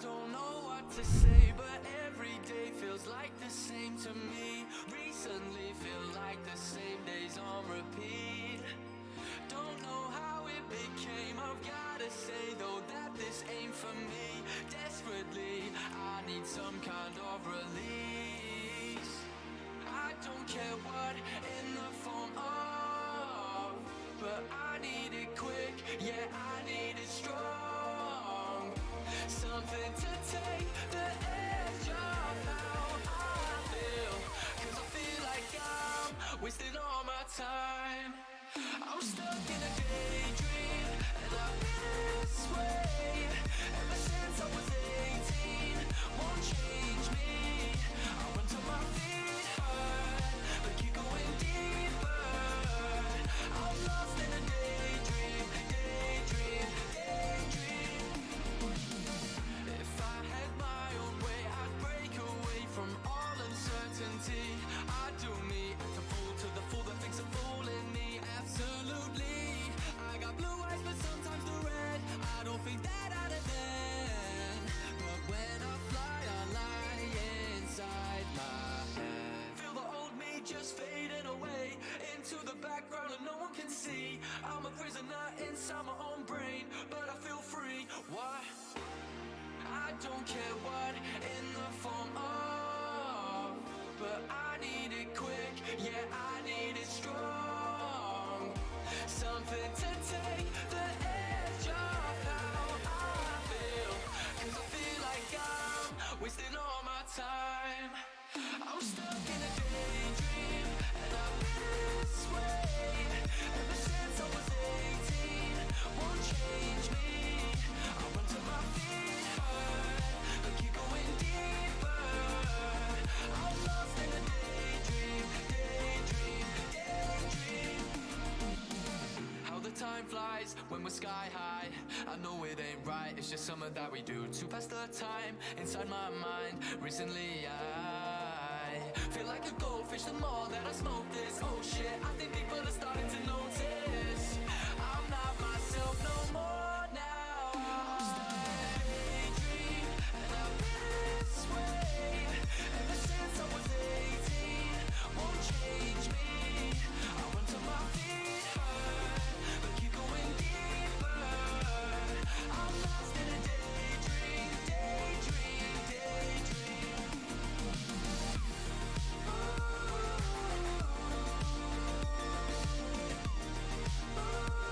don't know what to say, but every day feels like the same to me. Recently feel like the same days on repeat. Don't know how it became, I've gotta say though that this ain't for me. Desperately, I need some kind of release. I don't care what in the form of, but I need it quick, yeah I need it strong. Something to take the edge off how I feel, cause I feel like I'm wasting all my time. I'm stuck in a daydream, and I've been this way ever since I was 18. Won't change me, I run till my feet hurt, but keep going deeper. I'm lost in a daydream, daydream, daydream. If I had my own way, I'd break away from all uncertainty. I'd do me, act a fool to the fool that thinks I'm fooling me. Absolutely, I got blue eyes but sometimes the red. I don't think that I'd offend, but when I fly I lie inside my head. Feel the old me just fading away into the background and no one can see. I'm a prisoner inside my own brain, but I feel free. Why? I don't care what in the form of, but I need it quick, yeah I need it strong. Something to take the edge off how I feel, cause I feel like I'm wasting all my time. I'm stuck in a daydream, and I've been this way ever since I was 18. Won't change me, I run till my feet hurt, but keep going deeper. I'm lost in a daydream, daydream, daydream. How the time flies when we're sky high. I know it ain't right, it's just something that we do to pass the time inside my mind. Recently I feel like a goldfish the more that I smoke this. Oh shit, I think people are starting to notice I'm not myself no more now. I'm stuck in a daydream, and I've been this way ever since I was 18. Won't change me, I run till my feet hurt, but keep going deeper. I'm lost in a daydream, daydream, daydream. Ooh.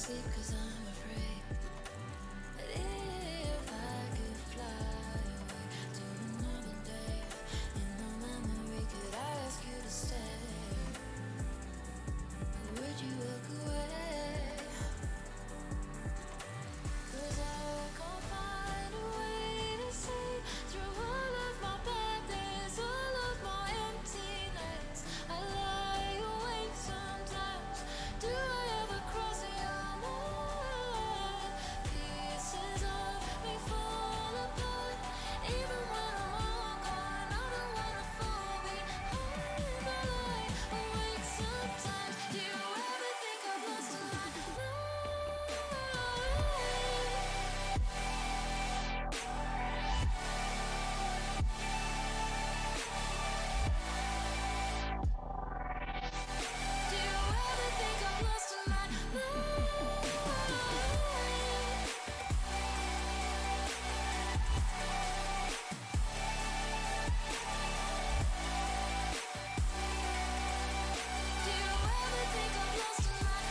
sleep 'cause I'm afraid that if I could fly away to another day in the memory, could I ask you to stay? Or would you walk away? 'Cause I can't find a way to see through all of my bad days, all of my empty nights. I lie awake sometimes. Do I ever cross your mind? Pieces of me fall apart, even when I'm all gone. I don't wanna fall behind, but I awake sometimes. Do you ever think I've lost my mind? Do you ever think I've lost my mind? Do you ever think I've lost my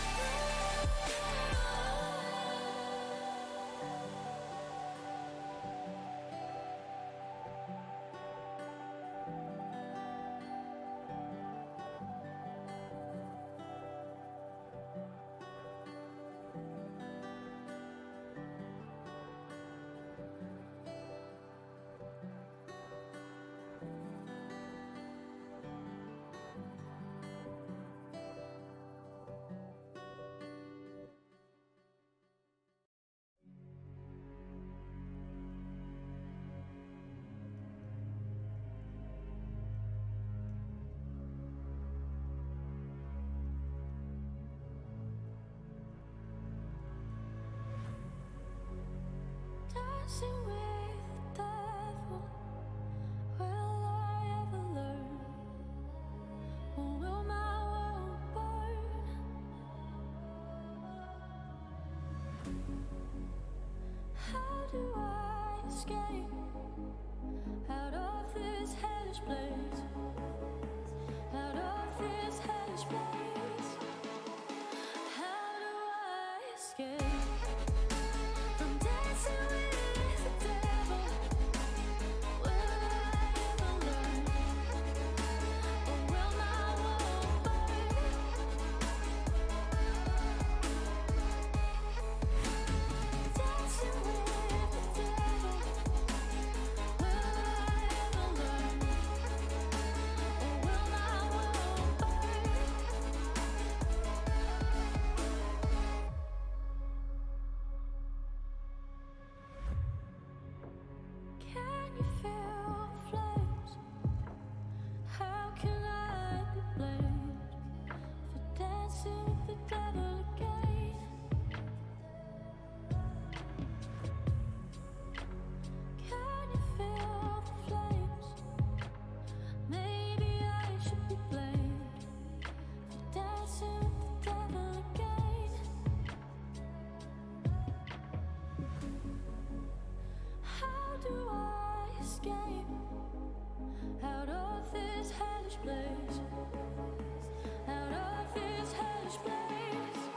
dancing with the devil? Will I ever learn? Or will my world burn? How do I escape out of this hellish place? Out of this hellish place. How do I escape from dancing with the devil? Will I ever learn? Or will my world burn? Dancing with the devil. Will I ever learn? Or will my world burn? Can you feel the flames? How can I be blamed for dancing with the devil again? Can you feel the flames? Maybe I should be blamed for dancing with the devil again. How do I escape out of this hellish place? Out of this hellish place.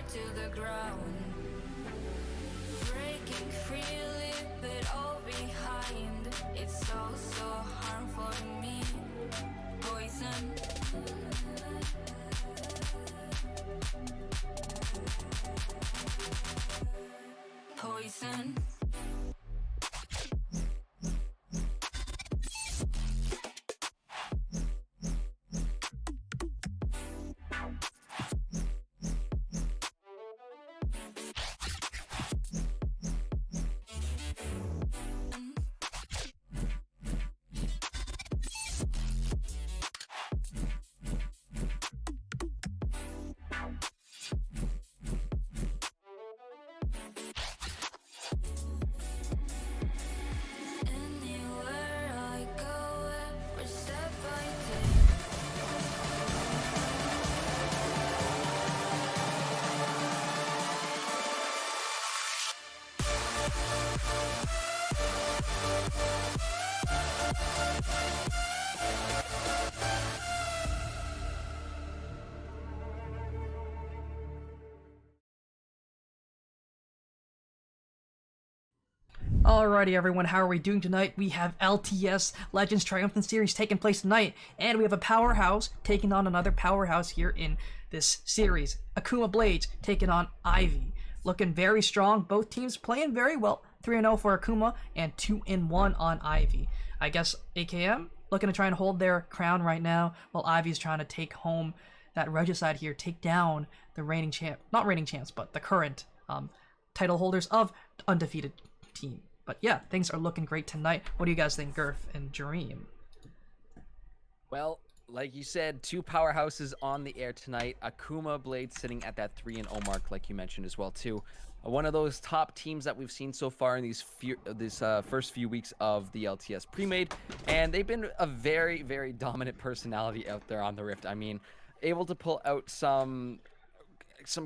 to the ground. Breaking freely, but all behind. It's so harmful to me. Poison. Poison. Anywhere I go, every step I take. Alrighty, everyone, how are we doing tonight? We have LTS Legends Triumphant Series taking place tonight, and we have a powerhouse taking on another powerhouse here in this series. Akuma Blades taking on Ivy. Looking very strong. Both teams playing very well. 3-0 for Akuma and 2-1 on Ivy. I guess AKM looking to try and hold their crown right now, while Ivy's trying to take home that Regicide here, take down the reigning champ, not reigning champs, but the current title holders of undefeated team. But yeah, things are looking great tonight. What do you guys think, Girth and Jareem? Well, like you said, two powerhouses on the air tonight. Akuma Blade sitting at that 3-0 mark, like you mentioned as well too. One of those top teams that we've seen so far in these first few weeks of the LTS Premade, and they've been a very, very dominant personality out there on the Rift. I mean, able to pull out some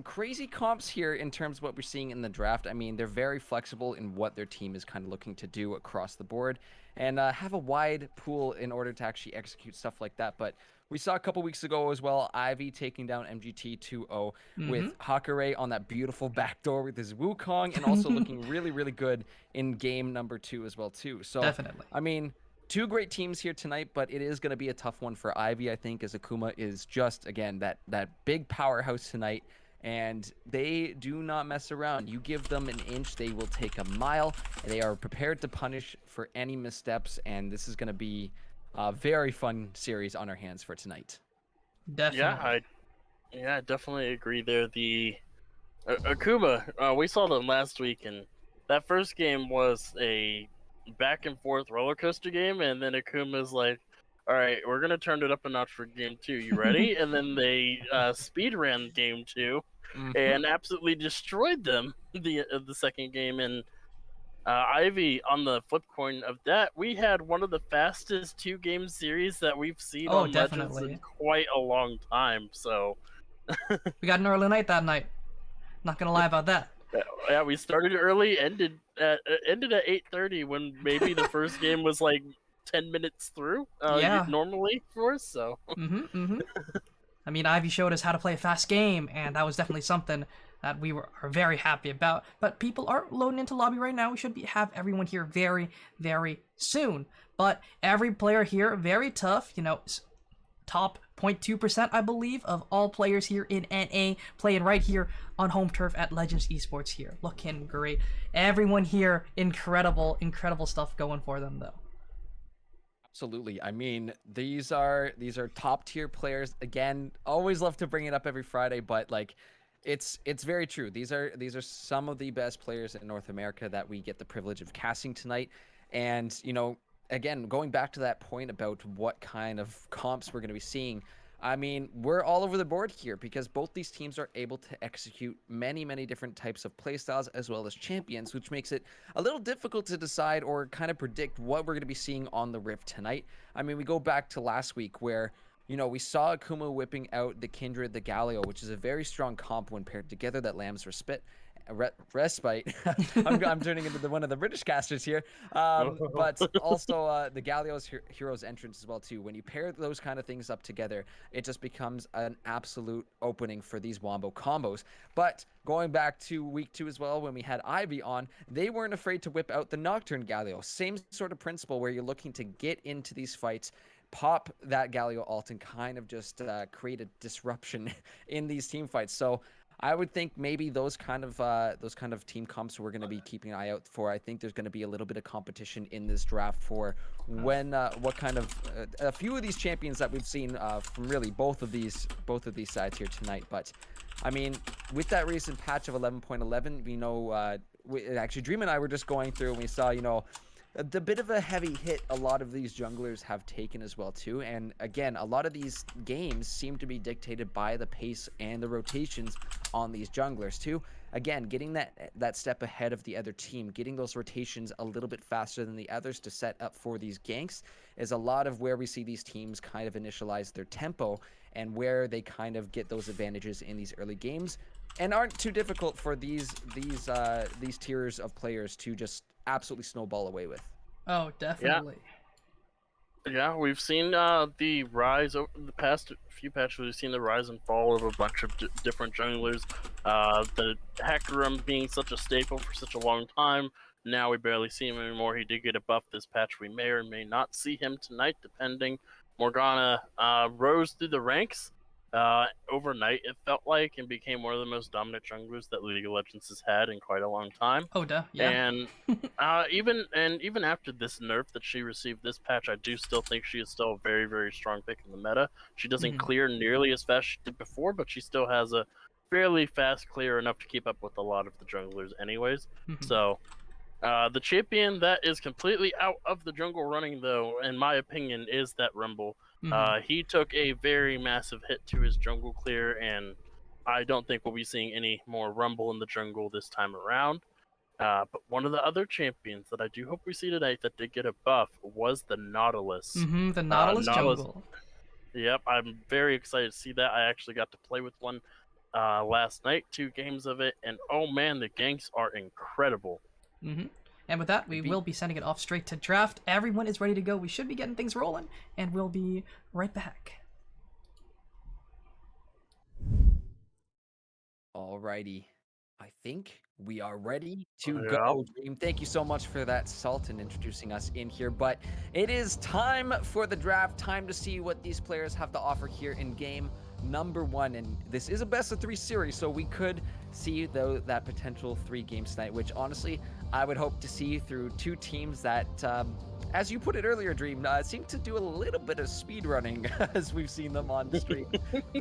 crazy comps here in terms of what we're seeing in the draft. I mean, they're very flexible in what their team is kind of looking to do across the board, and have a wide pool in order to actually execute stuff like that. But we saw a couple weeks ago as well, Ivy taking down MGT 2-0 with Hakare on that beautiful backdoor with his Wukong, and also looking really, really good in game number 2 as well too. So Definitely. I mean, two great teams here tonight, but it is going to be a tough one for Ivy, I think, as Akuma is just, again, that big powerhouse tonight. And they do not mess around. You give them an inch, they will take a mile. They are prepared to punish for any missteps, and this is going to be a very fun series on our hands for tonight. Definitely. I definitely agree there. The Akuma, we saw them last week, and that first game was a back and forth roller coaster game, and then Akuma's like, "All right, we're gonna turn it up a notch for game 2. You ready?" And then they speed ran game 2 and absolutely destroyed them the second game. And Ivy, on the flip coin of that, we had one of the fastest 2-game series that we've seen Oh, on Legends definitely. in quite a long time. So We got an early night that night. Not gonna lie about that. yeah, we started early, ended at 8:30 when maybe the first game was like 10 minutes through. Yeah. Normally for us. So I mean, Ivy showed us how to play a fast game, and that was definitely something that we are very happy about. But people are loading into lobby right now. We should have everyone here very, very soon. But every player here, very tough. You know, top 0.2%, I believe, of all players here in NA playing right here on home turf at Legends Esports here. Looking great. Everyone here, incredible stuff going for them, though. Absolutely. I mean, these are top tier players. Again, always love to bring it up every Friday, but like it's very true. These are some of the best players in North America that we get the privilege of casting tonight. And, you know, again, going back to that point about what kind of comps we're going to be seeing, I mean, we're all over the board here because both these teams are able to execute many, many different types of playstyles as well as champions, which makes it a little difficult to decide or kind of predict what we're going to be seeing on the Rift tonight. I mean, we go back to last week where, you know, we saw Akuma whipping out the Kindred, the Galio, which is a very strong comp when paired together, that Lambs Respite. respite. I'm turning into one of the British casters here. But also the Galio's Heroes entrance as well too. When you pair those kind of things up together, it just becomes an absolute opening for these wombo combos. But going back to week 2 as well, when we had Ivy on, they weren't afraid to whip out the Nocturne Galio. Same sort of principle where you're looking to get into these fights, pop that Galio ult, and kind of just create a disruption in these team fights. So I would think maybe those kind of team comps we're going to be keeping an eye out for. I think there's going to be a little bit of competition in this draft for when what kind of a few of these champions that we've seen from really both of these sides here tonight. But I mean, with that recent patch of 11.11, we know actually Dream and I were just going through and we saw, you know, the bit of a heavy hit a lot of these junglers have taken as well too. And again, a lot of these games seem to be dictated by the pace and the rotations on these junglers too. Again, getting that step ahead of the other team, getting those rotations a little bit faster than the others to set up for these ganks is a lot of where we see these teams kind of initialize their tempo and where they kind of get those advantages in these early games, and aren't too difficult for these tiers of players to just absolutely snowball away with. Oh, definitely. Yeah, we've seen the rise over the past few patches. We've seen the rise and fall of a bunch of different junglers. The Hecarim being such a staple for such a long time. Now we barely see him anymore. He did get a buff this patch. We may or may not see him tonight, depending. Morgana rose through the ranks overnight, it felt like, and became one of the most dominant junglers that League of Legends has had in quite a long time. Oh, duh, yeah. And even after this nerf that she received this patch, I do still think she is still a very, very strong pick in the meta. She doesn't clear nearly as fast as she did before, but she still has a fairly fast clear, enough to keep up with a lot of the junglers anyways. So the champion that is completely out of the jungle running, though, in my opinion, is that Rumble. He took a very massive hit to his jungle clear, and I don't think we'll be seeing any more Rumble in the jungle this time around. But one of the other champions that I do hope we see tonight that did get a buff was the Nautilus. The Nautilus jungle. Yep, I'm very excited to see that. I actually got to play with one last night, 2 games of it, and oh man, the ganks are incredible. And with that, we will be sending it off straight to draft. Everyone is ready to go. We should be getting things rolling, and we'll be right back. Alrighty. I think we are ready to go. Dream, thank you so much for that, Salt, and introducing us in here. But it is time for the draft, time to see what these players have to offer here in game number 1. And this is a best of 3 series, so we could see that potential 3 games tonight, which honestly I would hope to see through 2 teams that, as you put it earlier, Dream, seem to do a little bit of speed running as we've seen them on the stream.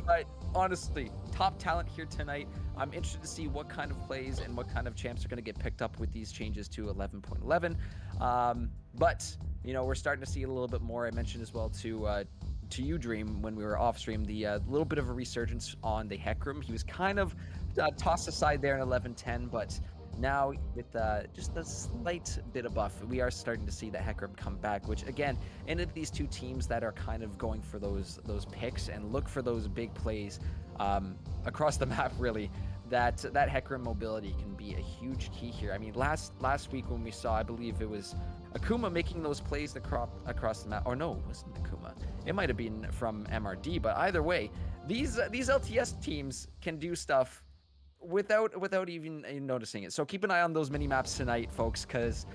But honestly, top talent here tonight. I'm interested to see what kind of plays and what kind of champs are going to get picked up with these changes to 11.11. But you know, we're starting to see a little bit more. I mentioned as well to you, Dream, when we were off stream, the little bit of a resurgence on the Hecarim. He was kind of tossed aside there in 11.10, but now with just a slight bit of buff, we are starting to see the Hecarim come back, which again, into these 2 teams that are kind of going for those picks and look for those big plays across the map, really, that Hecarim mobility can be a huge key here. I mean, last week when we saw, I believe it was Akuma making those plays across the map, or no, it wasn't Akuma. It might have been from MRD, but either way, these LTS teams can do stuff without even noticing it. So keep an eye on those mini maps tonight, folks, because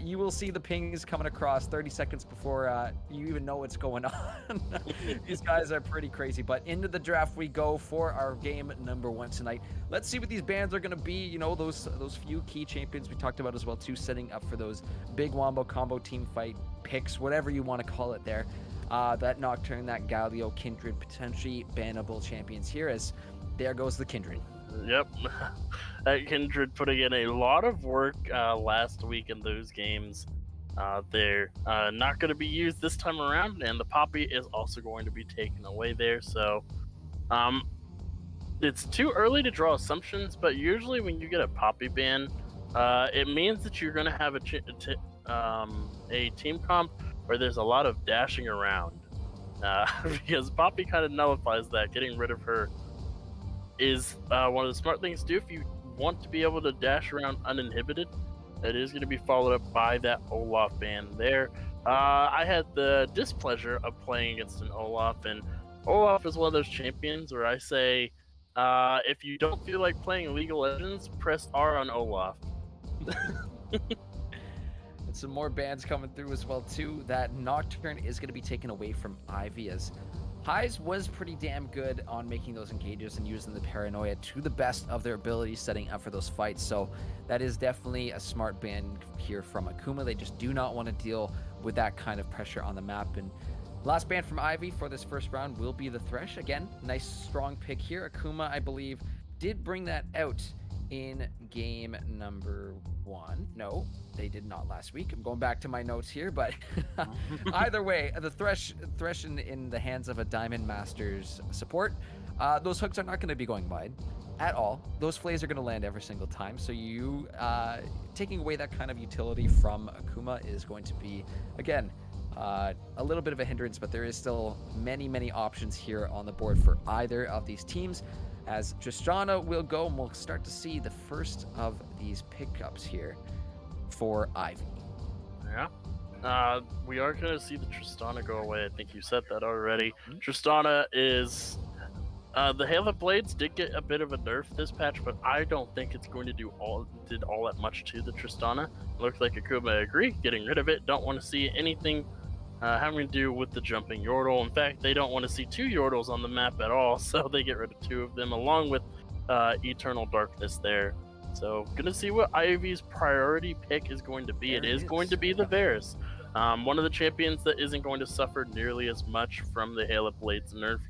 you will see the pings coming across 30 seconds before you even know what's going on. These guys are pretty crazy. But into the draft we go for our game number 1 tonight. Let's see what these bans are going to be. You know, those few key champions we talked about as well too, setting up for those big wombo combo team fight picks, whatever you want to call it there. That Nocturne, that Galio, Kindred, potentially bannable champions here, as there goes the Kindred. Yep, that Kindred putting in a lot of work last week in those games. They're not going to be used this time around, and the Poppy is also going to be taken away there. So it's too early to draw assumptions, but usually when you get a Poppy ban, it means that you're going to have a team comp where there's a lot of dashing around, because Poppy kind of nullifies that. Getting rid of her is one of the smart things to do if you want to be able to dash around uninhibited, that is going to be followed up by that Olaf ban there. I had the displeasure of playing against an Olaf, and Olaf is one of those champions where I say, if you don't feel like playing League of Legends, press R on Olaf. And some more bans coming through as well too. That Nocturne is going to be taken away from Ivy, as Highs was pretty damn good on making those engages and using the paranoia to the best of their ability, setting up for those fights. So that is definitely a smart ban here from Akuma. They just do not want to deal with that kind of pressure on the map. And last ban from Ivy for this first round will be the Thresh. Again, nice strong pick here. Akuma, I believe, did bring that out in game number 1. No, they did not last week. I'm going back to my notes here, but either way, the Thresh in the hands of a Diamond Masters support, those hooks are not going to be going wide at all. Those flays are going to land every single time. So you taking away that kind of utility from Akuma is going to be, again, a little bit of a hindrance, but there is still many options here on the board for either of these teams. As Tristana will go, and we'll start to see the first of these pickups here for Ivy. Yeah. We are going to see the Tristana go away. I think you said that already. Tristana is... the Halo Blades did get a bit of a nerf this patch, but I don't think it's going to did all that much to the Tristana. Looks like Akuma agree, getting rid of it. Don't want to see anything having to do with the jumping Yordle. In fact, they don't want to see 2 Yordles on the map at all, so they get rid of 2 of them, along with Eternal Darkness there. So, gonna see what Ivy's priority pick is going to be. It is going to be the Varus. One of the champions that isn't going to suffer nearly as much from the Halo Blades nerf.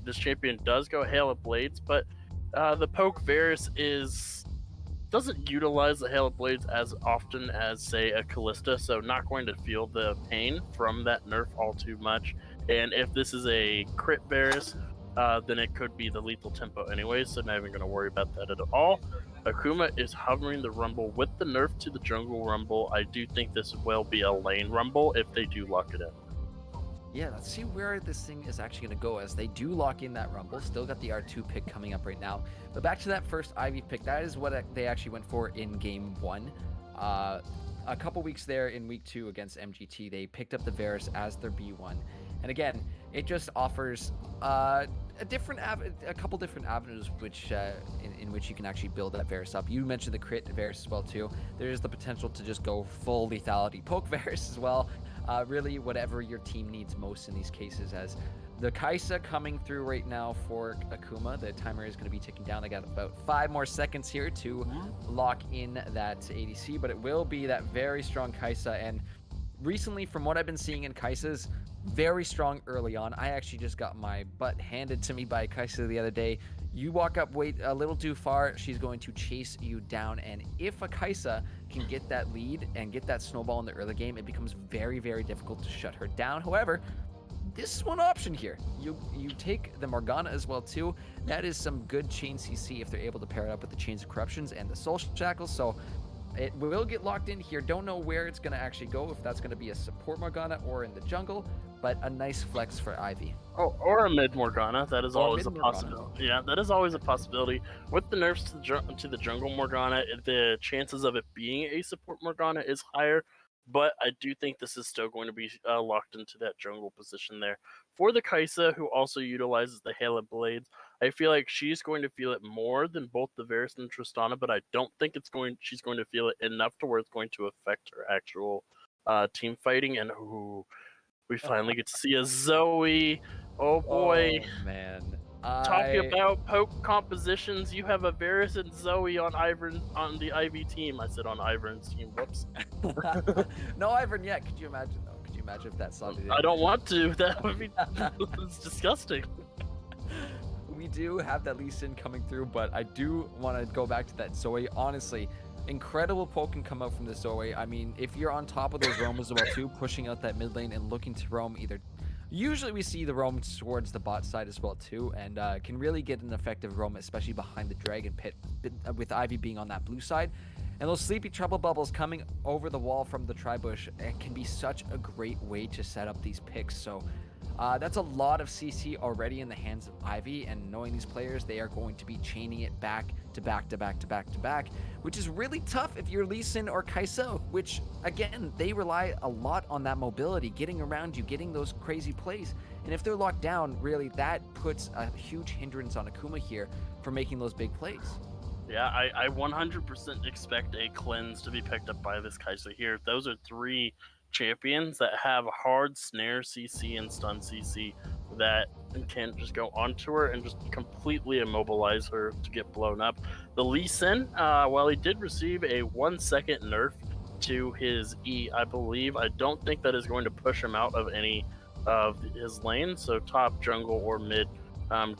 This champion does go Halo Blades, but the poke Varus doesn't utilize the Halo Blades as often as, say, a Callista, so not going to feel the pain from that nerf all too much. And if this is a crit Varus, then it could be the lethal tempo anyway, so not even going to worry about that at all. Akuma is hovering the Rumble with the nerf to the jungle Rumble. I do think this will be a lane Rumble if they do lock it in. Yeah, let's see where this thing is actually going to go, as they do lock in that Rumble. Still got the R2 pick coming up right now. But back to that first Ivy pick, that is what they actually went for in game 1. A couple weeks there in week 2 against MGT, they picked up the Varus as their B1. And again, it just offers a couple different avenues which in which you can actually build that Varus up. You mentioned the crit Varus as well too. There is the potential to just go full lethality poke Varus as well. Really whatever your team needs most in these cases, as the Kaisa coming through right now for Akuma. The timer is going to be ticking down. I got about 5 more seconds here to lock in that ADC, but it will be that very strong Kaisa. And recently, from what I've been seeing in Kaisas, very strong early on. I actually just got my butt handed to me by Kaisa the other day. You walk up, wait a little too far, she's going to chase you down. And if a Kaisa can get that lead and get that snowball in the early game, it becomes very difficult to shut her down. However, this is one option here. You take the Morgana as well too. That is some good chain CC if they're able to pair it up with the Chains of Corruptions and the Soul Shackles. So it will get locked in here. Don't know where it's going to actually go, if that's going to be a support Morgana or in the jungle, but a nice flex for Ivy. Oh, or a mid Morgana. That is always a possibility. Yeah, that is always a possibility. With the nerfs to the jungle Morgana, the chances of it being a support Morgana is higher, but I do think this is still going to be locked into that jungle position there. For the Kaisa, who also utilizes the Halo Blades, I feel like she's going to feel it more than both the Varus and Tristana, but I don't think she's going to feel it enough to where it's going to affect her actual team fighting. And we finally get to see a Zoe. Oh boy. Oh, man. Talking about poke compositions, you have a Varus and Zoe on the Ivy team. I said on Ivern's team. Whoops. No Ivern yet. Could you imagine though? Could you imagine if that saw I don't want to. That would be it's disgusting. We do have that Lee Sin coming through, but I do want to go back to that Zoe. Honestly, incredible poke can come out from the Zoe. I mean, if you're on top of those roams as well too, pushing out that mid lane and looking to roam either. Usually we see the roam towards the bot side as well too, and can really get an effective roam, especially behind the Dragon Pit, with Ivy being on that blue side. And those sleepy trouble bubbles coming over the wall from the Tribush, it can be such a great way to set up these picks. So That's a lot of CC already in the hands of Ivy, and knowing these players, they are going to be chaining it back to back to back to back to back, which is really tough if you're Lee Sin or Kai'Sa, which, again, they rely a lot on that mobility, getting around you, getting those crazy plays. And if they're locked down, really, that puts a huge hindrance on Akuma here for making those big plays. Yeah, I 100% expect a cleanse to be picked up by this Kai'Sa here. Those are 3 champions that have hard snare CC and stun CC that can just go onto her and just completely immobilize her to get blown up. The Lee Sin, while he did receive a 1-second nerf to his E, I believe, I don't think that is going to push him out of any of his lanes, so top, jungle, or mid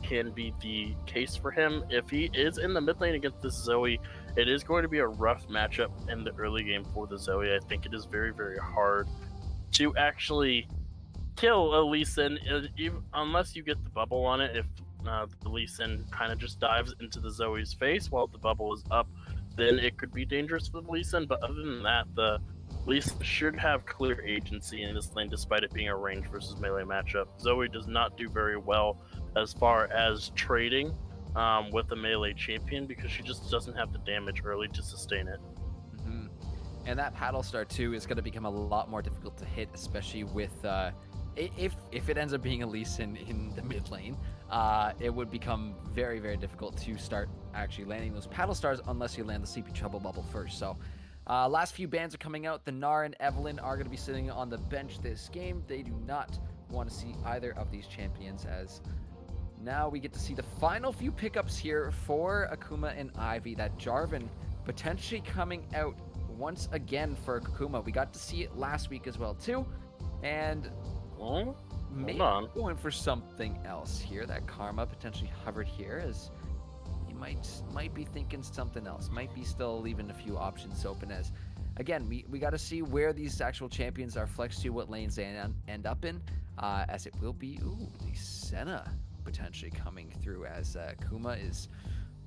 can be the case for him. If he is in the mid lane against this Zoe, it is going to be a rough matchup in the early game for the Zoe. I think it is very, very hard to actually kill a Lee Sin, unless you get the bubble on it. If the Lee Sin kind of just dives into the Zoe's face while the bubble is up, then it could be dangerous for the Lee Sin. But other than that, the Lee Sin should have clear agency in this lane despite it being a range versus melee matchup. Zoe does not do very well as far as trading with a melee champion because she just doesn't have the damage early to sustain it. Mm-hmm. And that paddle star too is going to become a lot more difficult to hit, especially with if it ends up being a Lee Sin in the mid lane. It would become very, very difficult to start actually landing those paddle stars unless you land the CP Trouble Bubble first. So last few bans are coming out. The Gnar and Evelynn are going to be sitting on the bench this game. They do not want to see either of these champions, as now we get to see the final few pickups here for Akuma and Ivy. That Jarvan potentially coming out once again for Akuma. We got to see it last week as well too. And maybe going for something else here. That Karma potentially hovered here, as you might be thinking something else. Might be still leaving a few options open, as again, we got to see where these actual champions are flexed to, what lanes they end up in, as it will be the Senna potentially coming through, as Akuma is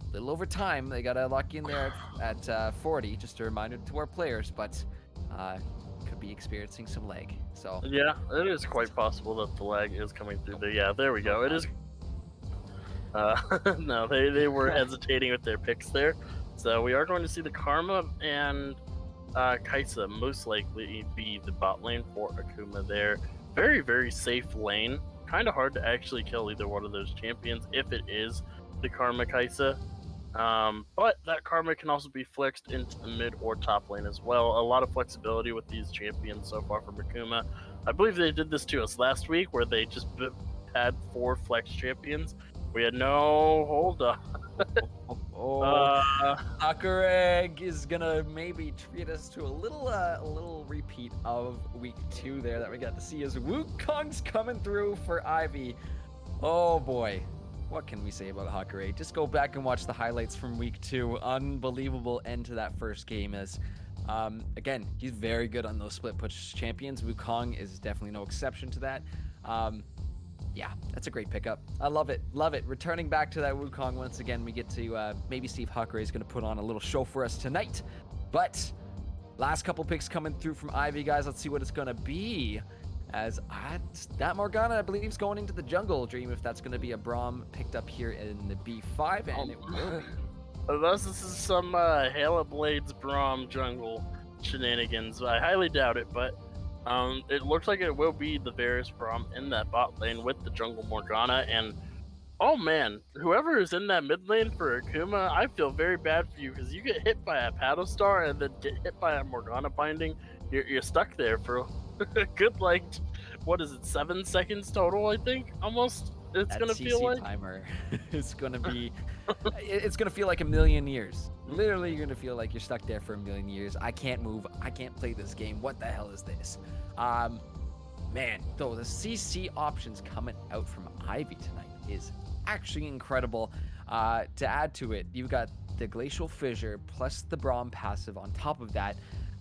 a little over time. They got to lock in there at 40, just a reminder to our players, but could be experiencing some lag. So yeah, it is quite possible that the lag is coming through there. Yeah, there we go. It is. No, they were hesitating with their picks there. So we are going to see the Karma and Kai'Sa most likely be the bot lane for Akuma there. Very, very safe lane. Kind of hard to actually kill either one of those champions if it is the Karma Kai'Sa. But that Karma can also be flexed into the mid or top lane as well. A lot of flexibility with these champions so far from Akuma. I believe they did this to us last week, where they just had 4 flex champions. We had no hold up. Hakureg is gonna maybe treat us to a little repeat of week 2 there that we got to see, as Wukong's coming through for Ivy. Oh boy, what can we say about Hakureg? Just go back and watch the highlights from week 2. Unbelievable end to that first game, as again, he's very good on those split push champions. Wukong is definitely no exception to that. Yeah, that's a great pickup. I love it. Love it. Returning back to that Wukong once again, we get to maybe see if Hakureg is going to put on a little show for us tonight. But last couple picks coming through from Ivy, guys. Let's see what it's going to be. As that Morgana, I believe, is going into the jungle. Dream if that's going to be a Braum picked up here in the B5, and it will be. Unless this is some Halo Blades Braum jungle shenanigans. I highly doubt it, but it looks like it will be the Varus Braum in that bot lane with the jungle Morgana. And oh man, whoever is in that mid lane for Akuma, I feel very bad for you, because you get hit by a paddle star and then get hit by a Morgana binding. You're stuck there for a good, like, what is it, 7 seconds total, I think, almost. It's that gonna CC feel like timer is gonna be it's gonna feel like a million years. Literally, you're gonna feel like you're stuck there for a million years. I can't move, I can't play this game. What the hell is this? Man, though, the CC options coming out from Ivy tonight is actually incredible. To add to it, you've got the Glacial Fissure plus the Braum passive on top of that,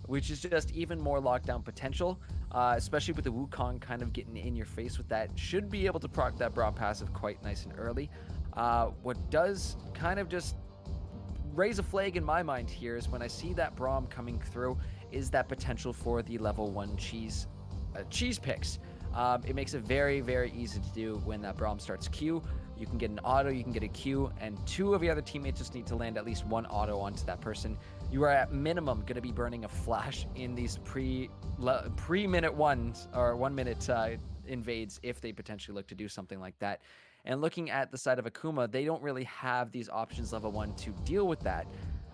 which is just even more lockdown potential, especially with the Wukong kind of getting in your face with that. Should be able to proc that Braum passive quite nice and early. What does kind of just raise a flag in my mind here is when I see that Braum coming through, is that potential for the level 1 cheese picks. It makes it very, very easy to do when that Braum starts Q. You can get an auto, you can get a Q, and 2 of your other teammates just need to land at least 1 auto onto that person. You are at minimum going to be burning a flash in these pre-minute ones or 1 minute invades if they potentially look to do something like that. And looking at the side of Akuma, they don't really have these options level 1 to deal with that.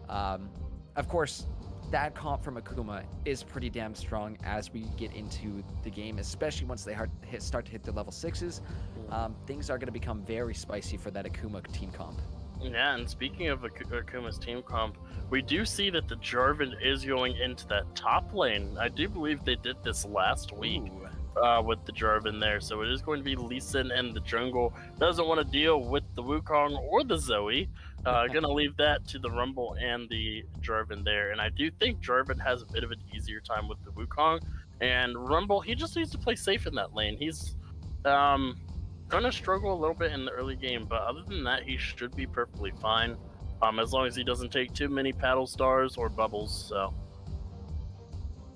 Of course, that comp from Akuma is pretty damn strong as we get into the game, especially once they start to hit their level 6s. Things are going to become very spicy for that Akuma team comp. Yeah, and speaking of Akuma's team comp, we do see that the Jarvan is going into that top lane. I do believe they did this last week with the Jarvan there, so it is going to be Lee Sin in the jungle. Doesn't want to deal with the Wukong or the Zoe. Gonna leave that to the Rumble and the Jarvan there, and I do think Jarvan has a bit of an easier time with the Wukong, and Rumble, he just needs to play safe in that lane. He's gonna struggle a little bit in the early game, but other than that, he should be perfectly fine, as long as he doesn't take too many paddle stars or bubbles. So,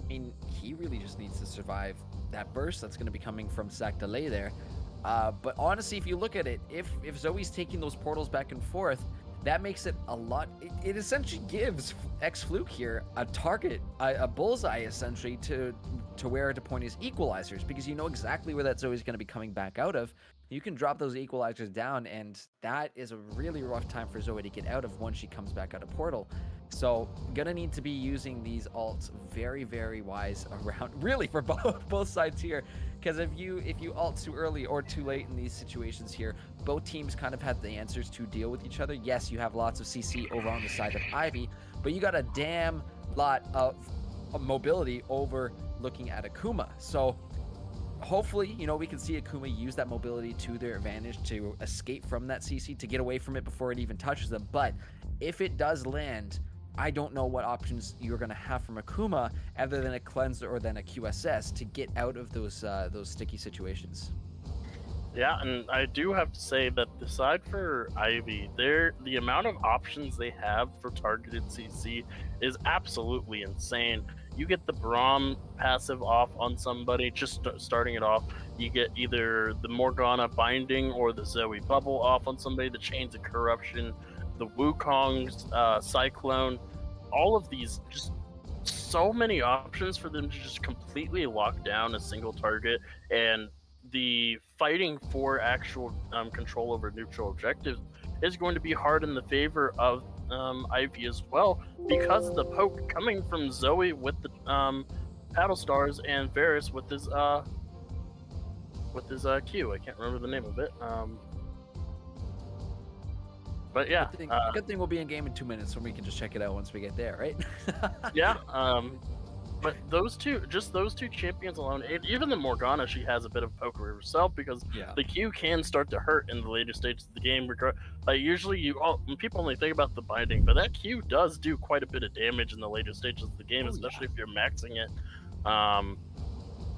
I mean, he really just needs to survive that burst that's going to be coming from Sac Delay there. But honestly, if you look at it, if Zoe's taking those portals back and forth, that makes it a lot. It essentially gives X-Fluke here a target, a bullseye essentially to where to point his equalizers, because you know exactly where that Zoe's going to be coming back out of. You can drop those equalizers down, and that is a really rough time for Zoe to get out of once she comes back out of portal. So gonna need to be using these ults very, very wise around, really, for both sides here, because if you ult too early or too late in these situations here, both teams kind of have the answers to deal with each other. Yes, you have lots of CC over on the side of Ivy, but you got a damn lot of mobility over looking at Akuma. So hopefully, you know, we can see Akuma use that mobility to their advantage to escape from that CC, to get away from it before it even touches them. But if it does land, I don't know what options you're going to have from Akuma other than a cleanser or then a QSS to get out of those sticky situations. yeah, and I do have to say that aside for Ivy, the amount of options they have for targeted CC is absolutely insane. You get the Braum passive off on somebody, just starting it off. You get either the Morgana binding or the Zoe bubble off on somebody, the Chains of Corruption, the Wukong's Cyclone. All of these, just so many options for them to just completely lock down a single target, and the fighting for actual control over neutral objectives is going to be hard in the favor of Ivy as well, because of the poke coming from Zoe with the paddle stars and Varus with his Q. I can't remember the name of it. But yeah, good thing we'll be in game in 2 minutes when we can just check it out once we get there, right? yeah. But those two champions alone, even the Morgana, she has a bit of poker herself, because the Q can start to hurt in the later stages of the game. Usually people only think about the binding, but that Q does do quite a bit of damage in the later stages of the game, especially if you're maxing it.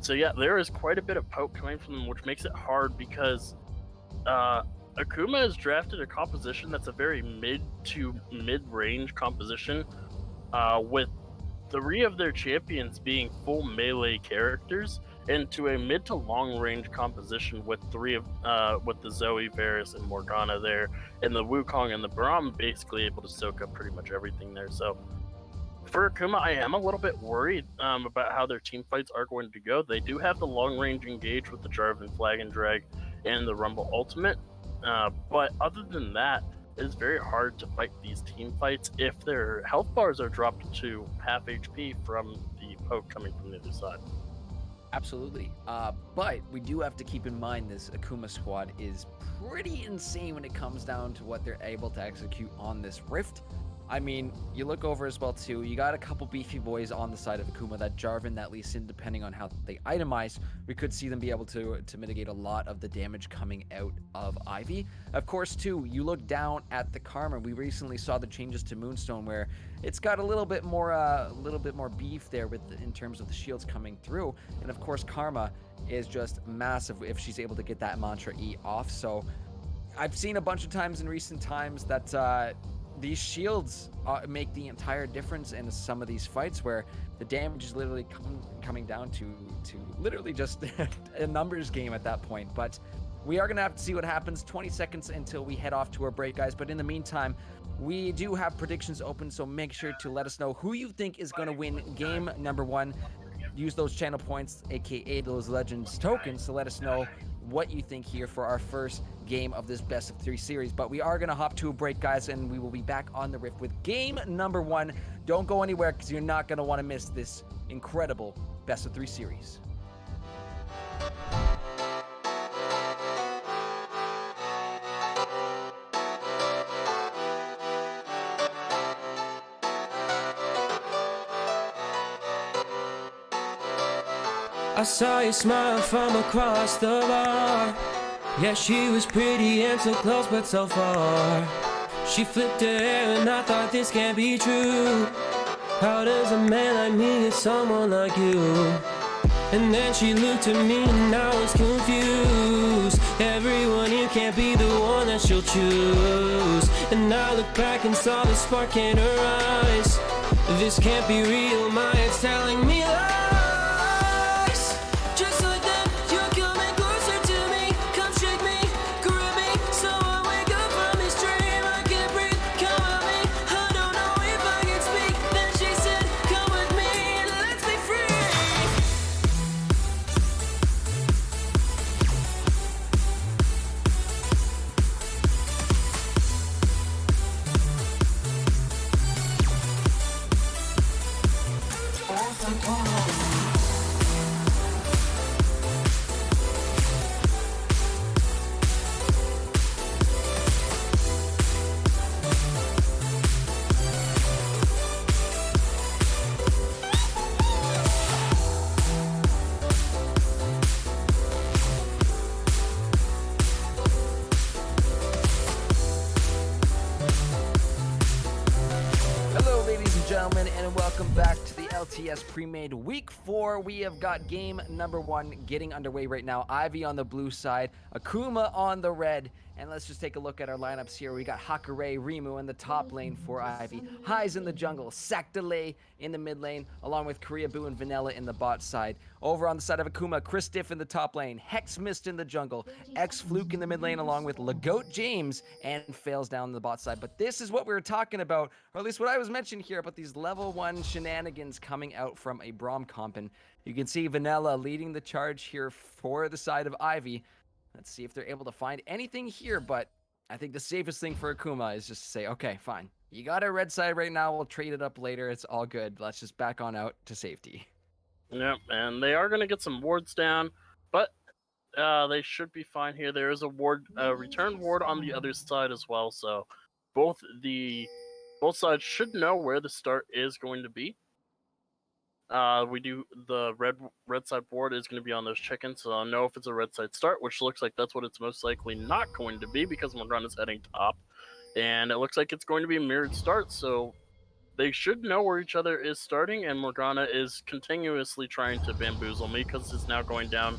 So yeah, there is quite a bit of poke coming from them, which makes it hard, because Akuma has drafted a composition that's a very mid to mid-range composition, with 3 of their champions being full melee characters, into a mid to long range composition with with the Zoe, Varus, and Morgana there, and the Wukong and the Braum basically able to soak up pretty much everything there. So for Akuma, I am a little bit worried about how their team fights are going to go. They do have the long range engage with the Jarvan Flag and Drag and the Rumble Ultimate, but other than that, it's very hard to fight these team fights if their health bars are dropped to half HP from the poke coming from the other side. Absolutely. But we do have to keep in mind this Akuma squad is pretty insane when it comes down to what they're able to execute on this Rift. I mean, you look over as well too, you got a couple beefy boys on the side of Akuma, that Jarvan, that Lee Sin, depending on how they itemize, we could see them be able to mitigate a lot of the damage coming out of Ivy. Of course too, you look down at the Karma, we recently saw the changes to Moonstone where it's got a little bit more beef there in terms of the shields coming through, and of course Karma is just massive if she's able to get that Mantra E off. So I've seen a bunch of times in recent times that these shields make the entire difference in some of these fights where the damage is literally coming down to literally just a numbers game at that point. But we are going to have to see what happens. 20 seconds until we head off to our break, guys. But in the meantime, we do have predictions open, so make sure to let us know who you think is going to win game number 1. Use those channel points, aka those Legends tokens, to let us know what you think here for our first game of this best of 3 series. But we are going to hop to a break, guys, and we will be back on the Rift with game number 1. Don't go anywhere, because you're not going to want to miss this incredible best of 3 series. I saw you smile from across the bar. Yeah, she was pretty and so close but so far. She flipped her hair and I thought this can't be true. How does a man like me get someone like you? And then she looked at me and I was confused. Everyone here can't be the one that she'll choose. And I looked back and saw the spark in her eyes. This can't be real, my head's telling me lies. Just like that, you're coming closer to me. Come shake me, grab me, so I wake up from this dream. I can't breathe, come at me. I don't know if I can speak. Then she said, come with me and let's be free. Hello, ladies and gentlemen, and welcome back to the LTS Premade Week 4. We have got game number 1 getting underway right now. Ivy on the blue side, Akuma on the red, and let's just take a look at our lineups here. We got Hakare, Rimu in the top lane for Ivy, Highs in the jungle, Sac Delay in the mid lane, along with Korea Boo and Vanilla in the bot side. Over on the side of Akuma, Chris Diff in the top lane, Hex Mist in the jungle, X Fluke in the mid lane, along with Lagoat James, and Fails down the bot side. But this is what we were talking about, or at least what I was mentioning here about these level 1 shenanigans coming out from a Braum comp. And you can see Vanilla leading the charge here for the side of Ivy. Let's see if they're able to find anything here, but I think the safest thing for Akuma is just to say, okay, fine. You got our red side right now, we'll trade it up later, it's all good. Let's just back on out to safety. Yep, and they are going to get some wards down, but they should be fine here. There is a return ward on the other side as well, so both sides should know where the start is going to be. The red side board is going to be on those chickens, so I'll know if it's a red side start, which looks like that's what it's most likely not going to be because Morgana's heading top, and it looks like it's going to be a mirrored start, so they should know where each other is starting, and Morgana is continuously trying to bamboozle me because it's now going down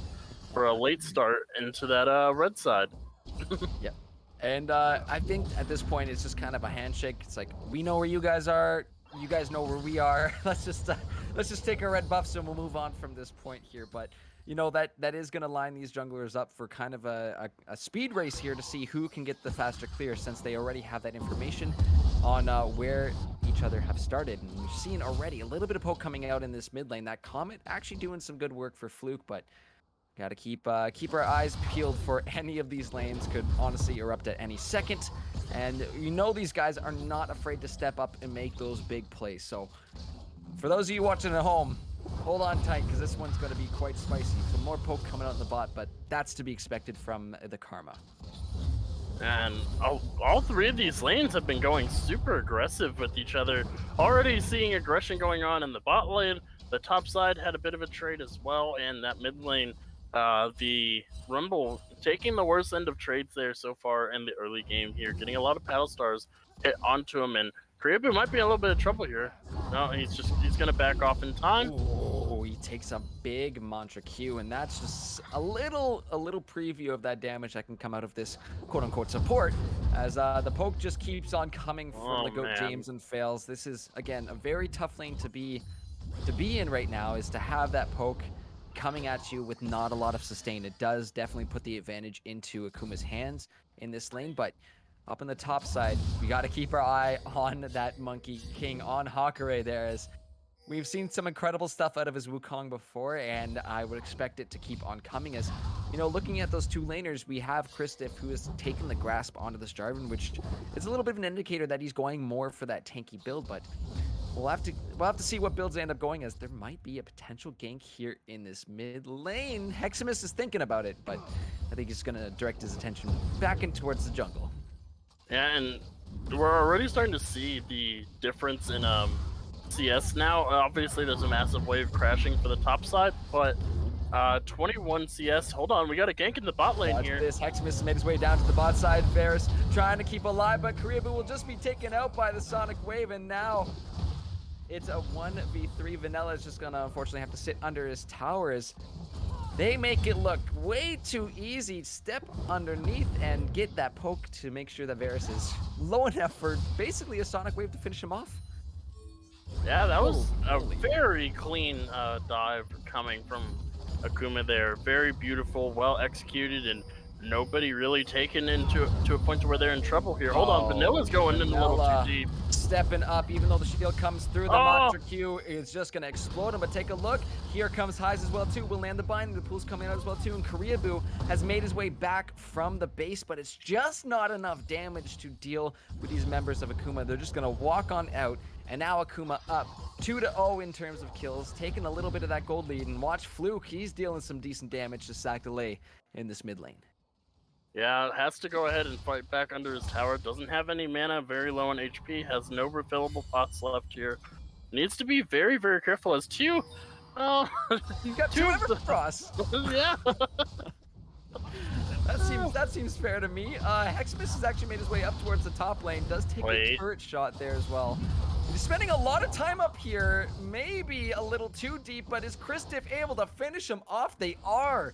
for a late start into that red side. Yep. And I think at this point it's just kind of a handshake. It's like, we know where you guys are, you guys know where we are. Let's just take our red buffs and we'll move on from this point here. But you know, that is going to line these junglers up for kind of a speed race here to see who can get the faster clear, since they already have that information on where each other have started. And we've seen already a little bit of poke coming out in this mid lane. That Comet actually doing some good work for Fluke, but got to keep our eyes peeled for any of these lanes. Could honestly erupt at any second. And you know these guys are not afraid to step up and make those big plays. So for those of you watching at home, hold on tight, because this one's going to be quite spicy. Some more poke coming out in the bot, but that's to be expected from the Karma. And all 3 of these lanes have been going super aggressive with each other. Already seeing aggression going on in the bot lane. The top side had a bit of a trade as well, and that mid lane, the Rumble taking the worst end of trades there so far in the early game here, getting a lot of paddle stars hit onto him, and Kriyabu might be in a little bit of trouble here. No, he's gonna back off in time. Ooh, Zoe takes a big Mantra Q, and that's just a little preview of that damage that can come out of this quote-unquote support, as the poke just keeps on coming from the GOAT James and fails. This is, again, a very tough lane to be in right now, is to have that poke coming at you with not a lot of sustain. It does definitely put the advantage into Akuma's hands in this lane, but up in the top side, we got to keep our eye on that Monkey King, on Hakare there, as we've seen some incredible stuff out of his Wukong before, and I would expect it to keep on coming. As, you know, looking at those two laners, we have Kristoff, who has taken the grasp onto this Jarvan, which is a little bit of an indicator that he's going more for that tanky build, but we'll have to see what builds end up going, as there might be a potential gank here in this mid lane. Heximus is thinking about it, but I think he's going to direct his attention back in towards the jungle. Yeah, and we're already starting to see the difference in CS now. Obviously, there's a massive wave crashing for the top side, but 21 CS. Hold on, we got a gank in the bot lane Watch here. This Heximus has made his way down to the bot side. Varus trying to keep alive, but Karibu will just be taken out by the Sonic Wave, and now it's a 1v3. Vanilla is just gonna unfortunately have to sit under his towers. They make it look way too easy. Step underneath and get that poke to make sure that Varus is low enough for basically a Sonic Wave to finish him off. Yeah, that was a very clean dive coming from Akuma there. Very beautiful, well executed, and nobody really taken into to a point to where they're in trouble here. Hold on, Vanilla's going in a little too deep. Stepping up, even though the shield comes through, the Mantra Q is just going to explode him. But take a look, here comes Highs as well too. Will land the bind, the pool's coming out as well too, and Karibu has made his way back from the base, but it's just not enough damage to deal with these members of Akuma. They're just going to walk on out, and now Akuma up 2-0 in terms of kills, taking a little bit of that gold lead. And watch Fluke, he's dealing some decent damage to sack delay in this mid lane. Yeah, has to go ahead and fight back under his tower. Doesn't have any mana, very low on HP, has no refillable pots left here. Needs to be very, very careful as two. Oh, you got two Everfrost. Yeah. That seems fair to me. Heximus has actually made his way up towards the top lane. Does take a turret shot there as well. He's spending a lot of time up here. Maybe a little too deep, but is Kristoff able to finish him off? They are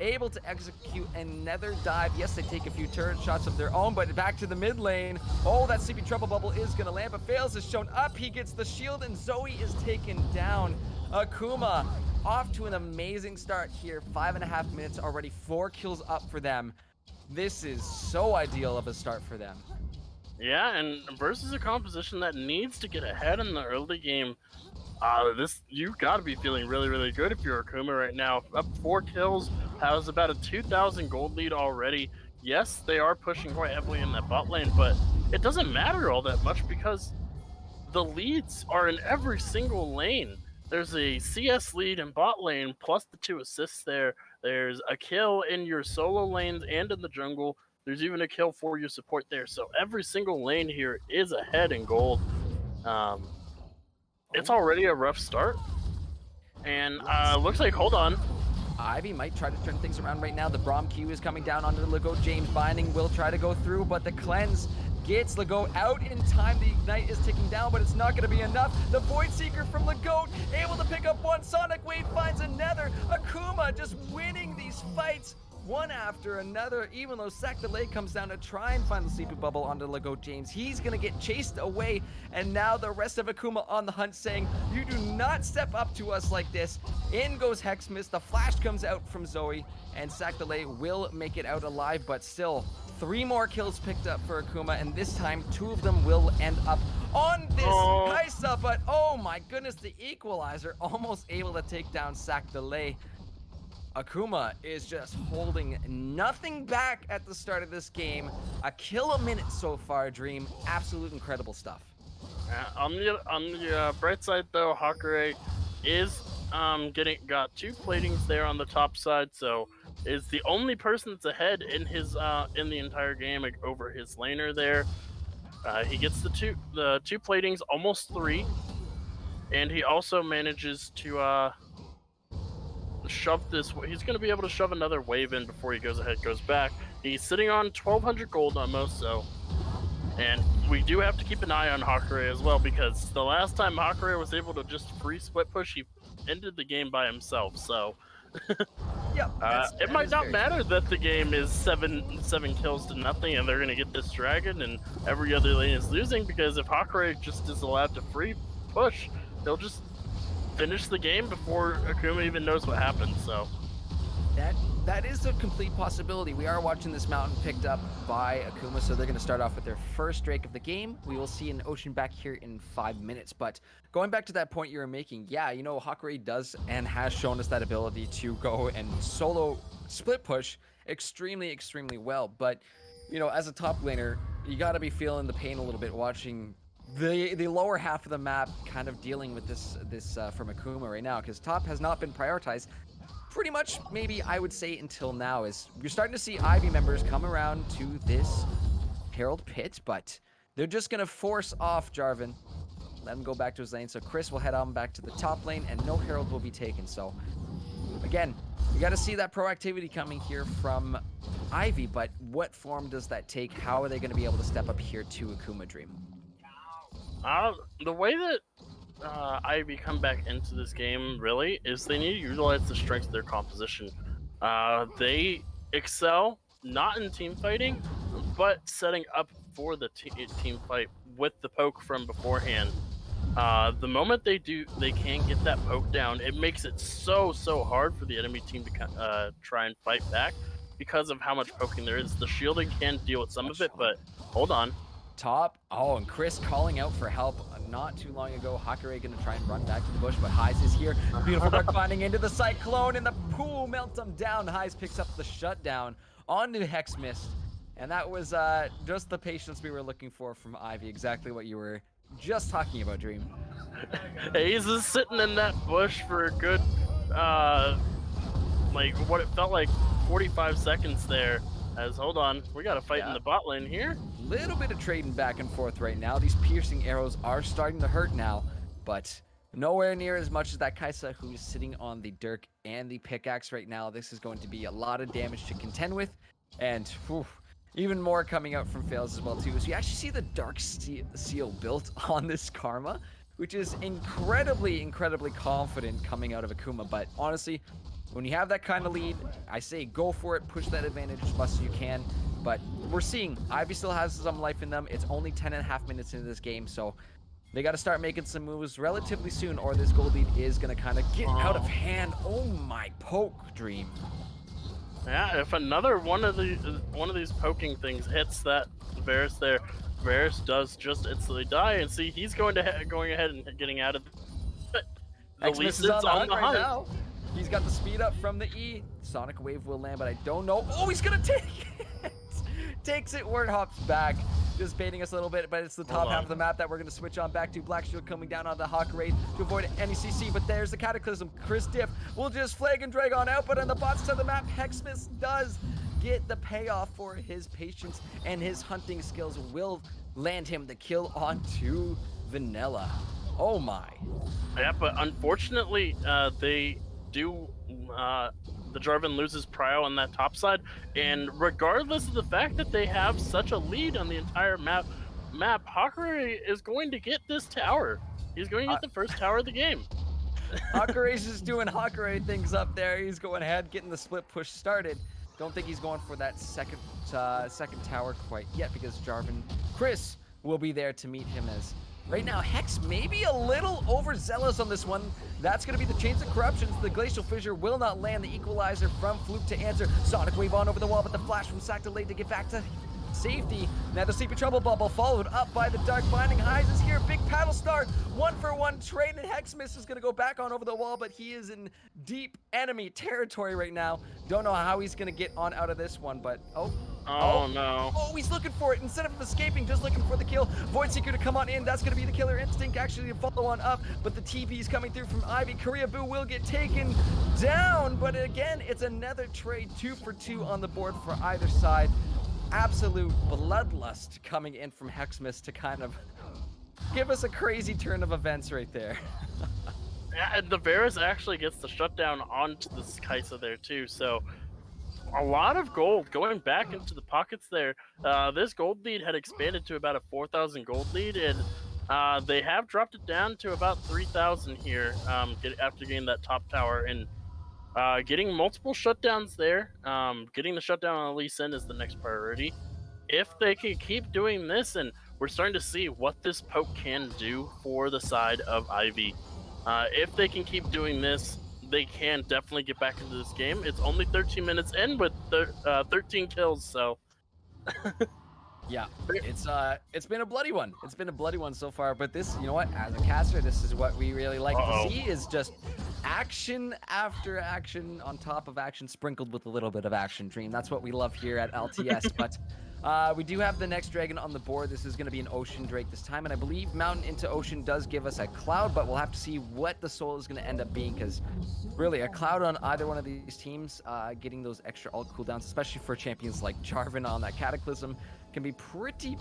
able to execute another dive. Yes, they take a few turret shots of their own, but back to the mid lane. Oh, that CP Trouble Bubble is going to land, but fails is shown up. He gets the shield, and Zoe is taken down. Akuma off to an amazing start here. 5.5 minutes already, 4 kills up for them. This is so ideal of a start for them. Yeah, and versus a composition that needs to get ahead in the early game. You've got to be feeling really, really good if you're Akuma right now. Up 4 kills, has about a 2,000 gold lead already. Yes, they are pushing quite heavily in that bot lane, but it doesn't matter all that much because the leads are in every single lane. There's a CS lead in bot lane, plus the 2 assists there. There's a kill in your solo lanes and in the jungle. There's even a kill for your support there. So every single lane here is ahead in gold. It's already a rough start. And looks like, hold on. Ivy might try to turn things around right now. The Braum Q is coming down onto the Lego. James Binding will try to go through, but the cleanse gets Lego out in time. The Ignite is ticking down, but it's not going to be enough. The Void Seeker from Lego, able to pick up one. Sonic Wave finds another. Akuma just winning these fights one after another, even though Sack Delay comes down to try and find the sleepy bubble onto Lego James. He's gonna get chased away, and now the rest of Akuma on the hunt saying, you do not step up to us like this. In goes Heximus, the flash comes out from Zoe, and Sack Delay will make it out alive, but still, 3 more kills picked up for Akuma, and this time 2 of them will end up on this Kaisa, but oh my goodness, the equalizer almost able to take down Sack Delay. Akuma is just holding nothing back at the start of this game. A kill a minute so far, Dream. Absolute incredible stuff. On the bright side though, Hakare is got 2 platings there on the top side, so is the only person that's ahead in his in the entire game over his laner there. He gets the two platings, almost 3, and he also manages to shove this. He's going to be able to shove another wave in before he goes back. He's sitting on 1,200 gold almost, so. And we do have to keep an eye on Hakare as well, because the last time Hakare was able to just free split push, he ended the game by himself. So Yep. it might not matter that the game is seven kills to nothing, and they're gonna get this dragon, and every other lane is losing, because if Hakurei just is allowed to free push, they'll just finish the game before Akuma even knows what happened. So That is a complete possibility. We are watching this mountain picked up by Akuma, so they're going to start off with their first Drake of the game. We will see an Ocean back here in 5 minutes. But going back to that point you were making, yeah, you know, Hakurei does and has shown us that ability to go and solo split push extremely, extremely well. But, you know, as a top laner, you got to be feeling the pain a little bit watching the lower half of the map kind of dealing with this from Akuma right now, because top has not been prioritized pretty much, maybe I would say until now. Is you're starting to see Ivy members come around to this Herald pit, but they're just gonna force off Jarvan, let him go back to his lane. So Chris will head on back to the top lane, and no Herald will be taken. So again, you got to see that proactivity coming here from Ivy, but what form does that take? How are they going to be able to step up here to Akuma Dream? The way that Ivy come back into this game really is they need to utilize the strength of their composition. They excel not in team fighting, but setting up for the team fight with the poke from beforehand. The moment they can get that poke down, it makes it so hard for the enemy team to try and fight back because of how much poking there is. The shielding can deal with some of it, but hold on. Top. Oh, and Chris calling out for help not too long ago. Hakurei gonna try and run back to the bush, but Heis is here. Beautiful Dark Binding into the Cyclone, and the pool melts him down. Heis picks up the shutdown onto Hex Mist, and that was just the patience we were looking for from Ivy. Exactly what you were just talking about, Dream. He's just sitting in that bush for a good, like what it felt like 45 seconds there. As hold on, we got to fight in the bot lane here. Little bit of trading back and forth right now. These piercing arrows are starting to hurt now, but nowhere near as much as that Kaisa who's sitting on the Dirk and the pickaxe right now. This is going to be a lot of damage to contend with, and even more coming out from Fails as well too. So you actually see the Dark Seal built on this Karma, which is incredibly confident coming out of Akuma. But honestly, when you have that kind of lead, I say go for it, push that advantage as much as you can. But we're seeing Ivy still has some life in them. It's only 10.5 minutes into this game, so they got to start making some moves relatively soon, or this gold lead is going to kind of get out of hand. Oh my poke, Dream. Yeah, if another one of these poking things hits that Varus there, Varus does just instantly die, and see he's going ahead and getting out of the Xmas is on the hunt right now. He's got the speed up from the E. Sonic Wave will land, but I don't know. Oh, he's gonna take it. Takes it, word hops back. Just baiting us a little bit, but it's the top half of the map that we're gonna switch on back to. Black Shield coming down on the Hakurei to avoid any CC, but there's the Cataclysm. Chris Diff will just flag and drag on out, but on the bottom side of the map, Hexmas does get the payoff for his patience, and his hunting skills will land him the kill onto Vanilla. Oh my. Yeah, but unfortunately, they do the Jarvan loses prio on that top side, and regardless of the fact that they have such a lead on the entire map, Hakurei is going to get this tower. He's going to get the first tower of the game. Hakurei's just doing Hakurei things up there. He's going ahead, getting the split push started. Don't think he's going for that second tower quite yet, because Jarvan Chris will be there to meet him. As right now, Hex may be a little overzealous on this one. That's going to be the Chains of Corruptions. The Glacial Fissure will not land. The Equalizer from Fluke to answer. Sonic Wave on over the wall, but the flash from Sack delayed to get back to safety. Now the Sleepy Trouble Bubble followed up by the Dark Binding. Heis is here. Big Paddle Star. 1-for-1 trade, and Hexmas is going to go back on over the wall, but he is in deep enemy territory right now. Don't know how he's going to get on out of this one, but oh no. Oh, he's looking for it. Instead of escaping, just looking for the kill. Void Seeker to come on in. That's going to be the killer instinct actually to follow on up, but the TP is coming through from Ivy. Korea Boo will get taken down, but again, it's another trade. 2 for 2 on the board for either side. Absolute bloodlust coming in from Hexmas to kind of give us a crazy turn of events right there. Yeah, and the Varus actually gets the shutdown onto this Kaisa there too, so a lot of gold going back into the pockets there. This gold lead had expanded to about a 4,000 gold lead, and They have dropped it down to about 3,000 here after getting that top tower and getting multiple shutdowns there. Getting the shutdown on Lee Sin is the next priority. If they can keep doing this, and we're starting to see what this poke can do for the side of Ivy. If they can keep doing this, they can definitely get back into this game. It's only 13 minutes in with 13 kills, so Yeah, it's been a bloody one. It's been a bloody one so far. But this, you know what? As a caster, this is what we really like to see is just action after action on top of action, sprinkled with a little bit of action. Dream. That's what we love here at LTS. But we do have the next dragon on the board. This is going to be an ocean drake this time, and I believe mountain into ocean does give us a cloud. But we'll have to see what the soul is going to end up being, because really a cloud on either one of these teams, getting those extra ult cooldowns, especially for champions like Jarvan on that Cataclysm, can be pretty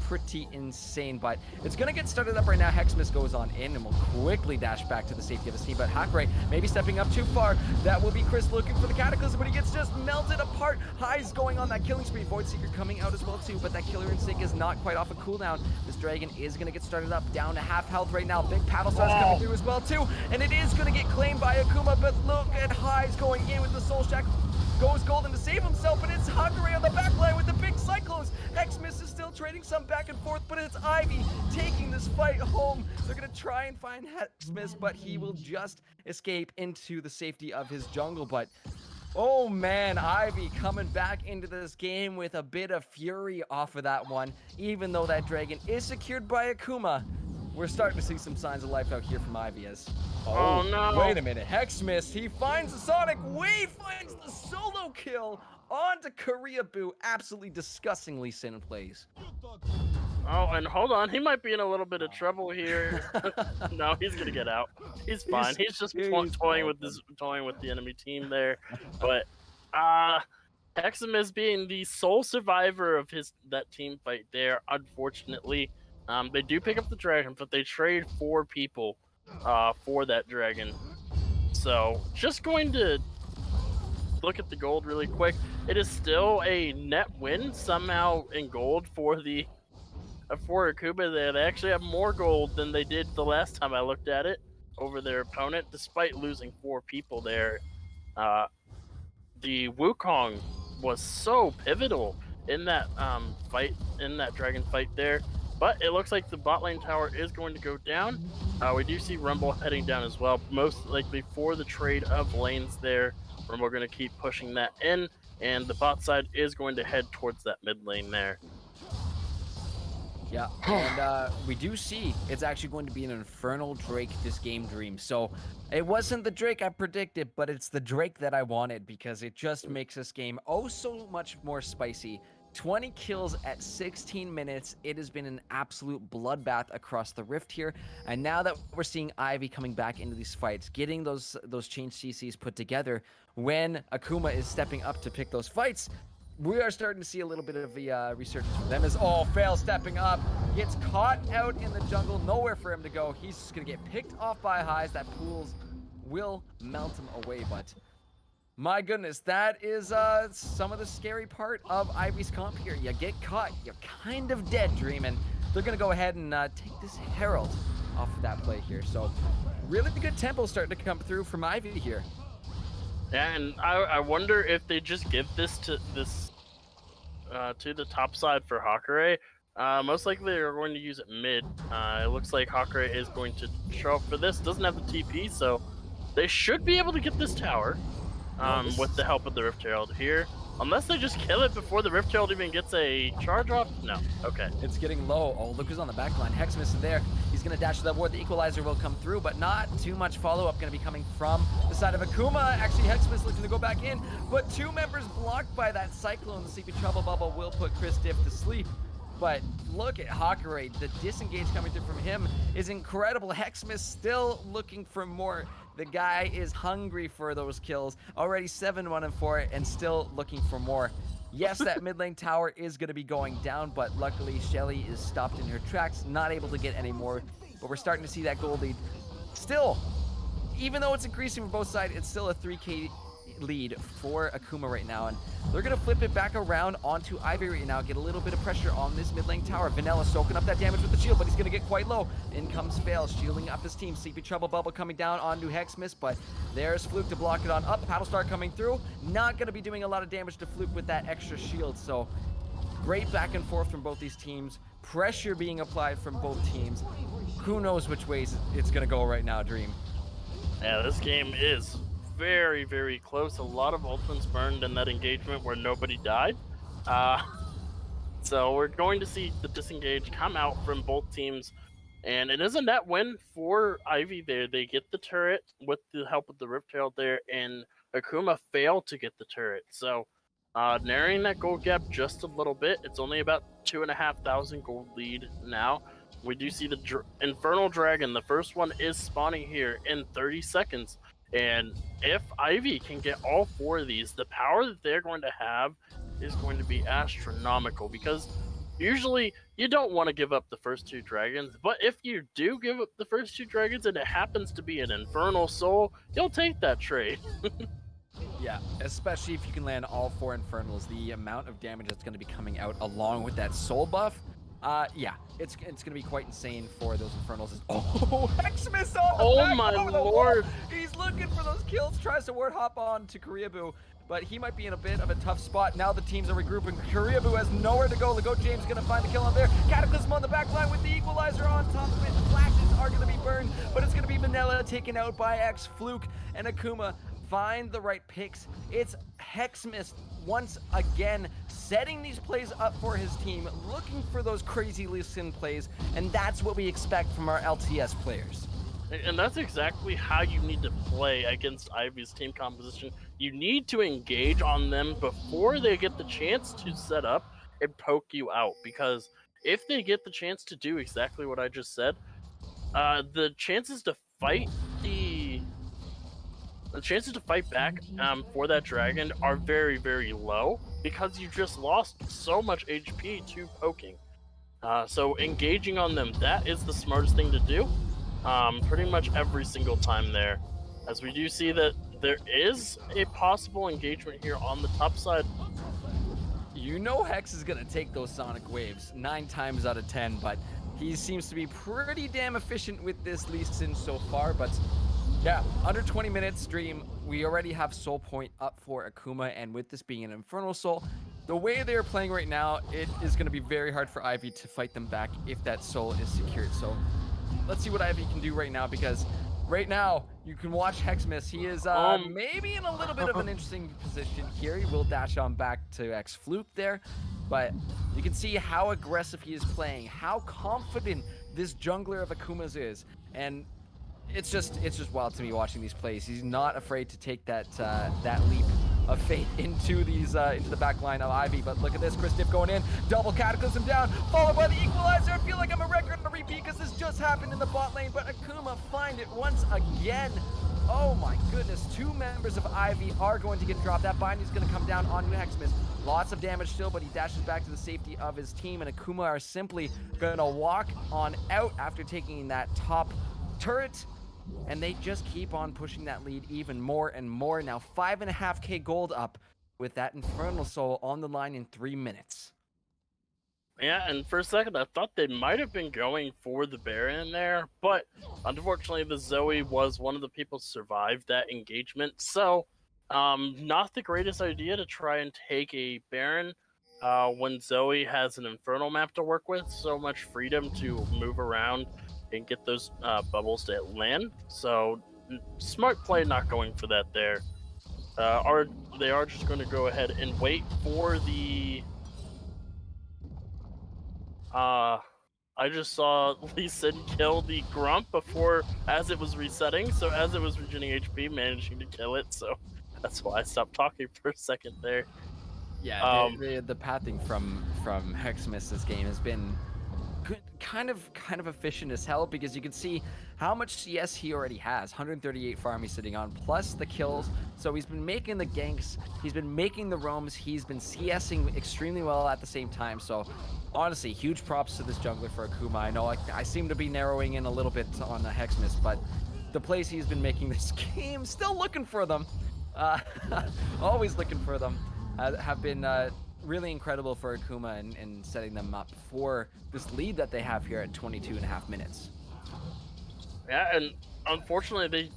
insane. But it's gonna get started up right now. Hexmas goes on in and will quickly dash back to the safety of his team, but Hakure maybe stepping up too far. That will be Chris looking for the Cataclysm, but he gets just melted apart. High's going on that killing spree. Voidseeker coming out as well too, but that Killer Instinct is not quite off a cooldown. This dragon is gonna get started up, down to half health right now. Big paddle starts coming through as well too, and it is gonna get claimed by Akuma, but look at High's going in with the Soul Shack. Goes golden to save himself, but it's Hakure on the back line with the big cyclones. Hexmas is still trading some back and forth, but it's Ivy taking this fight home. They're gonna try and find Hexmas, but he will just escape into the safety of his jungle. But oh man, Ivy coming back into this game with a bit of fury off of that one. Even though that dragon is secured by Akuma, we're starting to see some signs of life out here from Ivy as... Oh no! Wait a minute, Hexmas, he finds the Sonic Wave, finds the solo kill onto Koreaboo. Absolutely disgustingly Sin plays. Oh, and hold on, he might be in a little bit of trouble here. No, he's gonna get out. He's fine. He's just toying with the enemy team there. But Hexmas being the sole survivor of that team fight there, unfortunately. They do pick up the dragon, but they trade 4 people for that dragon. So just going to look at the gold really quick. It is still a net win somehow in gold for Akuma there. They actually have more gold than they did the last time I looked at it over their opponent, despite losing 4 people there. The Wukong was so pivotal in that fight, in that dragon fight there. But it looks like the bot lane tower is going to go down. We do see Rumble heading down as well, most likely for the trade of lanes there. Rumble going to keep pushing that in, and the bot side is going to head towards that mid lane there. Yeah, and we do see it's actually going to be an Infernal Drake this game, Dream. So it wasn't the Drake I predicted, but it's the Drake that I wanted, because it just makes this game oh so much more spicy. 20 kills at 16 minutes. It has been an absolute bloodbath across the rift here. And now that we're seeing Ivy coming back into these fights, getting those changed CCs put together, when Akuma is stepping up to pick those fights, we are starting to see a little bit of a resurgence for them as Fail stepping up, gets caught out in the jungle, nowhere for him to go. He's just gonna get picked off by Highs. That pools will melt him away, but my goodness, that is some of the scary part of Ivy's comp here. You get caught, you're kind of dead, Dream, and they're going to go ahead and take this Herald off of that play here. So really good tempo starting to come through from Ivy here. Yeah, and I wonder if they just give this to the top side for Hakure. Most likely they're going to use it mid. It looks like Hakure is going to show up for this. Doesn't have the TP, so they should be able to get this tower. With the help of the Rift Herald here. Unless they just kill it before the Rift Herald even gets a charge off? No. Okay. It's getting low. Oh, look who's on the back line. Hexmas is there. He's going to dash to that ward. The Equalizer will come through, but not too much follow-up going to be coming from the side of Akuma. Actually, Hexmas looking to go back in, but 2 members blocked by that Cyclone. The Sleepy Trouble Bubble will put Chris Diff to sleep. But look at Hakure. The disengage coming through from him is incredible. Hexmas still looking for more. The guy is hungry for those kills. Already 7-1-4 and still looking for more. Yes, that mid lane tower is going to be going down, but luckily Shelly is stopped in her tracks, not able to get any more. But we're starting to see that gold lead. Still, even though it's increasing for both sides, it's still a 3K lead for Akuma right now, and they're going to flip it back around onto Ivy right now, get a little bit of pressure on this mid lane tower. Vanilla soaking up that damage with the shield, but he's going to get quite low. In comes Fail, shielding up his team. Sleepy Trouble Bubble coming down onto Hexmas, but there's Fluke to block it on up. Paddlestar coming through, not going to be doing a lot of damage to Fluke with that extra shield, so great back and forth from both these teams. Pressure being applied from both teams. Who knows which ways it's going to go right now, Dream. Yeah, this game is very, very close. A lot of ultimates burned in that engagement where nobody died. So we're going to see the disengage come out from both teams. And it is a net win for Ivy there. They get the turret with the help of the Riptail there, and Akuma failed to get the turret. So narrowing that gold gap just a little bit. It's only about 2,500 gold lead now. We do see the Infernal Dragon. The first one is spawning here in 30 seconds. And if Ivy can get all 4 of these, the power that they're going to have is going to be astronomical, because usually you don't want to give up the first 2 dragons, but if you do give up the first 2 dragons and it happens to be an Infernal Soul, you'll take that trade. Yeah, especially if you can land all 4 Infernals. The amount of damage that's going to be coming out along with that soul buff, yeah, it's going to be quite insane for those Infernals. Oh, Hexmas on the back my over the lord! wall. He's looking for those kills, tries to ward hop on to Koreabu, but he might be in a bit of a tough spot. Now the teams are regrouping. Koreabu has nowhere to go. Lego James going to find the kill on there. Cataclysm on the back line with the equalizer on top of it. Flashes are going to be burned, but it's going to be Vanilla taken out by X. Fluke and Akuma find the right picks. It's Hexmas once again setting these plays up for his team, looking for those crazy listen plays, and that's what we expect from our LTS players. And that's exactly how you need to play against Ivy's team composition. You need to engage on them before they get the chance to set up and poke you out, because if they get the chance to do exactly what I just said, the chances to fight back for that dragon are very, very low, because you just lost so much HP to poking. So engaging on them, that is the smartest thing to do. Pretty much every single time there, as we do see that there is a possible engagement here on the top side. You know Hex is going to take those Sonic Waves 9 times out of 10, but he seems to be pretty damn efficient with this Lee Sin so far. But yeah, under 20 minutes, Dream, we already have Soul Point up for Akuma, and with this being an Infernal Soul, the way they're playing right now, it is going to be very hard for Ivy to fight them back if that Soul is secured. So let's see what Ivy can do right now, because right now you can watch Hexmas. He is maybe in a little bit of an interesting position here. He will dash on back to X Fluke there, but you can see how aggressive he is playing, how confident this jungler of Akuma's is, and it's just wild to me watching these plays. He's not afraid to take that leap of faith into the back line of Ivy. But look at this, Chris Diff going in, double Cataclysm down, followed by the equalizer. I feel like I'm a record on a repeat because this just happened in the bot lane, but Akuma find it once again. Oh my goodness, 2 members of Ivy are going to get dropped. That binding is going to come down on Hexmas. Lots of damage still, but he dashes back to the safety of his team, and Akuma are simply going to walk on out after taking that top turret. And they just keep on pushing that lead even more and more. Now 5.5k gold up with that Infernal Soul on the line in 3 minutes. Yeah, and for a second I thought they might have been going for the Baron there, but unfortunately the Zoe was one of the people who survived that engagement. So not the greatest idea to try and take a Baron when Zoe has an Infernal map to work with. So much freedom to move around and get those bubbles to land. So smart play not going for that there. They are just going to go ahead and wait for the I just saw Lee Sin kill the Grump as it was resetting, so as it was regenerating HP, managing to kill it, so that's why I stopped talking for a second there. Yeah, the pathing from Hexmas this game has been good, kind of efficient as hell, because you can see how much CS he already has. 138 farm he's sitting on, plus the kills. So he's been making the ganks, he's been making the roams, he's been CSing extremely well at the same time. So honestly, huge props to this jungler for Akuma. I know I seem to be narrowing in a little bit on the Hexmas, but the plays he's been making this game, still looking for them. Uh, always looking for them. Have been really incredible for Akuma in setting them up for this lead that they have here at 22.5 minutes. Yeah, and unfortunately,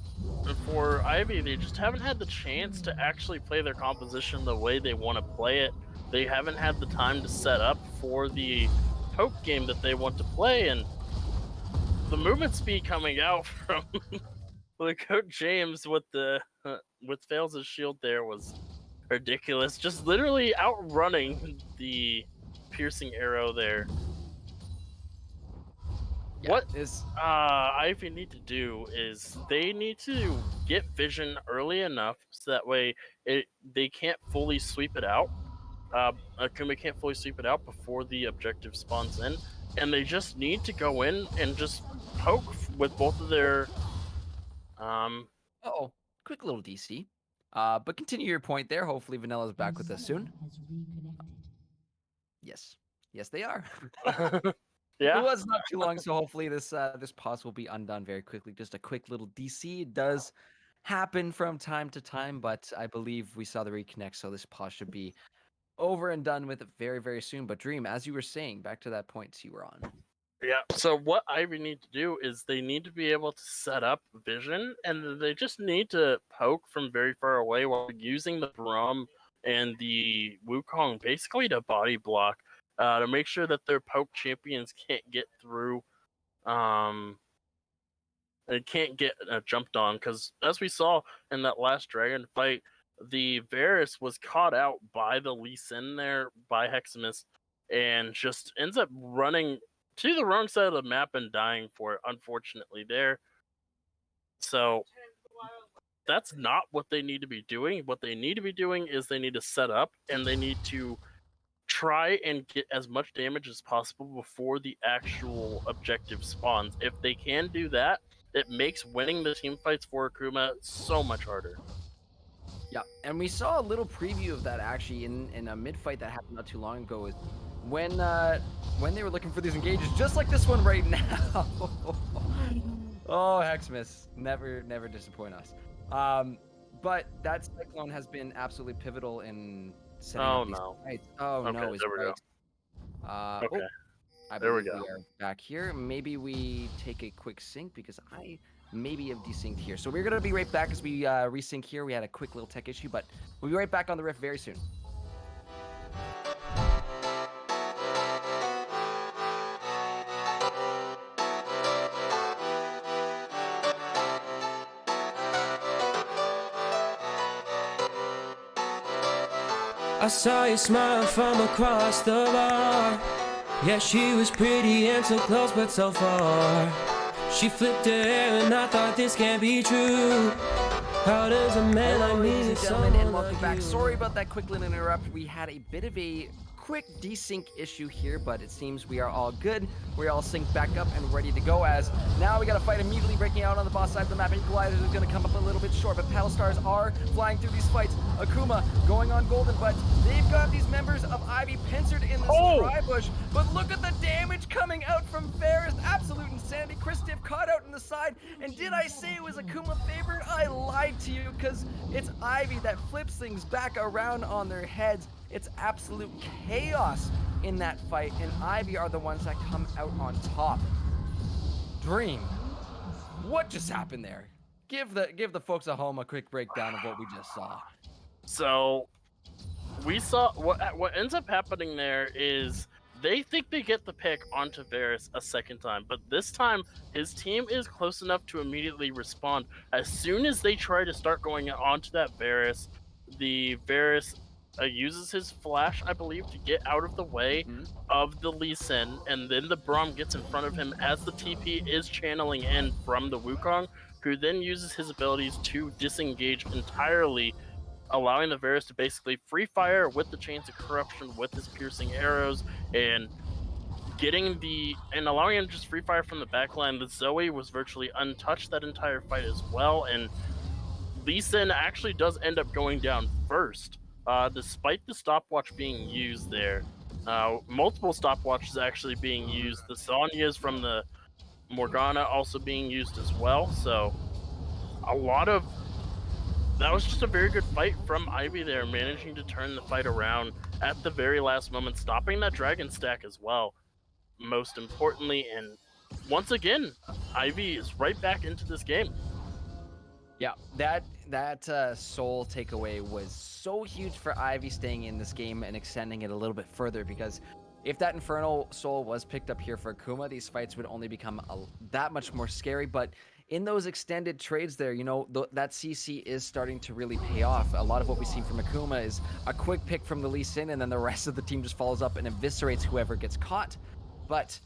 for Ivy, they just haven't had the chance to actually play their composition the way they want to play it. They haven't had the time to set up for the poke game that they want to play, and the movement speed coming out from the Coach James with Fails' shield there was ridiculous. Just literally outrunning the piercing arrow there. Yeah, What is Ivy need to do is they need to get vision early enough so that way they can't fully sweep it out. Akuma can't fully sweep it out before the objective spawns in, and they just need to go in and just poke with both of their oh, quick little DC. But continue your point there. Hopefully Vanilla's back with us soon. Yes. Yes, they are. yeah. It was not too long, so hopefully this pause will be undone very quickly. Just a quick little DC. It does happen from time to time, but I believe we saw the reconnect, so this pause should be over and done with very, very soon. But Dream, as you were saying, back to that point you were on. Yeah. So what Ivy need to do is they need to be able to set up vision, and they just need to poke from very far away while using the Braum and the Wukong basically to body block, to make sure that their poke champions can't get through. It can't get jumped on, because as we saw in that last dragon fight, the Varus was caught out by the Lee Sin there by Heximus, and just ends up running to the wrong side of the map and dying for it, unfortunately there. So that's not what they need to be doing. What they need to be doing is they need to set up, and they need to try and get as much damage as possible before the actual objective spawns. If they can do that, it makes winning the team fights for Akuma so much harder. Yeah, and we saw a little preview of that actually in a mid fight that happened not too long ago. When they were looking for these engages, just like this one right now. Oh, Heximus, never disappoint us. But that Cyclone has been absolutely pivotal in setting up these fights. Oh Okay, no, is there we right. Okay. I There we believe go. we are back here. Maybe we take a quick sync because I maybe have desynced here. So we're gonna be right back as we resync here. We had a quick little tech issue, but we'll be right back on the riff very soon. I saw you smile from across the bar. Yeah, she was pretty and so close but so far. She flipped her hair and I thought this can't be true. How does a man like me Ladies and need gentlemen, someone and welcome like back. you? Sorry about that quick little interrupt. We had a bit of a quick desync issue here, but it seems we are all good. We're all synced back up and ready to go, as now we got a fight immediately breaking out on the boss side of the map. Equalizer is going to come up a little bit short, but Paddle Stars are flying through these fights. Akuma going on Golden, but they've got these members of Ivy pincered in this dry bush. But look at the damage coming out from Ferris. Absolute insanity. Chris Diff caught out in the side. And did I say it was Akuma favored? I lied to you, because it's Ivy that flips things back around on their heads. It's absolute chaos in that fight, and Ivy are the ones that come out on top. Dream, what just happened there? Give the folks at home a quick breakdown of what we just saw. So we saw what ends up happening there is they think they get the pick onto Varus a second time, but this time his team is close enough to immediately respond. As soon as they try to start going onto that Varus, the Varus uses his flash, I believe, to get out of the way of the Lee Sin, and then the Braum gets in front of him as the TP is channeling in from the Wukong, who then uses his abilities to disengage entirely, allowing the Varus to basically free fire with the Chains of Corruption with his piercing arrows, and allowing him to just free fire from the backline. The Zoe was virtually untouched that entire fight as well, and Lee Sin actually does end up going down first, despite the stopwatch being used there. Multiple stopwatches actually being used. The Sonya's from the Morgana also being used as well. So a lot of that was just a very good fight from Ivy there, managing to turn the fight around at the very last moment, stopping that dragon stack as well, most importantly. And once again, Ivy is right back into this game. Yeah, that soul takeaway was so huge for Ivy staying in this game and extending it a little bit further, because if that Infernal Soul was picked up here for Akuma, these fights would only become that much more scary. But in those extended trades there, you know, that CC is starting to really pay off. A lot of what we've seen from Akuma is a quick pick from the Lee Sin, and then the rest of the team just follows up and eviscerates whoever gets caught. But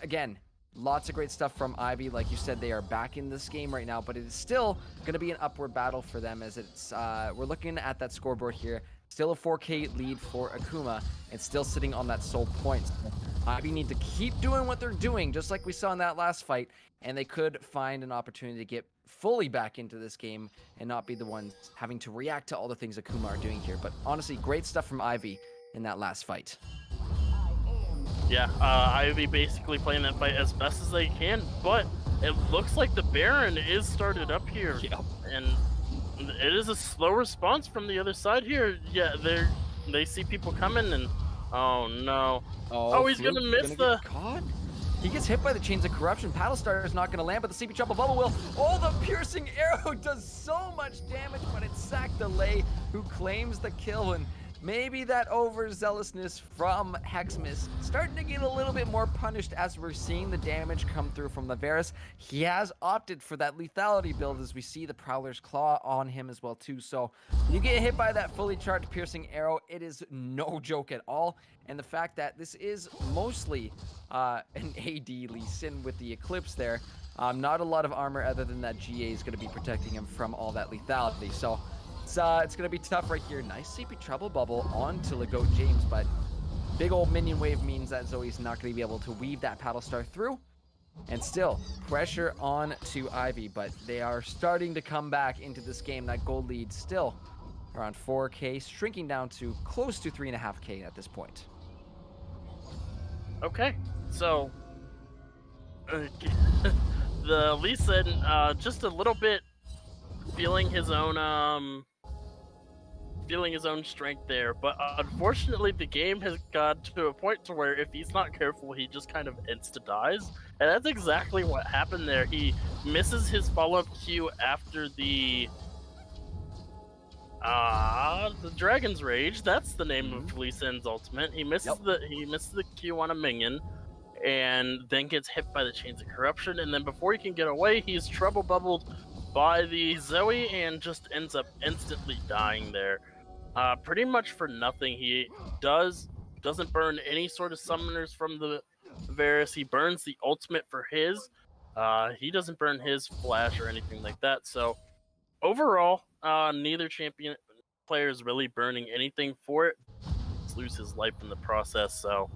again, lots of great stuff from Ivy. Like you said, they are back in this game right now, but it is still going to be an upward battle for them, as it's we're looking at that scoreboard here. Still a 4K lead for Akuma, and still sitting on that soul point. Ivy need to keep doing what they're doing, just like we saw in that last fight, and they could find an opportunity to get fully back into this game and not be the ones having to react to all the things Akuma are doing here. But honestly, great stuff from Ivy in that last fight. Yeah, Ivy basically playing that fight as best as they can, but it looks like the Baron is started up here. Yep. And it is a slow response from the other side here. Yeah, they see people coming, and oh no. Oh, he's Fluke gonna miss the... get caught? He gets hit by the Chains of Corruption. Paddlestar is not gonna land, but the CP Trouble Bubble will. Oh, the piercing arrow does so much damage, but it's Sack Delay who claims the kill. And maybe that overzealousness from Hexmas starting to get a little bit more punished as we're seeing the damage come through from Laveris. He has opted for that lethality build, as we see the Prowler's Claw on him as well too. So you get hit by that fully charged piercing arrow, it is no joke at all. And the fact that this is mostly an AD Lee Sin with the Eclipse there, not a lot of armor other than that GA is going to be protecting him from all that lethality. So it's going to be tough right here. Nice CP Trouble Bubble onto Legoat James, but big old minion wave means that Zoe's not going to be able to weave that Paddle Star through. And still, pressure on to Ivy, but they are starting to come back into this game. That gold lead still around 4K, shrinking down to close to 3.5K at this point. Okay, so the Lee Sin just a little bit feeling his own strength there, but unfortunately the game has got to a point to where if he's not careful, he just kind of insta dies, and that's exactly what happened there. He misses his follow-up Q after the Dragon's Rage. That's the name of Lee Sin's ultimate. He misses the Q on a minion, and then gets hit by the Chains of Corruption, and then before he can get away, he's trouble bubbled by the Zoe and just ends up instantly dying there. Pretty much for nothing. He doesn't burn any sort of summoners from the Varus. He burns the ultimate for his. He doesn't burn his flash or anything like that. So overall, neither champion player is really burning anything for it. Just lose his life in the process. So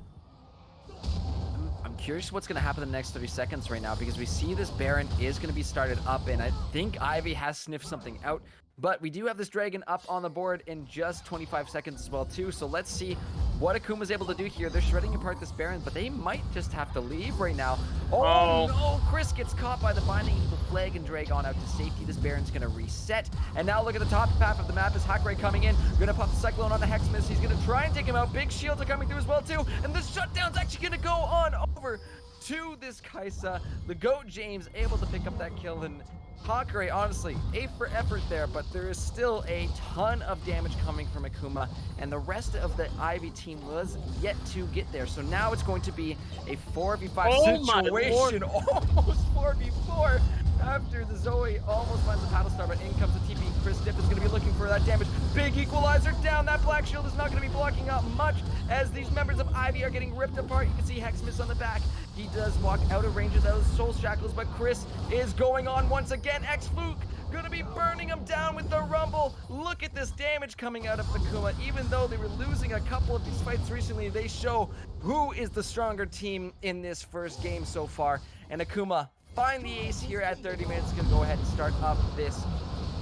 I'm curious what's going to happen in the next 30 seconds right now, because we see this Baron is going to be started up, and I think Ivy has sniffed something out. But we do have this dragon up on the board in just 25 seconds as well too, so let's see what Akuma's able to do here. They're shredding apart this Baron, but they might just have to leave right now. Oh no, Chris gets caught by the Binding Eagle Flag and drag on out to safety. This Baron's gonna reset, and now look at the top half of the map as Hakurai coming in, gonna pop the Cyclone on the Hexmas. He's gonna try and take him out. Big shields are coming through as well too, and the shutdown's actually gonna go on over to this Kaisa. The Goat James able to pick up that kill, and Hakurai, honestly, A for effort there, but there is still a ton of damage coming from Akuma, and the rest of the Ivy team was yet to get there. So now it's going to be a 4v5 situation, almost 4v4, after the Zoe almost finds the Paddle Star, but in comes the TP. Chris Diff is going to be looking for that damage. Big equalizer down. That Black Shield is not going to be blocking out much as these members of Ivy are getting ripped apart. You can see Hexmas on the back. He does walk out of range of those Soul Shackles, but Chris is going on once again. X-Fluke gonna be burning him down with the Rumble. Look at this damage coming out of Akuma. Even though they were losing a couple of these fights recently, they show who is the stronger team in this first game so far. And Akuma find the ace here at 30 minutes. Gonna go ahead and start up this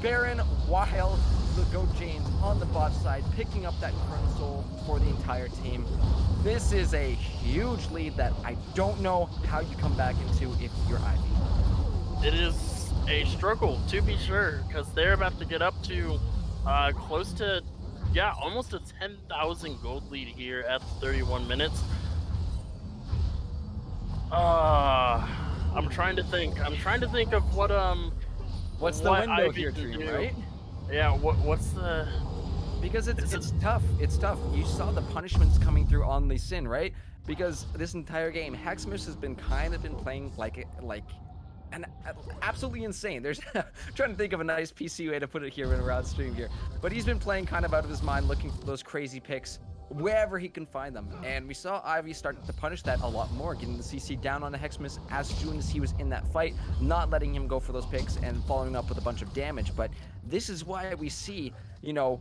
Baron, while the Goat James on the bot side picking up that Infernal Soul for the entire team. This is a huge lead that I don't know how you come back into if you're Ivy. it is a struggle to be sure, because they're about to get up to close to, yeah, almost a 10,000 gold lead here at 31 minutes. I'm trying to think. I'm trying to think of What's the what window Ivy here, can Dream, do. right? Yeah, what's the Because is it it's tough. It's tough. You saw the punishments coming through on Lee Sin, right? Because this entire game, Hexmus has been playing like and absolutely insane. There's trying to think of a nice PC way to put it here when we're on stream here, but he's been playing kind of out of his mind, looking for those crazy picks wherever he can find them. And we saw Ivy start to punish that a lot more, getting the CC down on the Hexmus as soon as he was in that fight, not letting him go for those picks and following up with a bunch of damage. But this is why we see,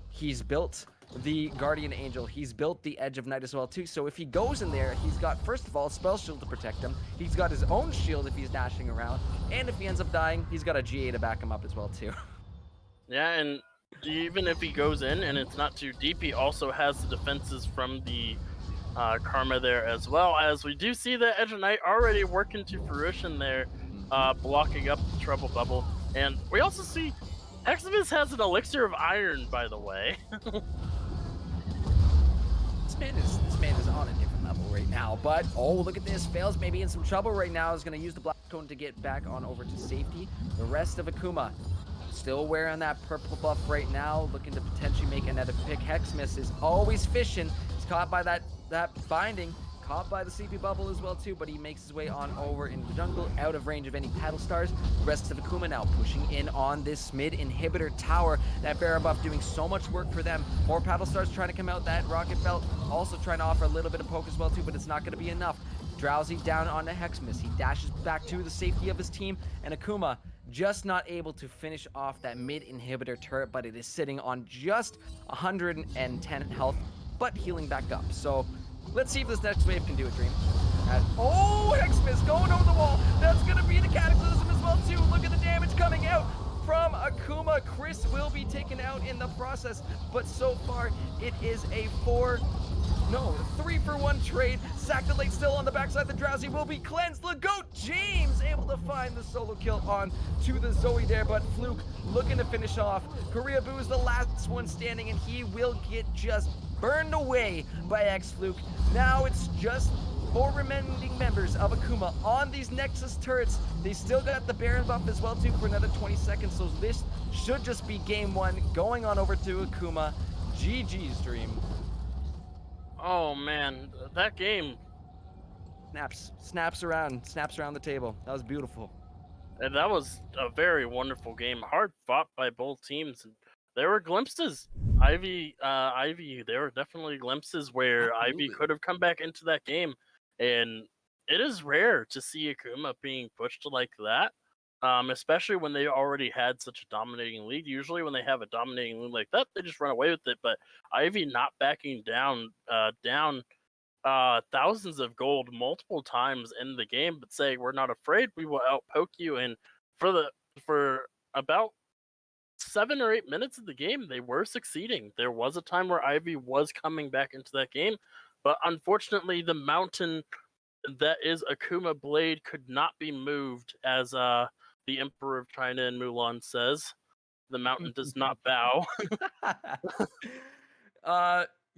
he's built the Guardian Angel. He's built the Edge of Night as well too. So if he goes in there, he's got, first of all, a spell shield to protect him. He's got his own shield if he's dashing around. And if he ends up dying, he's got a GA to back him up as well too. Yeah, and even if he goes in and it's not too deep, he also has the defenses from the Karma there, as well as we do see the Edge of Night already working to fruition there, blocking up the Trouble Bubble. And we also see Hexavis has an Elixir of Iron, by the way. This man is on a different level right now. But oh, look at this. Fails maybe in some trouble right now. Is going to use the Black Cone to get back on over to safety. The rest of Akuma still wearing that purple buff right now, looking to potentially make another pick. Hexmus is always fishing. He's caught by that binding, caught by the CP bubble as well too, but he makes his way on over into the jungle, out of range of any paddle stars. The rest of Akuma now pushing in on this mid inhibitor tower. That Baron buff doing so much work for them. More paddle stars trying to come out. That rocket belt also trying to offer a little bit of poke as well too, but it's not going to be enough. Drowsy down onto Hexmus. He dashes back to the safety of his team, and Akuma just not able to finish off that mid inhibitor turret, but it is sitting on just 110 health, but healing back up. So let's see if this next wave can do it, Dream. Oh, Hexmus going over the wall. That's going to be the Cataclysm as well too. Look at the damage coming out from Akuma. Chris will be taken out in the process, but so far it is a 3-for-1 trade. Sactilate still on the backside. The Drowsy will be cleansed. The Goat James able to find the solo kill on to the Zoe there, but Fluke looking to finish off. Korea Boo is the last one standing, and he will get just burned away by X-Fluke. Now it's just 4 remaining members of Akuma on these Nexus turrets. They still got the Baron buff as well too for another 20 seconds, so this should just be game 1 going on over to Akuma. GG's, Dream. Oh man, that game. Snaps around the table. That was beautiful. And that was a very wonderful game. Hard fought by both teams. And there were glimpses. Ivy, there were definitely glimpses where Absolutely. Ivy could have come back into that game. And it is rare to see Akuma being pushed like that. Especially when they already had such a dominating lead. Usually when they have a dominating lead like that, they just run away with it. But Ivy not backing down thousands of gold multiple times in the game, but saying we're not afraid, we will outpoke you. And for about 7 or 8 minutes of the game, they were succeeding. There was a time where Ivy was coming back into that game, but unfortunately the mountain that is Akuma Blade could not be moved, as the Emperor of China and Mulan says. The mountain does not bow.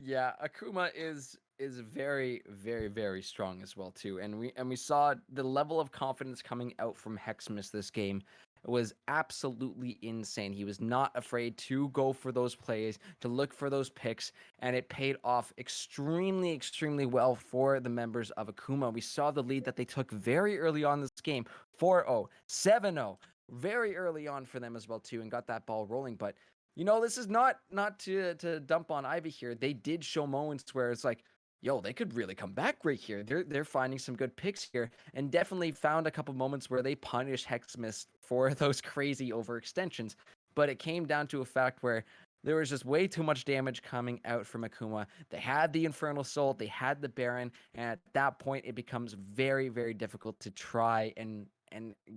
Yeah, Akuma is very, very, very strong as well too, and we saw the level of confidence coming out from Hexmus this game was absolutely insane. He was not afraid to go for those plays, to look for those picks, and it paid off extremely, extremely well for the members of Akuma. We saw the lead that they took very early on this game, 4-0, 7-0, very early on for them as well too, and got that ball rolling. But this is not to dump on Ivy here. They did show moments where it's like, yo, they could really come back right here. They're finding some good picks here, and definitely found a couple moments where they punished Hexmus for those crazy overextensions. But it came down to a fact where there was just way too much damage coming out from Akuma. They had the Infernal Soul, they had the Baron, and at that point it becomes very, very difficult to try and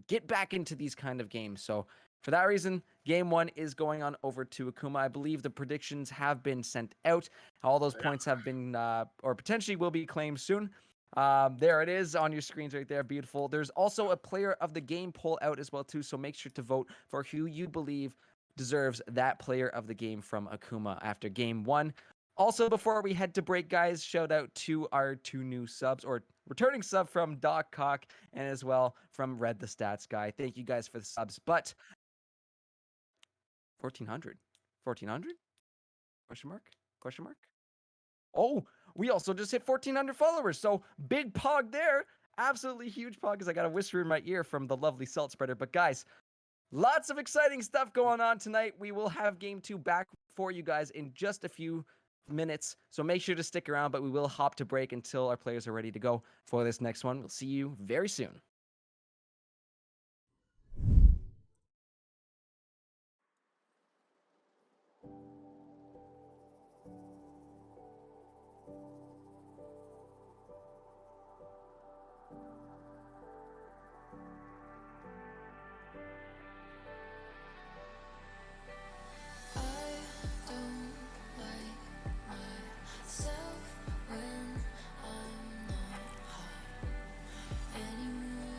get back into these kind of games. So for that reason, game 1 is going on over to Akuma. I believe the predictions have been sent out. All those points have been, or potentially will be claimed soon. There it is on your screens right there. Beautiful. There's also a player of the game poll out as well too. So make sure to vote for who you believe deserves that player of the game from Akuma after game 1. Also, before we head to break, guys, shout out to our 2 new subs, or returning sub from Doc Cock, and as well from Red the Stats Guy. Thank you guys for the subs. But 1400. 1400? Question mark? Question mark? Oh, we also just hit 1400 followers. So big pog there. Absolutely huge pog, because I got a whisper in my ear from the lovely Salt Spreader. But guys, lots of exciting stuff going on tonight. We will have game 2 back for you guys in just a few minutes. So make sure to stick around, but we will hop to break until our players are ready to go for this next one. We'll see you very soon. Myself when I'm not high anymore.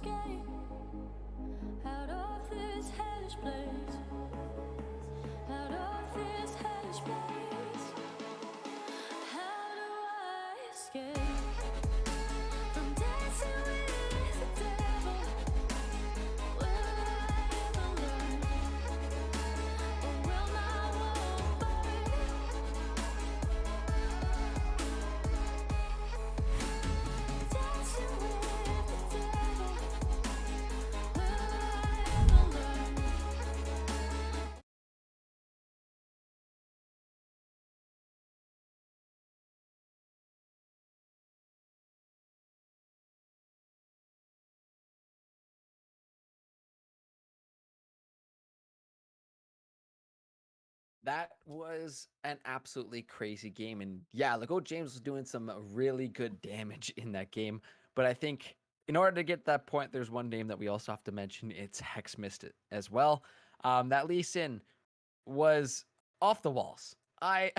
escape out of this hellish place, out of this hellish place. How do I escape from dancing with the devil? Will I ever learn, or will my world burn? Dancing with the devil. Will I ever learn? That was an absolutely crazy game. And yeah, Lego James was doing some really good damage in that game. But I think in order to get that point, there's one name that we also have to mention. It's Hexmist as well. That Lee Sin was off the walls. I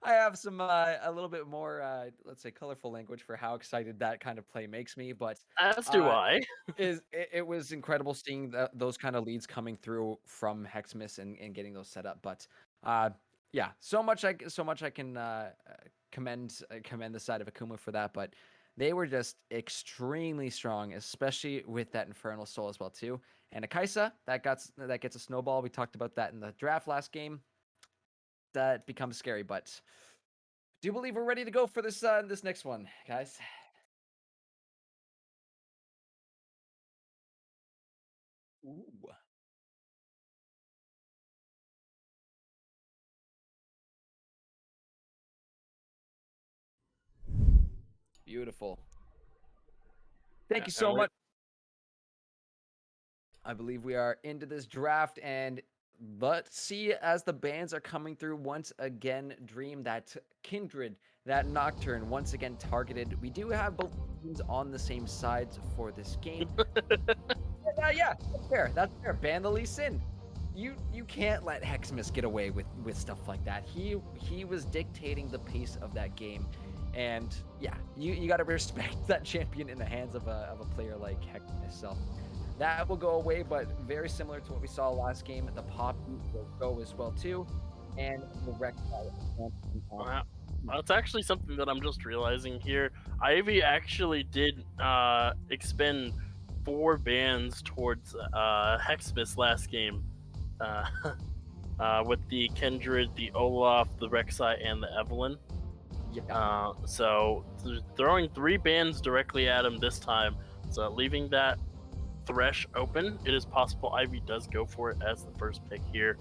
I have some a little bit more let's say colorful language for how excited that kind of play makes me, but As do uh I. it was incredible seeing those kind of leads coming through from Hexmas and getting those set up. But uh, yeah, so much I can commend the side of Akuma for that. But they were just extremely strong, especially with that Infernal Soul as well too. And Akaisa that gets a snowball. We talked about that in the draft last game. That becomes scary, but do you believe we're ready to go for this next one, guys? Ooh, beautiful. Thank you And so much. I believe we are into this draft, and let's see as the bands are coming through once again. Dream, that Kindred, that Nocturne, once again targeted. We do have both teams on the same sides for this game. Yeah, that's fair. That's fair. Ban the Lee Sin. You can't let Hexmas get away with stuff like that. He was dictating the pace of that game, and yeah, you got to respect that champion in the hands of a player like Hexmas. So that will go away, but very similar to what we saw last game, the pop will go as well too, and the wreck. Wow. That's actually something that I'm just realizing here. Ivy actually did expend 4 bans towards Hexmas last game. Uh, with the Kindred, the Olaf, the Rek'Sai, and the Evelyn. Yeah, So throwing 3 bans directly at him this time. So leaving that Thresh open, it is possible Ivy does go for it as the first pick here.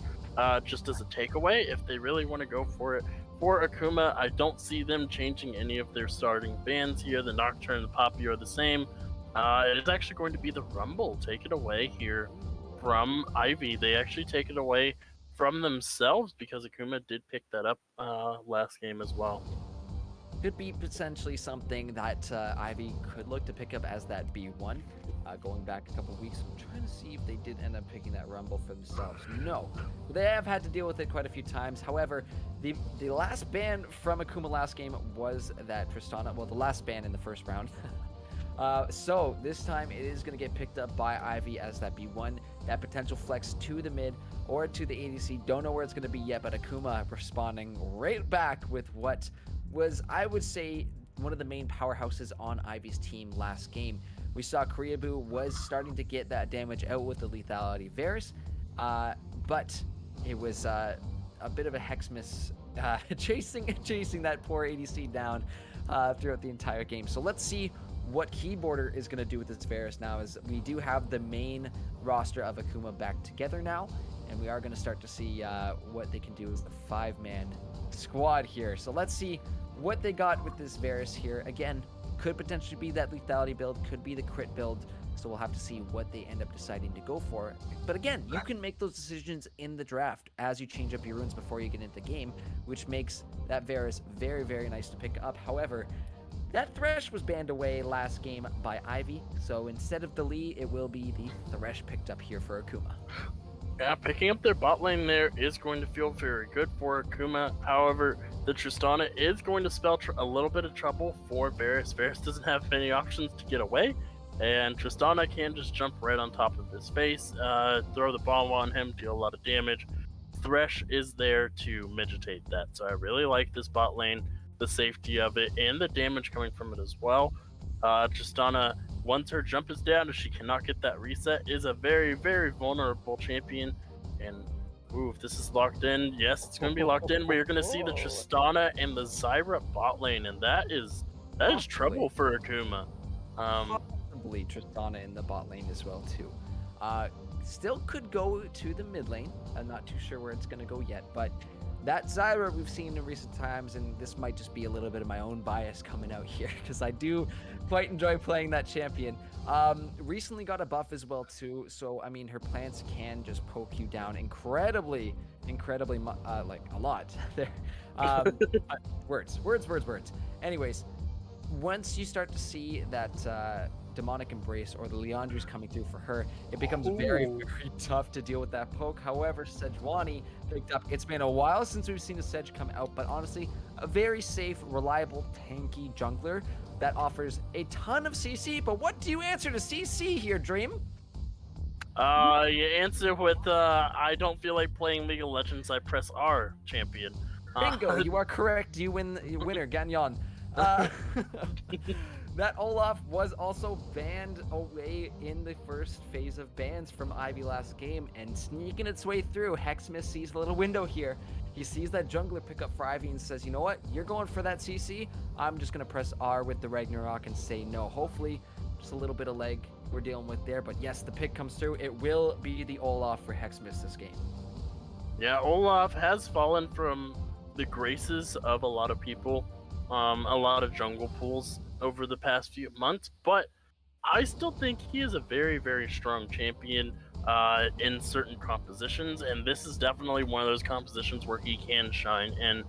Just as a takeaway, if they really want to go for it, for Akuma, I don't see them changing any of their starting bans here. The Nocturne and the Poppy are the same. It is actually going to be the Rumble. Take it away here from Ivy. They actually take it away from themselves because Akuma did pick that up last game as well. could be potentially something that Ivy could look to pick up as that B1. Going back a couple weeks, I'm trying to see if they did end up picking that Rumble for themselves. No, they have had to deal with it quite a few times. However, the last ban from Akuma last game was that Tristana. Well, the last ban in the first round. So this time it is going to get picked up by Ivy as that B1, that potential flex to the mid or to the ADC. Don't know where it's going to be yet, but Akuma responding right back with what was, I would say, one of the main powerhouses on Ivy's team last game. We saw Kriyabu was starting to get that damage out with the lethality Varus, but it was a bit of a Hexmas chasing that poor ADC down throughout the entire game. So let's see what Keyboarder is going to do with this Varus now, as we do have the main roster of Akuma back together now, and we are going to start to see what they can do as the 5-man squad here. So let's see what they got with this Varus here. Again, could potentially be that lethality build, could be the crit build, so we'll have to see what they end up deciding to go for. But again, you can make those decisions in the draft as you change up your runes before you get into the game, which makes that Varus very, very nice to pick up. However, that Thresh was banned away last game by Ivy, so instead of the Lee, it will be the Thresh picked up here for Akuma. Yeah, picking up their bot lane there is going to feel very good for Akuma. However, the Tristana is going to spell a little bit of trouble for Varus. Varus doesn't have many options to get away. and Tristana can just jump right on top of his face, throw the bomb on him, deal a lot of damage. Thresh is there to mitigate that, so I really like this bot lane, the safety of it, and the damage coming from it as well. Tristana, once her jump is down, if she cannot get that reset, is a very, very vulnerable champion. And ooh, if this is locked in, yes, it's going to be locked in. We're going to see the Tristana and the Zyra bot lane, and that is trouble for Akuma. Possibly Tristana in the bot lane as well too. Still could go to the mid lane. I'm not too sure where it's going to go yet, but that Zyra we've seen in recent times, and this might just be a little bit of my own bias coming out here because I do quite enjoy playing that champion. Recently got a buff as well too, so I mean her plants can just poke you down incredibly, like a lot there. Words. Anyways, once you start to see that demonic embrace or the Leandri's coming through for her, it becomes very, very tough to deal with that poke. However, Sejuani picked up. It's been a while since we've seen a Sedge come out, but honestly, a very safe, reliable, tanky jungler that offers a ton of CC. But what do you answer to CC here, Dream? You answer with I don't feel like playing League of Legends. I press R, champion. Bingo, you are correct. You win. Winner, Gagnon. That Olaf was also banned away in the first phase of bans from Ivy last game, and sneaking its way through, Hexmith sees a little window here. He sees that jungler pick up for Ivy and says, you know what, you're going for that CC? I'm just going to press R with the Ragnarok and say no. Hopefully, just a little bit of leg we're dealing with there, but yes, the pick comes through. It will be the Olaf for Hexmith this game. Yeah, Olaf has fallen from the graces of a lot of people, a lot of jungle pools over the past few months, but I still think he is a very, very strong champion in certain compositions, and this is definitely one of those compositions where he can shine. And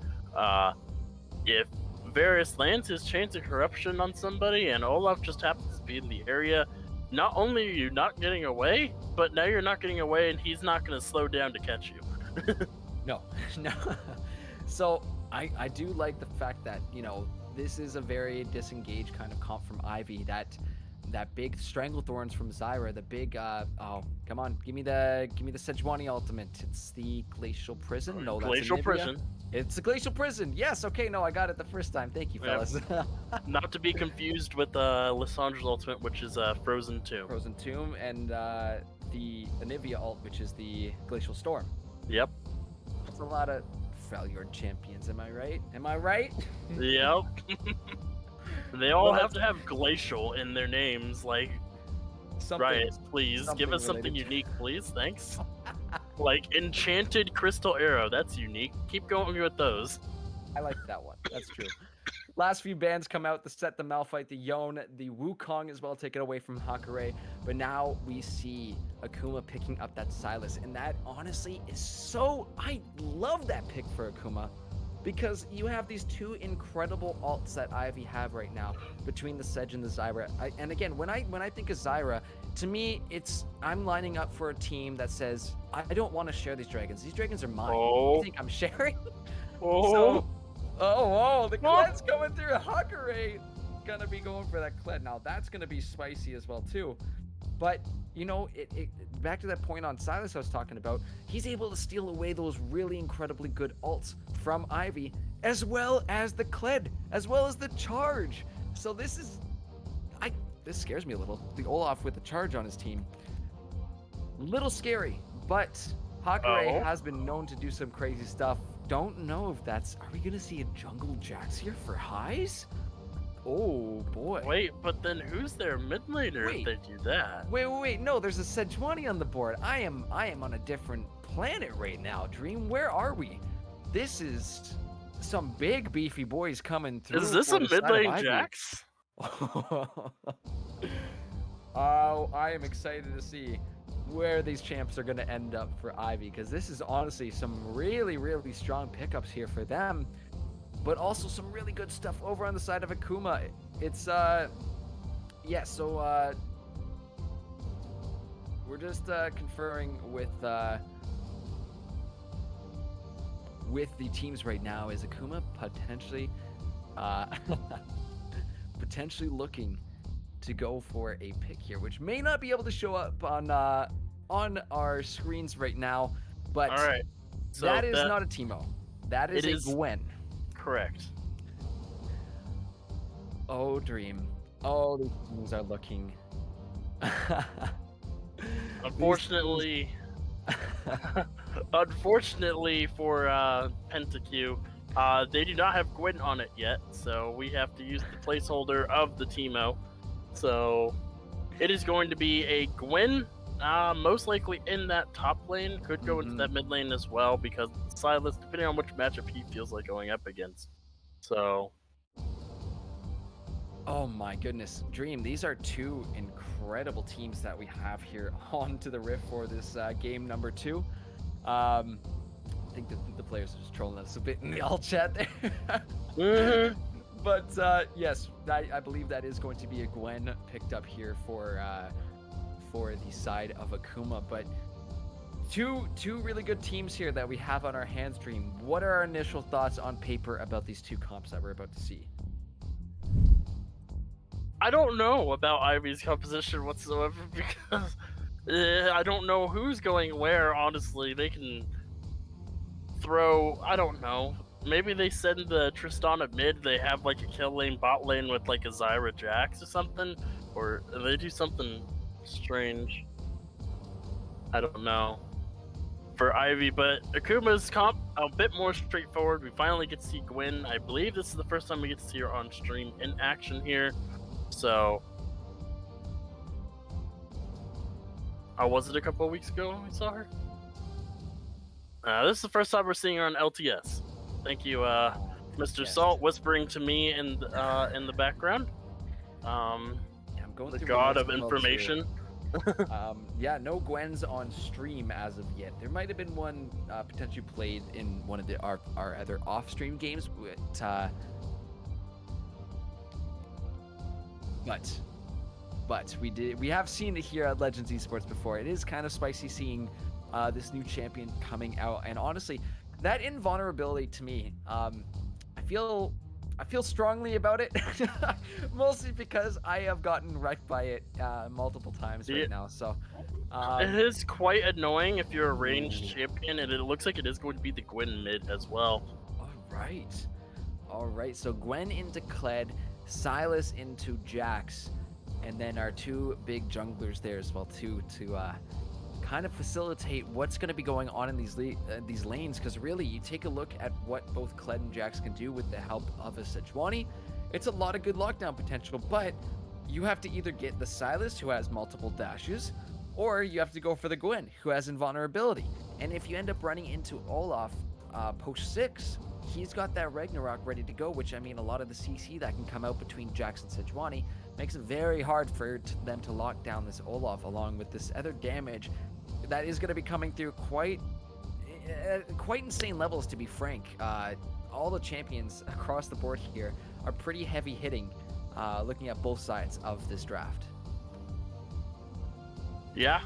if Varus lands his Chains of Corruption on somebody and Olaf just happens to be in the area, not only are you not getting away, but now you're not getting away and he's not going to slow down to catch you. No. So I do like the fact that, you know, this is a very disengaged kind of comp from Ivy. That big Stranglethorns from Zyra, the big oh come on, give me the Sejuani ultimate. It's the Glacial Prison. No, that's Glacial Anivia. Prison. It's the Glacial Prison. Yes, okay, no, I got it the first time. Thank you, fellas. Not to be confused with Lissandra's ultimate, which is Frozen Tomb. Frozen Tomb and the Anivia ult, which is the Glacial Storm. Yep. That's a lot of Freljord champions, am I right? Yep. They all have to have glacial in their names, like, right, please, give us something unique, please, thanks. Like, Enchanted Crystal Arrow, that's unique. Keep going with those. I like that one, that's true. Last few bans come out, the Set, the Malphite, the Yone, the Wukong as well, taken away from Hakare. But now we see Akuma picking up that Silas, and that honestly is so... I love that pick for Akuma, because you have these two incredible ults that Ivy have right now between the Sedge and the Zyra. And again, when I think of Zyra, to me, it's I'm lining up for a team that says, I don't want to share these dragons. These dragons are mine. Oh. You think I'm sharing? Oh. So, the Kled's coming through. Hakare gonna be going for that Kled. Now that's gonna be spicy as well too. But you know, it back to that point on Silas I was talking about. He's able to steal away those really incredibly good ults from Ivy, as well as the Kled, as well as the charge. So this scares me a little. The Olaf with the charge on his team, little scary. But Hakare has been known to do some crazy stuff. Don't know if that's... Are we going to see a Jungle Jax here for highs? Oh, boy. Wait, but then who's their mid laner if they do that? Wait. No, there's a Sejuani on the board. I am on a different planet right now, Dream. Where are we? This is some big beefy boys coming through. Is this a mid lane Jax? Oh, I am excited to see where these champs are going to end up for Ivy, because this is honestly some really, really strong pickups here for them, but also some really good stuff over on the side of Akuma. It's we're just conferring with the teams right now. Is Akuma potentially looking to go for a pick here, which may not be able to show up on our screens right now, but All right. So that is not a Teemo. That is It a is- Gwen. correct. Oh, Dream. Oh, these things are looking. Unfortunately, unfortunately for PentaQ, they do not have Gwen on it yet, so we have to use the placeholder of the Teemo. So it is going to be a Gwen, most likely in that top lane. Could go into that mid lane as well because Silas, depending on which matchup he feels like going up against. So Oh my goodness, Dream, these are two incredible teams that we have here on to the Rift for this game number 2. I think the players are just trolling us a bit in the all chat there. But yes, I believe that is going to be a Gwen picked up here for the side of Akuma. But two really good teams here that we have on our hands, Dream. What are our initial thoughts on paper about these two comps that we're about to see? I don't know about Ivy's composition whatsoever because I don't know who's going where, honestly. They can throw, I don't know. Maybe they send the Tristana mid, they have like a kill lane, bot lane with like a Zyra Jax or something, or they do something strange. I don't know. For Ivy, but Akuma's comp a bit more straightforward. We finally get to see Gwen. I believe this is the first time we get to see her on stream in action here. So, was it a couple of weeks ago when we saw her? This is the first time we're seeing her on LTS. Thank you, Mr. Yes. Salt, whispering to me in the background. Yeah, I'm going The through god my of notes here. information. Yeah, no Gwens on stream as of yet. There might have been one potentially played in one of our other off-stream games, but we have seen it here at Legends Esports before. It is kind of spicy seeing this new champion coming out, and honestly, that invulnerability to me, I feel strongly about it, mostly because I have gotten wrecked by it multiple times right now. So it is quite annoying if you're a ranged champion, and it looks like it is going to be the Gwen mid as well. All right. So Gwen into Kled, Silas into Jax, and then our two big junglers there as well too, to kind of facilitate what's going to be going on in these lanes. Because really, you take a look at what both Kled and Jax can do with the help of a Sejuani, it's a lot of good lockdown potential. But you have to either get the Silas, who has multiple dashes, or you have to go for the Gwen, who has invulnerability. And if you end up running into Olaf post 6, he's got that Ragnarok ready to go, which, I mean, a lot of the CC that can come out between Jax and Sejuani makes it very hard for them to lock down this Olaf, along with this other damage that is going to be coming through quite insane levels, to be frank. All the champions across the board here are pretty heavy hitting, looking at both sides of this draft. Yeah,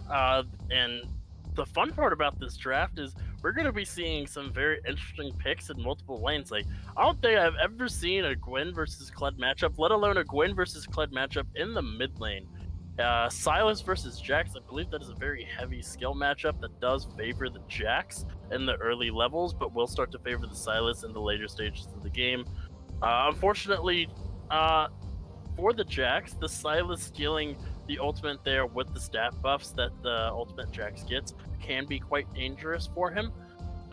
and the fun part about this draft is we're going to be seeing some very interesting picks in multiple lanes. Like, I don't think I've ever seen a Gwen versus Kled matchup, let alone a Gwen versus Kled matchup in the mid lane. Silas versus Jax, I believe that is a very heavy skill matchup that does favor the Jax in the early levels, but will start to favor the Silas in the later stages of the game. Unfortunately, for the Jax, the Silas stealing the ultimate there with the stat buffs that the ultimate Jax gets can be quite dangerous for him.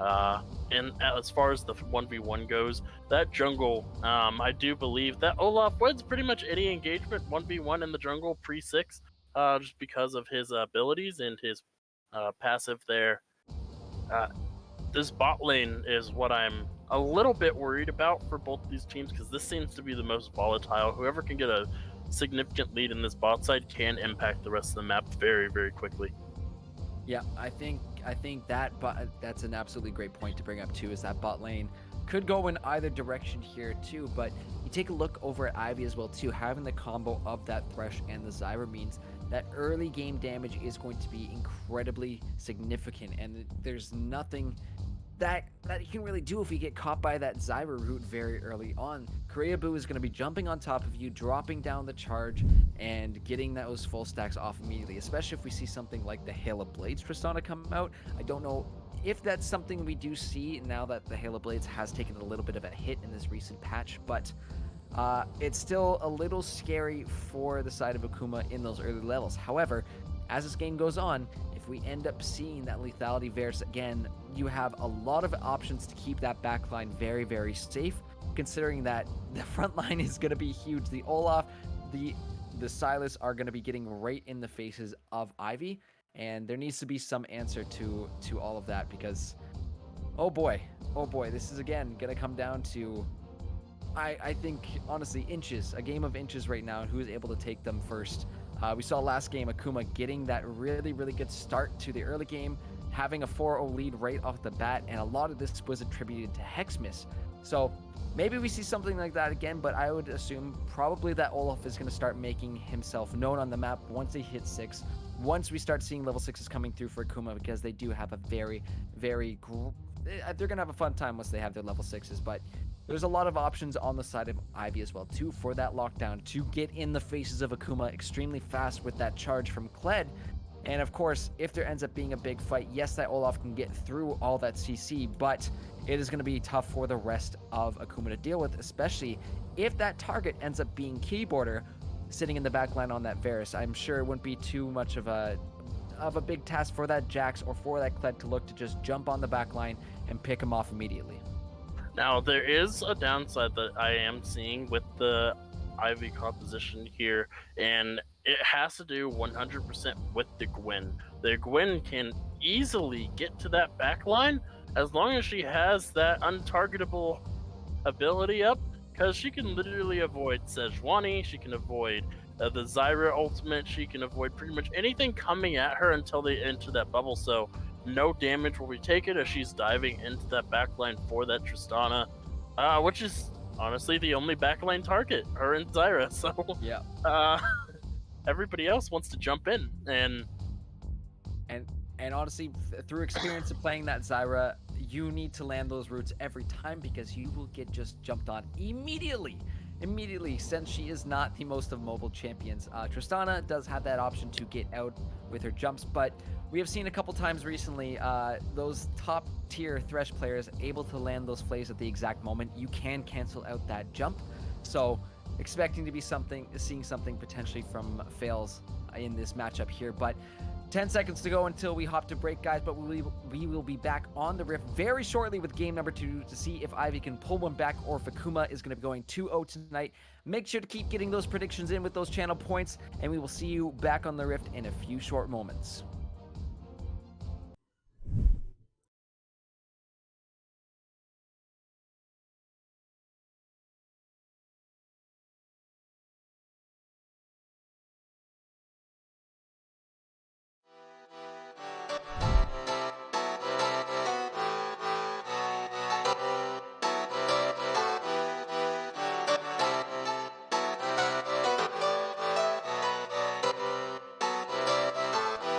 And as far as the 1v1 goes, that jungle, I do believe that Olaf wins pretty much any engagement 1v1 in the jungle pre-6, just because of his abilities and his passive there. This bot lane is what I'm a little bit worried about for both of these teams, because this seems to be the most volatile. Whoever can get a significant lead in this bot side can impact the rest of the map very, very quickly. Yeah, I think that's an absolutely great point to bring up too, is that bot lane could go in either direction here too. But you take a look over at Ivy as well too, having the combo of that Thresh and the Zyra means that early game damage is going to be incredibly significant, and there's nothing that you can really do if we get caught by that Zyra route very early on. Koreabu is going to be jumping on top of you, dropping down the charge, and getting those full stacks off immediately, especially if we see something like the Hail of Blades Tristana come out. I don't know if that's something we do see now that the Hail of Blades has taken a little bit of a hit in this recent patch, but it's still a little scary for the side of Akuma in those early levels. However, as this game goes on, if we end up seeing that lethality Varus again, you have a lot of options to keep that backline very, very safe, considering that the front line is going to be huge. The Olaf, the Silas are going to be getting right in the faces of Ivy, and there needs to be some answer to all of that, because oh boy, this is again going to come down to, I think, honestly, inches, a game of inches right now, and who is able to take them first. We saw last game Akuma getting that really, really good start to the early game, having a 4-0 lead right off the bat, and a lot of this was attributed to Hexmiss. So maybe we see something like that again, but I would assume probably that Olaf is going to start making himself known on the map once they hit 6, once we start seeing level 6s coming through for Akuma, because they do have a very, very, they're going to have a fun time once they have their level 6s, but there's a lot of options on the side of Ivy as well, too, for that lockdown, to get in the faces of Akuma extremely fast with that charge from Kled. And of course, if there ends up being a big fight, yes, that Olaf can get through all that CC, but it is going to be tough for the rest of Akuma to deal with, especially if that target ends up being Keyboarder sitting in the back line on that Varus. I'm sure it wouldn't be too much of a big task for that Jax or for that Kled to look to just jump on the back line and pick him off immediately. Now, there is a downside that I am seeing with the Ivy composition here, and it has to do 100% with the Gwen. The Gwen can easily get to that back line as long as she has that untargetable ability up, because she can literally avoid Sejuani, she can avoid the Zyra ultimate, she can avoid pretty much anything coming at her until they enter that bubble, so no damage will be taken as she's diving into that backline for that Tristana, which is honestly the only backline target, her and Zyra. So yeah, everybody else wants to jump in, and honestly, through experience of playing that Zyra, you need to land those routes every time, because you will get just jumped on immediately, since she is not the most of mobile champions. Tristana does have that option to get out with her jumps, but we have seen a couple times recently those top tier Thresh players able to land those flays at the exact moment. You can cancel out that jump, so expecting to be seeing something potentially from Fails in this matchup here. But 10 seconds to go until we hop to break, guys, but we will be back on the Rift very shortly with game number 2 to see if Ivy can pull one back or if Akuma is going to be going 2-0 tonight. Make sure to keep getting those predictions in with those channel points, and we will see you back on the Rift in a few short moments.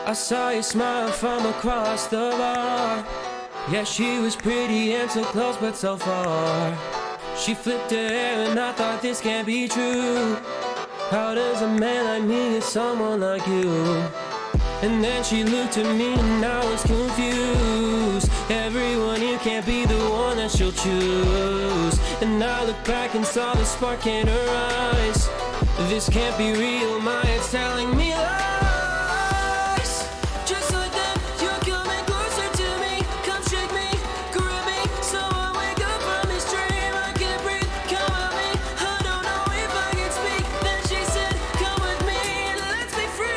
I saw you smile from across the bar. Yeah, she was pretty and so close but so far. She flipped her hair and I thought this can't be true. How does a man like me get someone like you? And then she looked at me and I was confused. Everyone here can't be the one that she'll choose. And I looked back and saw the spark in her eyes. This can't be real, my head's telling me lies. Just like that, you're coming closer to me. Come shake me, grab me, so I wake up from this dream. I can't breathe, come at me. I don't know if I can speak. Then she said, come with me and let's be free.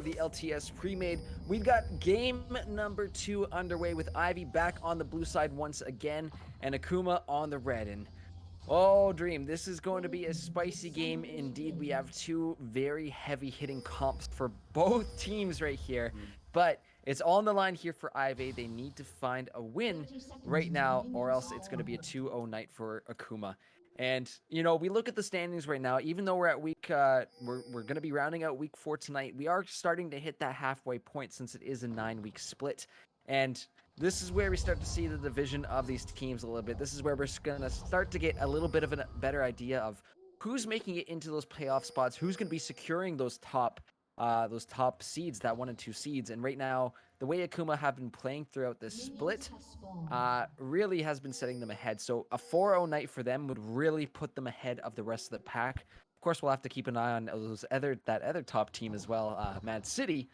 the LTS Premade. We've got game number 2 underway with Ivy back on the blue side once again and Akuma on the red. And oh, Dream, this is going to be a spicy game indeed. We have 2 very heavy hitting comps for both teams right here. But it's all on the line here for Ivy. They need to find a win right now, or else it's going to be a 2-0 night for Akuma. And, you know, we look at the standings right now, even though we're at we're going to be rounding out week 4 tonight, we are starting to hit that halfway point since it is a 9-week split. And this is where we start to see the division of these teams a little bit. This is where we're going to start to get a little bit of a better idea of who's making it into those playoff spots, who's going to be securing those top seeds, that 1 and 2 seeds. And right now, the way Akuma have been playing throughout this split really has been setting them ahead. So a 4-0 night for them would really put them ahead of the rest of the pack. Of course, we'll have to keep an eye on that other top team as well, Mad City.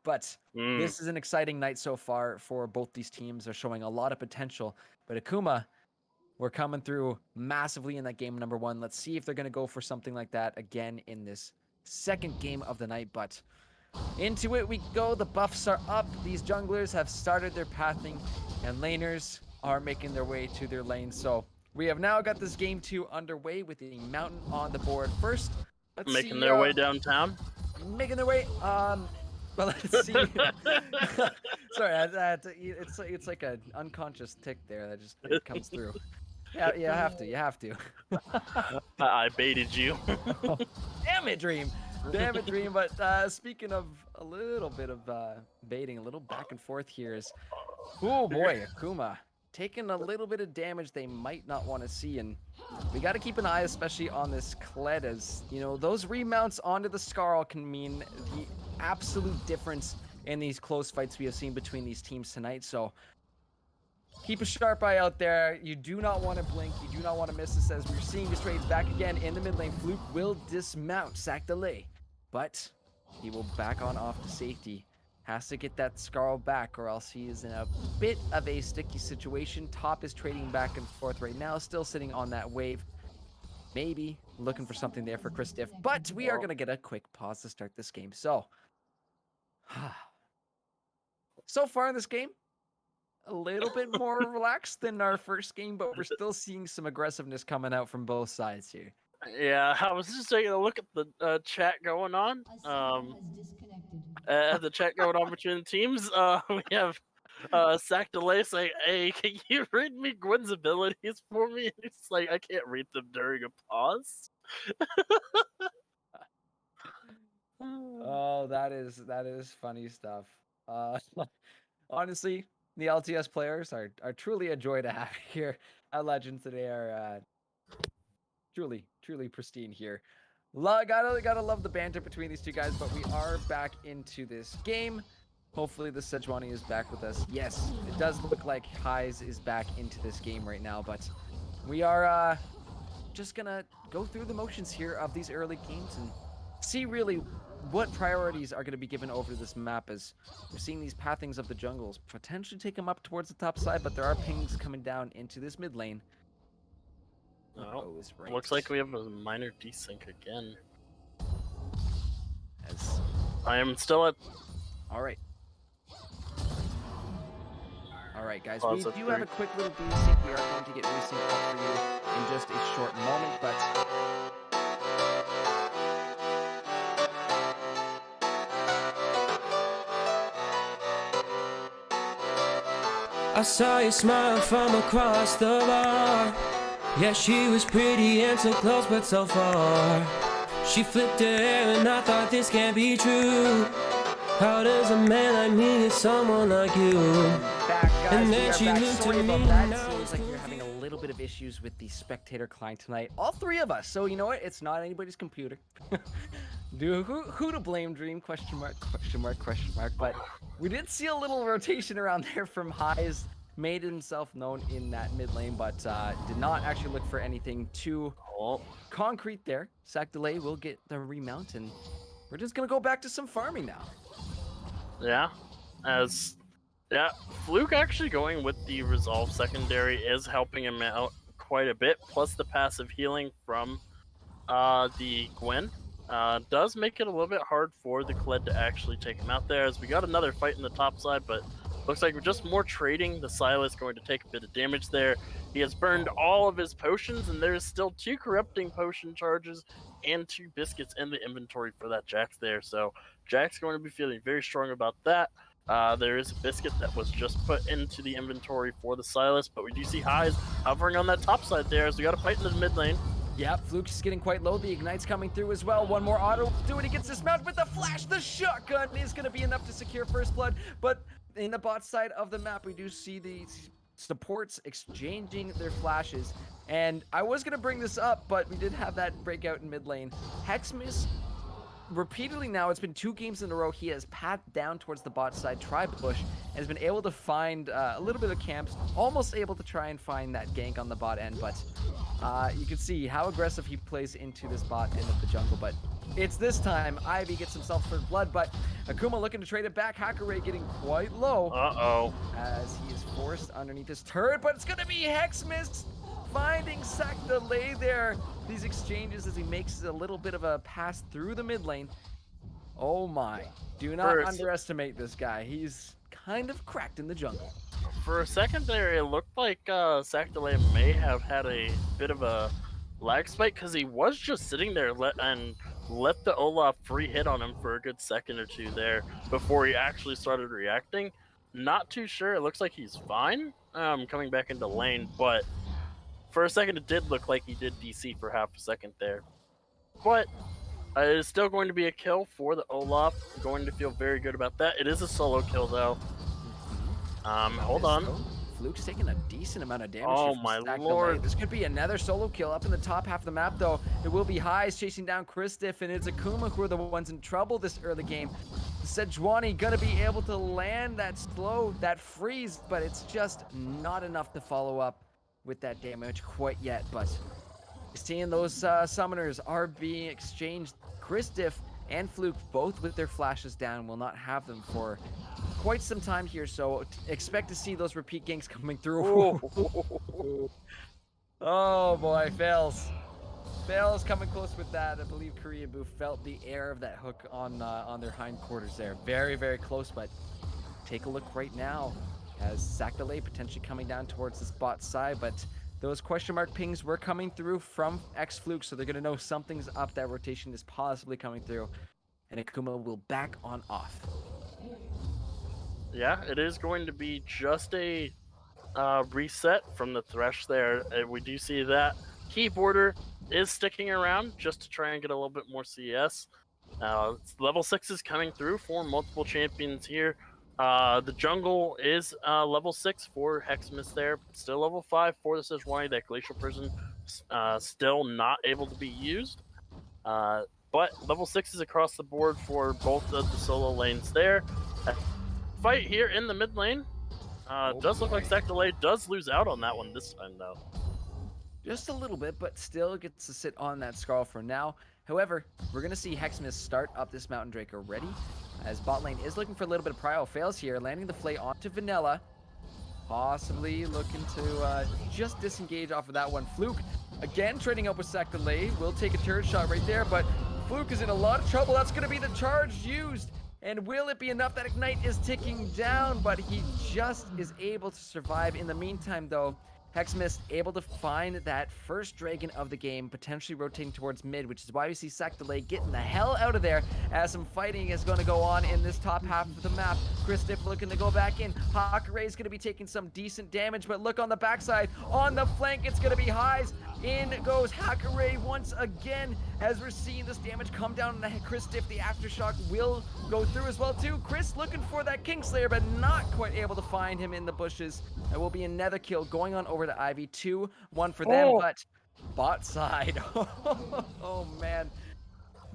But this is an exciting night so far for both these teams. They're showing a lot of potential. But Akuma, we're coming through massively in that game number 1. Let's see if they're going to go for something like that again in this second game of the night. But into it we go. The buffs are up. These junglers have started their pathing, and laners are making their way to their lane. So we have now got this game 2 underway with the mountain on the board first. Let's Making see, their way downtown. Making their way. Well, let's see. Sorry, it's like an unconscious tick there that just it comes through. Yeah, you have to. I baited you. Damn it, Dream. But speaking of a little bit of baiting, a little back and forth here is, oh boy, Akuma taking a little bit of damage they might not want to see, and we got to keep an eye especially on this Kled, as you know those remounts onto the Scarl can mean the absolute difference in these close fights we have seen between these teams tonight. So keep a sharp eye out there. You do not want to blink. You do not want to miss this, as we're seeing this trade back again in the mid lane. Fluke will dismount Sac Delay, but he will back on off to safety. Has to get that Scarl back, or else he is in a bit of a sticky situation. Top is trading back and forth right now, still sitting on that wave. Maybe looking for something there for Chris Diff, but we are going to get a quick pause to start this game. So far in this game, a little bit more relaxed than our first game, but we're still seeing some aggressiveness coming out from both sides here. Yeah, I was just taking a look at the chat going on. The chat going on between the teams. We have Sac Delay saying, "Hey, can you read me Gwen's abilities for me?" It's like I can't read them during a pause. Oh, that is funny stuff. Honestly, the LTS players are truly a joy to have here at Legends. They are truly pristine here. Gotta love the banter between these two guys, but we are back into this game. Hopefully the Sejuani is back with us. Yes, it does look like Highs is back into this game right now, but we are just gonna go through the motions here of these early games and see really what priorities are going to be given over this map, as we're seeing these pathings of the jungles potentially take them up towards the top side, but there are pings coming down into this mid lane. Right. Looks like we have a minor desync again. As... I am still at... Alright, guys, Pause we at do 3. have a quick little desync. We are going to get resynced up for you in just a short moment, but... I saw you smile from across the bar. Yeah, she was pretty and so close but so far. She flipped her hair and I thought this can't be true. How does a man like me get someone like you? Back, guys. And We then are she back. looked Sorry at about me that. now Seems like you're having a little bit of issues with the spectator client tonight. All 3 of us. So you know what? It's not anybody's computer. Who to blame, Dream? Question mark. But we did see a little rotation around there from Highs. Made himself known in that mid lane, but did not actually look for anything too concrete there. Sac Delay will get the remount, and we're just gonna go back to some farming now. Yeah, Fluke actually going with the Resolve secondary is helping him out quite a bit, plus the passive healing from the Gwen. does make it a little bit hard for the Kled to actually take him out there, as we got another fight in the top side, but looks like we're just more trading. The Silas going to take a bit of damage there. He has burned all of his potions, and there's still 2 corrupting potion charges and 2 biscuits in the inventory for that Jax there. So Jax going to be feeling very strong about that. There is a biscuit that was just put into the inventory for the Silas, but we do see Highs hovering on that top side there, as we got a fight in the mid lane. Yep, Fluke's getting quite low. The Ignite's coming through as well. One more auto. Do it. He gets dismounted with the flash. The shotgun is going to be enough to secure first blood. But in the bot side of the map, we do see the supports exchanging their flashes. And I was going to bring this up, but we did have that breakout in mid lane. Hexmas repeatedly now, it's been 2 games in a row, he has pathed down towards the bot side, tri-push, and has been able to find a little bit of camps, almost able to try and find that gank on the bot end, but you can see how aggressive he plays into this bot end of the jungle, but it's this time, Ivy gets himself for blood, but Akuma looking to trade it back, Hakurei getting quite low. Uh-oh. As he is forced underneath this turret, but it's gonna be Hexmas finding Sac delay there. These exchanges as he makes a little bit of a pass through the mid lane. Oh my, do not underestimate this guy. He's kind of cracked in the jungle. For a second there, it looked like Sac delay may have had a bit of a lag spike, because he was just sitting there and let the Olaf free hit on him for a good second or 2 there before he actually started reacting. Not too sure. It looks like he's fine coming back into lane, but for a second it did look like he did DC for half a second there. But it is still going to be a kill for the Olaf. Going to feel very good about that. It is a solo kill though. Hold on. Fluke's taking a decent amount of damage. Oh here from my Sac lord. Delay. This could be another solo kill up in the top half of the map though. It will be Highs chasing down Kristiff, and it's Akuma who are the ones in trouble this early game. Sejuani gonna be able to land that slow, that freeze, but it's just not enough to follow up with that damage quite yet. But seeing those summoners are being exchanged, Kristiff and Fluke both with their flashes down will not have them for quite some time here, so expect to see those repeat ganks coming through. Oh boy, Fails coming close with that. I believe Korean Boo felt the air of that hook on their hindquarters there. Very, very close, but take a look right now as Sac Delay potentially coming down towards this bot side, but those question mark pings were coming through from X-Fluke, so they're going to know something's up. That rotation is possibly coming through, and Akuma will back on off. Yeah, it is going to be just a reset from the Thresh there. We do see that Keyboarder is sticking around just to try and get a little bit more CS. Level 6 is coming through for multiple champions here. The jungle is level 6 for Hexmas there, still level 5 for the Sejuani. That Glacial Prison still not able to be used. But level 6 is across the board for both of the solo lanes there. Fight here in the mid lane. Does look like Sac Delay does lose out on that one this time though. Just a little bit, but still gets to sit on that Scarl for now. However, we're going to see Hexmas start up this Mountain Drake already, as bot lane is looking for a little bit of prio. Fails here, landing the Flay onto Vanilla. Possibly looking to just disengage off of that one. Fluke, again, trading up with Sac Delay. Will take a turret shot right there, but Fluke is in a lot of trouble. That's going to be the charge used. And will it be enough? That Ignite is ticking down, but he just is able to survive. In the meantime, though, Hexmas able to find that first dragon of the game, potentially rotating towards mid, which is why we see Sac Delay getting the hell out of there, as some fighting is going to go on in this top half of the map. Kristiff looking to go back in. Hakurei is going to be taking some decent damage, but look on the backside. On the flank, it's going to be Highs. In goes Hakurei once again, as we're seeing this damage come down on Kristiff. The Aftershock will go through as well too. Chris looking for that Kingslayer, but not quite able to find him in the bushes. There will be another kill going on over to Ivy. 2-1 for them, but bot side. Oh man.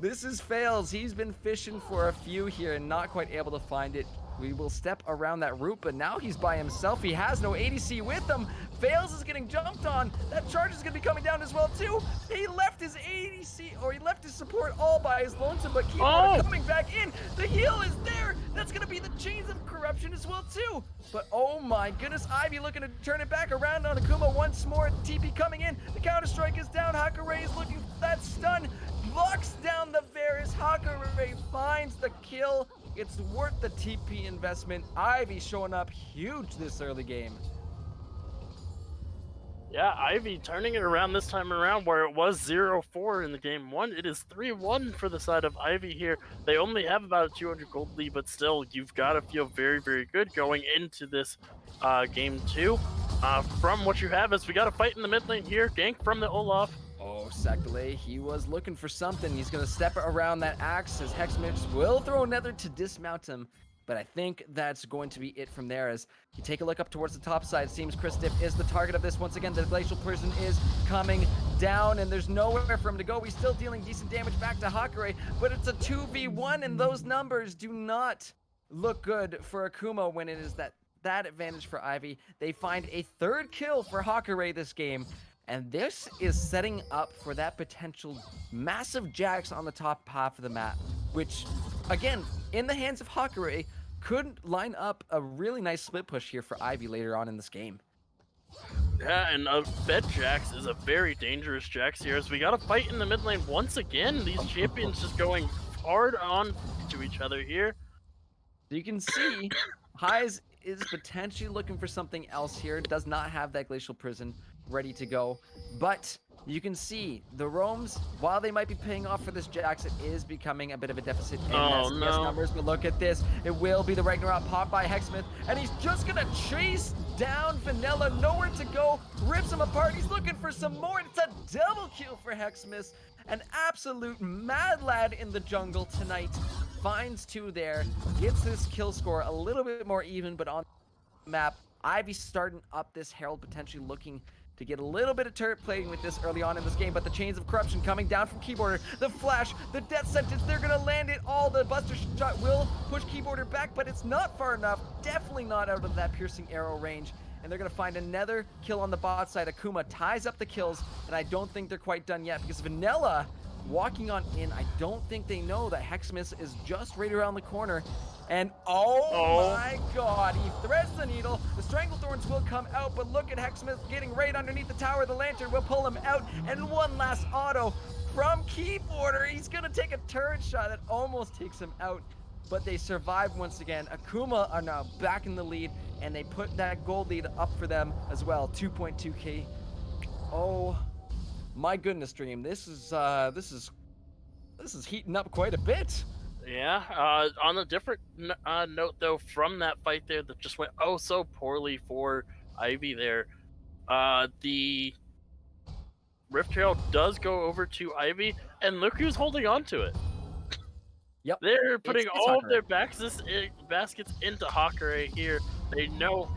This is Fails. He's been fishing for a few here and not quite able to find it. We will step around that route, but now he's by himself. He has no ADC with him. Fails is getting jumped on. That charge is going to be coming down as well, too. He left his ADC, or he left his support all by his lonesome, but Keyboarder coming back in. The heal is there. That's going to be the Chains of Corruption as well, too. But oh my goodness, Ivy looking to turn it back around on Akuma once more. TP coming in. The Counter-Strike is down. Hakurei is looking for that stun. Blocks down the very Hakare finds the kill. It's worth the TP investment. Ivy showing up huge this early game. Yeah, Ivy turning it around this time around where it was 0-4 in the game one. It is 3-1 for the side of Ivy here. They only have about a 200 gold lead, but still, you've got to feel very, very good going into this game two. From what you have is we got a fight in the mid lane here. Gank from the Olaf. Oh, Sakale, he was looking for something. He's going to step around that axe as Hexmix will throw another to dismount him. But I think that's going to be it from there as you take a look up towards the top side. It seems Kristiff is the target of this. Once again, the Glacial Prison is coming down and there's nowhere for him to go. He's still dealing decent damage back to Hakare, but it's a 2v1 and those numbers do not look good for Akuma when it is that advantage for Ivy. They find a third kill for Hakare this game. And this is setting up for that potential massive Jax on the top half of the map, which, again, in the hands of Hakare, could line up a really nice split push here for Ivy later on in this game. Yeah, and Fed Jax is a very dangerous Jax here as we got a fight in the mid lane once again. These champions just going hard on to each other here. You can see Highs is potentially looking for something else here. Does not have that Glacial Prison ready to go, but you can see the roams, while they might be paying off for this Jax, it is becoming a bit of a deficit in SPS numbers. But look at this, it will be the Ragnarok pop by Hexsmith, and he's just gonna chase down Vanilla, nowhere to go, rips him apart. He's looking for some more. It's a double kill for Hexsmith, an absolute mad lad in the jungle tonight. Finds two there, gets this kill score a little bit more even, but on the map, Ivy starting up this Herald, potentially looking to get a little bit of turret playing with this early on in this game, but the chains of corruption coming down from Keyboarder, the flash, the death sentence, they're gonna land it all. The buster shot will push Keyboarder back, but it's not far enough, definitely not out of that piercing arrow range, and they're gonna find another kill on the bot side. Akuma ties up the kills, and I don't think they're quite done yet because Vanilla walking on in, I don't think they know that Hexsmith is just right around the corner. And oh my god, he threads the needle. The Stranglethorns will come out, but look at Hexsmith getting right underneath the tower. The lantern will pull him out, and one last auto from Keyboarder. He's gonna take a turret shot that almost takes him out, but they survive once again. Akuma are now back in the lead, and they put that gold lead up for them as well, 2.2k. Oh my goodness, Dream. This is heating up quite a bit. Yeah, on a different note though, from that fight there that just went oh so poorly for Ivy there, the Rift Herald does go over to Ivy, and look who's holding on to it. Yep. They're putting It's all of Hakare. their baskets into Hakare here. They know.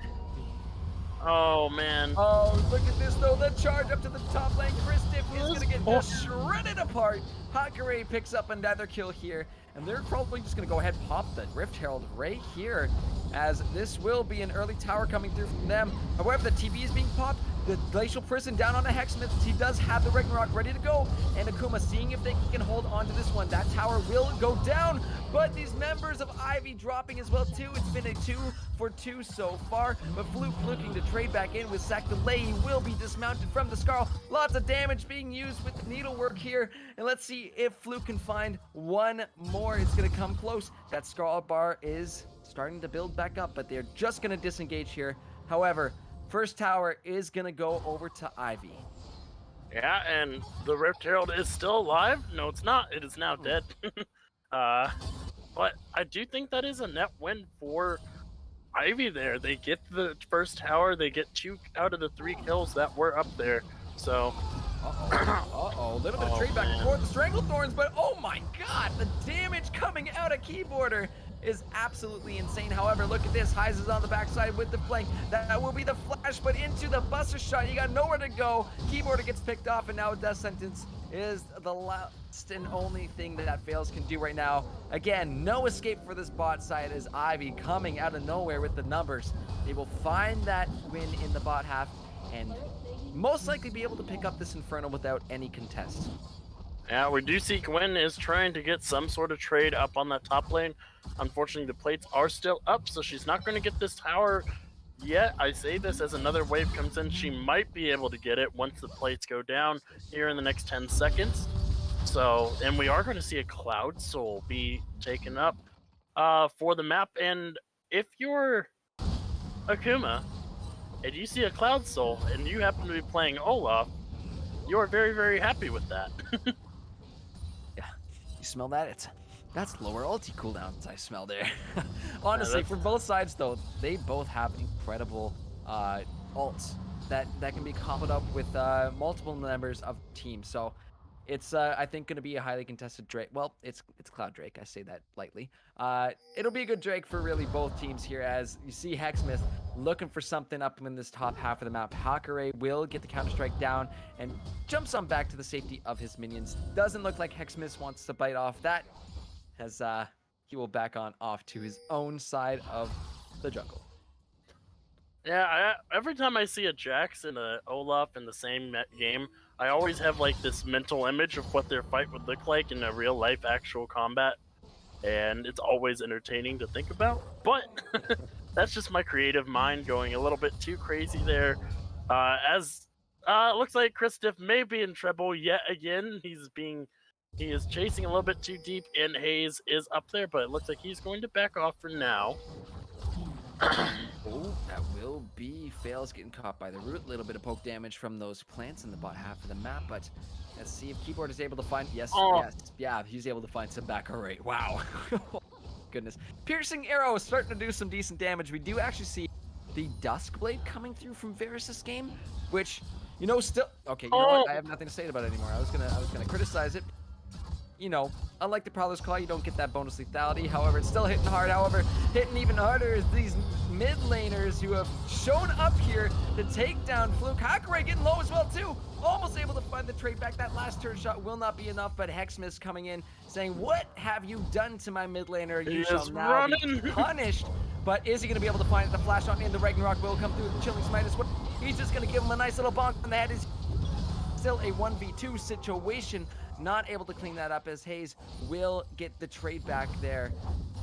Oh man. Oh, look at this though, the charge up to the top lane. Kristiff is gonna get just shredded apart. Hakare picks up another kill here, and they're probably just gonna go ahead and pop the Rift Herald right here, as this will be an early tower coming through from them. However, the TP is being popped. The Glacial Prison down on a Hexsmith. He does have the Ragnarok ready to go, and Akuma seeing if they can hold on to this one. That tower will go down, but these members of Ivy dropping as well too. It's been a 2-for-2 so far, but Fluke looking to trade back in with Sakale. He will be dismounted from the Scarl. Lots of damage being used with the needlework here, and let's see if Fluke can find one more. It's gonna come close. That Scarl bar is starting to build back up, but they're just gonna disengage here. However, first tower is gonna go over to Ivy. Yeah, and the Rift Herald is still alive. No, it's not. It is now dead. But I do think that is a net win for Ivy there. They get the first tower. They get 2 out of the 3 kills that were up there. So. Uh-oh, a little bit of trade back and forth. The Stranglethorns, but oh my god, the damage coming out of Keyboarder is absolutely insane. However, look at this. Highs is on the backside with the flank. That will be the flash, but into the buster shot. You got nowhere to go. Keyboarder gets picked off, and now Death Sentence is the last and only thing that Fails can do right now. Again, no escape for this bot side as Ivy coming out of nowhere with the numbers. They will find that win in the bot half and most likely be able to pick up this Inferno without any contest. Yeah, we do see Gwen is trying to get some sort of trade up on that top lane. Unfortunately, the plates are still up, so she's not going to get this tower yet. I say this as another wave comes in. She might be able to get it once the plates go down here in the next 10 seconds. So, and we are going to see a Cloud Soul be taken up for the map. And if you're Akuma and you see a Cloud Soul and you happen to be playing Olaf, you are very, very happy with that. Yeah, you smell that? That's lower ulti cooldowns I smell there. Honestly, that's- for both sides though, they both have incredible ults that can be coupled up with multiple members of the team. So it's I think going to be a highly contested Drake. Well, it's Cloud Drake. I say that lightly. It'll be a good Drake for really both teams here, as you see Hexsmith looking for something up in this top half of the map. Hakare will get the counter strike down and jumps on back to the safety of his minions. Doesn't look like Hexsmith wants to bite off that, as he will back on off to his own side of the jungle. Yeah, every time I see a Jax and a Olaf in the same game, I always have like this mental image of what their fight would look like in a real life actual combat, and it's always entertaining to think about. But that's just my creative mind going a little bit too crazy there. As it looks like Kristoff may be in trouble yet again. He is chasing a little bit too deep, and Hayes is up there, but it looks like he's going to back off for now. Oh, that will be Fails getting caught by the root. A little bit of poke damage from those plants in the bottom half of the map, but let's see if Keyboard is able to find. Yes, yeah, he's able to find some back rate. Wow. Goodness. Piercing arrow is starting to do some decent damage. We do actually see the Dusk Blade coming through from Varus' game, which, still okay, you know what? I have nothing to say about it anymore. I was gonna criticize it. Unlike the Prowler's Claw, you don't get that bonus lethality. However, it's still hitting hard. However, hitting even harder is these mid laners who have shown up here to take down Fluke. Hakare getting low as well, too. Almost able to find the trade back. That last turn shot will not be enough, but Hexsmith coming in saying, "What have you done to my mid laner? You shall now be punished." But is he going to be able to find it? The flash on in, the Ragnarok will come through. The Chilling Smite is what he's just going to give him a nice little bonk on the head. Is still a 1v2 situation. Not able to clean that up, as Hayes will get the trade back there.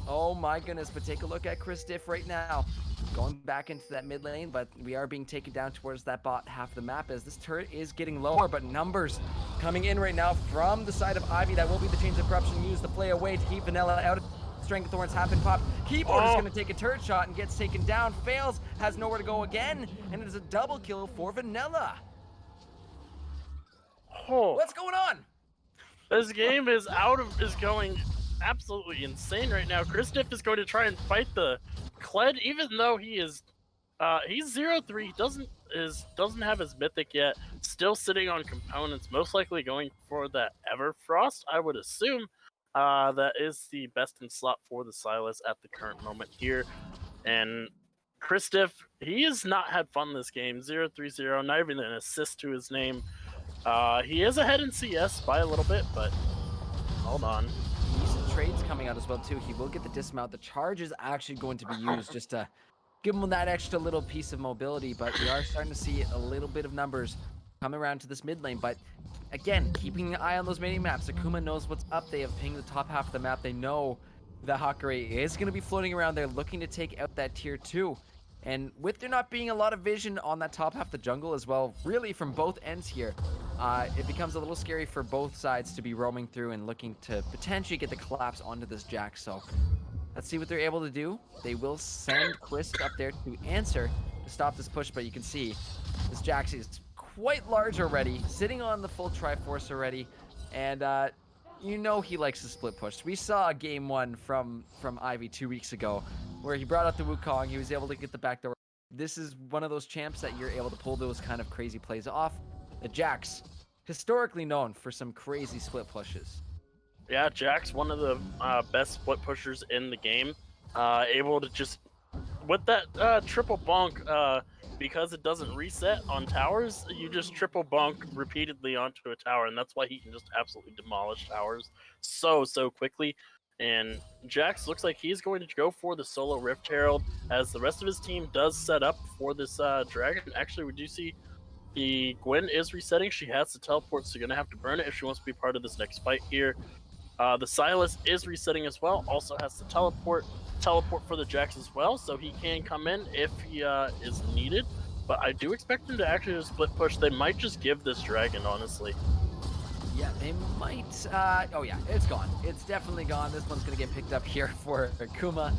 Oh my goodness, but take a look at Kristoff right now. Going back into that mid lane, but we are being taken down towards that bot half of the map, as this turret is getting lower, but numbers coming in right now from the side of Ivy. That will be the Chains of Corruption used to play away to keep Vanilla out. Strength of Thorns have been popped. Keyboard is going to take a turret shot and gets taken down. Fails, has nowhere to go again, and it is a double kill for Vanilla. What's going on? This game is going absolutely insane right now. Kristoff is going to try and fight the Kled, even though he's 0-3. He doesn't have his mythic yet. Still sitting on components, most likely going for that Everfrost, I would assume. That is the best in slot for the Sylas at the current moment here. And Kristoff, he has not had fun this game. 0-3-0, not even an assist to his name. He is ahead in CS by a little bit, but hold on. Decent trades coming out as well too. He will get the dismount. The charge is actually going to be used just to give him that extra little piece of mobility, but we are starting to see a little bit of numbers coming around to this mid lane. But again, keeping an eye on those mini maps. Akuma knows what's up. They have pinged the top half of the map. They know that Hakare is going to be floating around there looking to take out that tier 2. And with there not being a lot of vision on that top half of the jungle as well, really from both ends here, it becomes a little scary for both sides to be roaming through and looking to potentially get the collapse onto this Jax. So let's see what they're able to do. They will send Chris up there to answer to stop this push, but you can see this Jax is quite large already, sitting on the full Triforce already, and he likes to split push. We saw game 1 from Ivy 2 weeks ago, where he brought out the Wukong. He was able to get the backdoor. This is one of those champs that you're able to pull those kind of crazy plays off. The Jax, historically known for some crazy split pushes. Yeah, Jax, one of the best split pushers in the game. Able to just, with that triple bonk, because it doesn't reset on towers, you just triple bonk repeatedly onto a tower, and that's why he can just absolutely demolish towers so quickly. And Jax looks like he's going to go for the solo Rift Herald, as the rest of his team does set up for this dragon. Actually, we do see the Gwen is resetting. She has to teleport, so you're going to have to burn it if she wants to be part of this next fight here. The Sylas is resetting as well, also has to teleport for the Jax as well, so he can come in if he is needed. But I do expect him to actually just split push. They might just give this dragon, honestly. Yeah, they might. Oh yeah, it's gone. It's definitely gone. This one's gonna get picked up here for Akuma.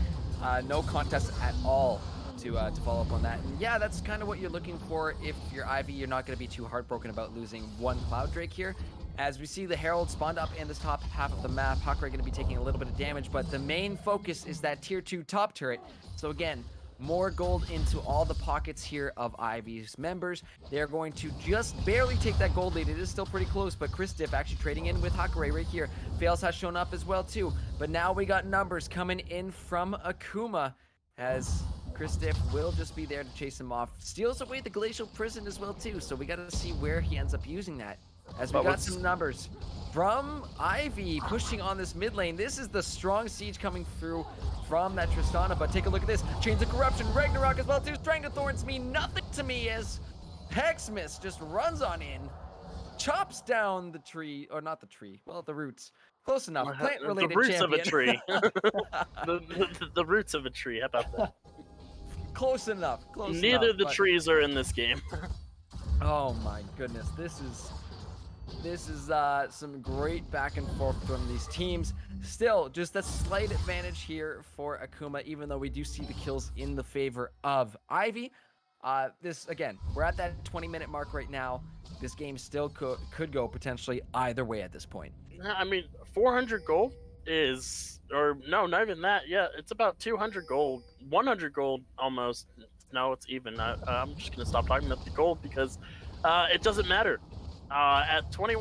No contest at all to follow up on that. And yeah, that's kind of what you're looking for if you're Ivy. You're not gonna be too heartbroken about losing one Cloud Drake here. As we see the Herald spawned up in this top half of the map, Hakurei going to be taking a little bit of damage, but the main focus is that tier 2 top turret. So again, more gold into all the pockets here of Ivy's members. They're going to just barely take that gold lead. It is still pretty close, but Chris Diff actually trading in with Hakurei right here. Fails has shown up as well too, but now we got numbers coming in from Akuma as Chris Diff will just be there to chase him off. Steals away the Glacial Prison as well too, so we got to see where he ends up using that. As we got some numbers from Ivy pushing on this mid lane. This is the strong siege coming through from that Tristana, but take a look at this. Chains of Corruption, Ragnarok as well too. Stranglethorns mean nothing to me as Hexmas just runs on in, chops down the tree, or not the tree, well, the roots. Close enough. Plant-related the roots champion. of a tree. the roots of a tree. How about that? Close enough. Neither enough, the trees are in this game. Oh my goodness, this is some great back and forth from these teams. Still, just a slight advantage here for Akuma, even though we do see the kills in the favor of Ivy. This, again, we're at that 20-minute mark right now. This game still could go potentially either way at this point. I mean, 400 gold is, or no, not even that. Yeah, it's about 200 gold, 100 gold almost. No, it's even. I'm just gonna stop talking about the gold because it doesn't matter. At 20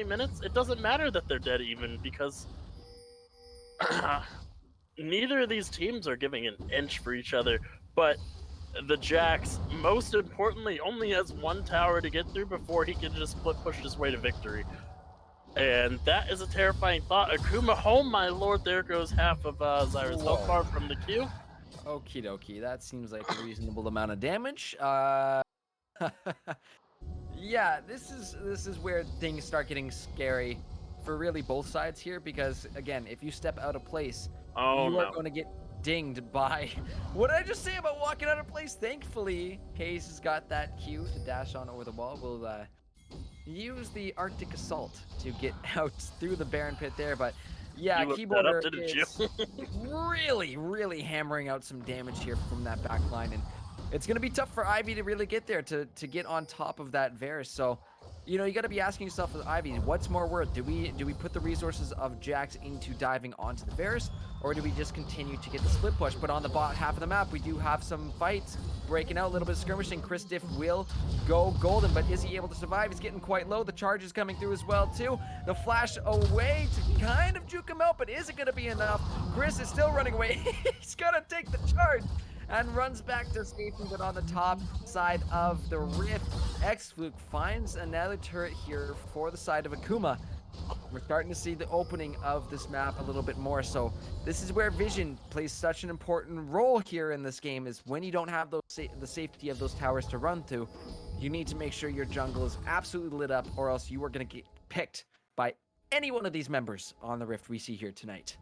minutes, it doesn't matter that they're dead even because neither of these teams are giving an inch for each other. But the Jax, most importantly, only has one tower to get through before he can just push his way to victory. And that is a terrifying thought. Akuma, oh my lord, there goes half of Zyra's health bar from the Q. Okie dokie, that seems like a reasonable amount of damage. Yeah, this is where things start getting scary for really both sides here because, again, if you step out of place, you are going to get dinged by... What did I just say about walking out of place? Thankfully, Hayes has got that Q to dash on over the wall. We'll use the Arctic Assault to get out through the Baron Pit there, but yeah, Keyboarder is really hammering out some damage here from that back line, and it's going to be tough for Ivy to really get there, to get on top of that Varus. So, you know, you got to be asking yourself with Ivy, what's more worth? Do we put the resources of Jax into diving onto the Varus, or do we just continue to get the split push? But on the bot half of the map, we do have some fights breaking out, a little bit of skirmishing. Chris Diff will go golden, but is he able to survive? He's getting quite low. The charge is coming through as well, too. The flash away to kind of juke him out, but is it going to be enough? Chris is still running away. He's going to take the charge and runs back to safety, but on the top side of the Rift, X-Fluke finds another turret here for the side of Akuma. We're starting to see the opening of this map a little bit more, so this is where vision plays such an important role here in this game, is when you don't have those the safety of those towers to run through, you need to make sure your jungle is absolutely lit up, or else you are going to get picked by any one of these members on the Rift we see here tonight.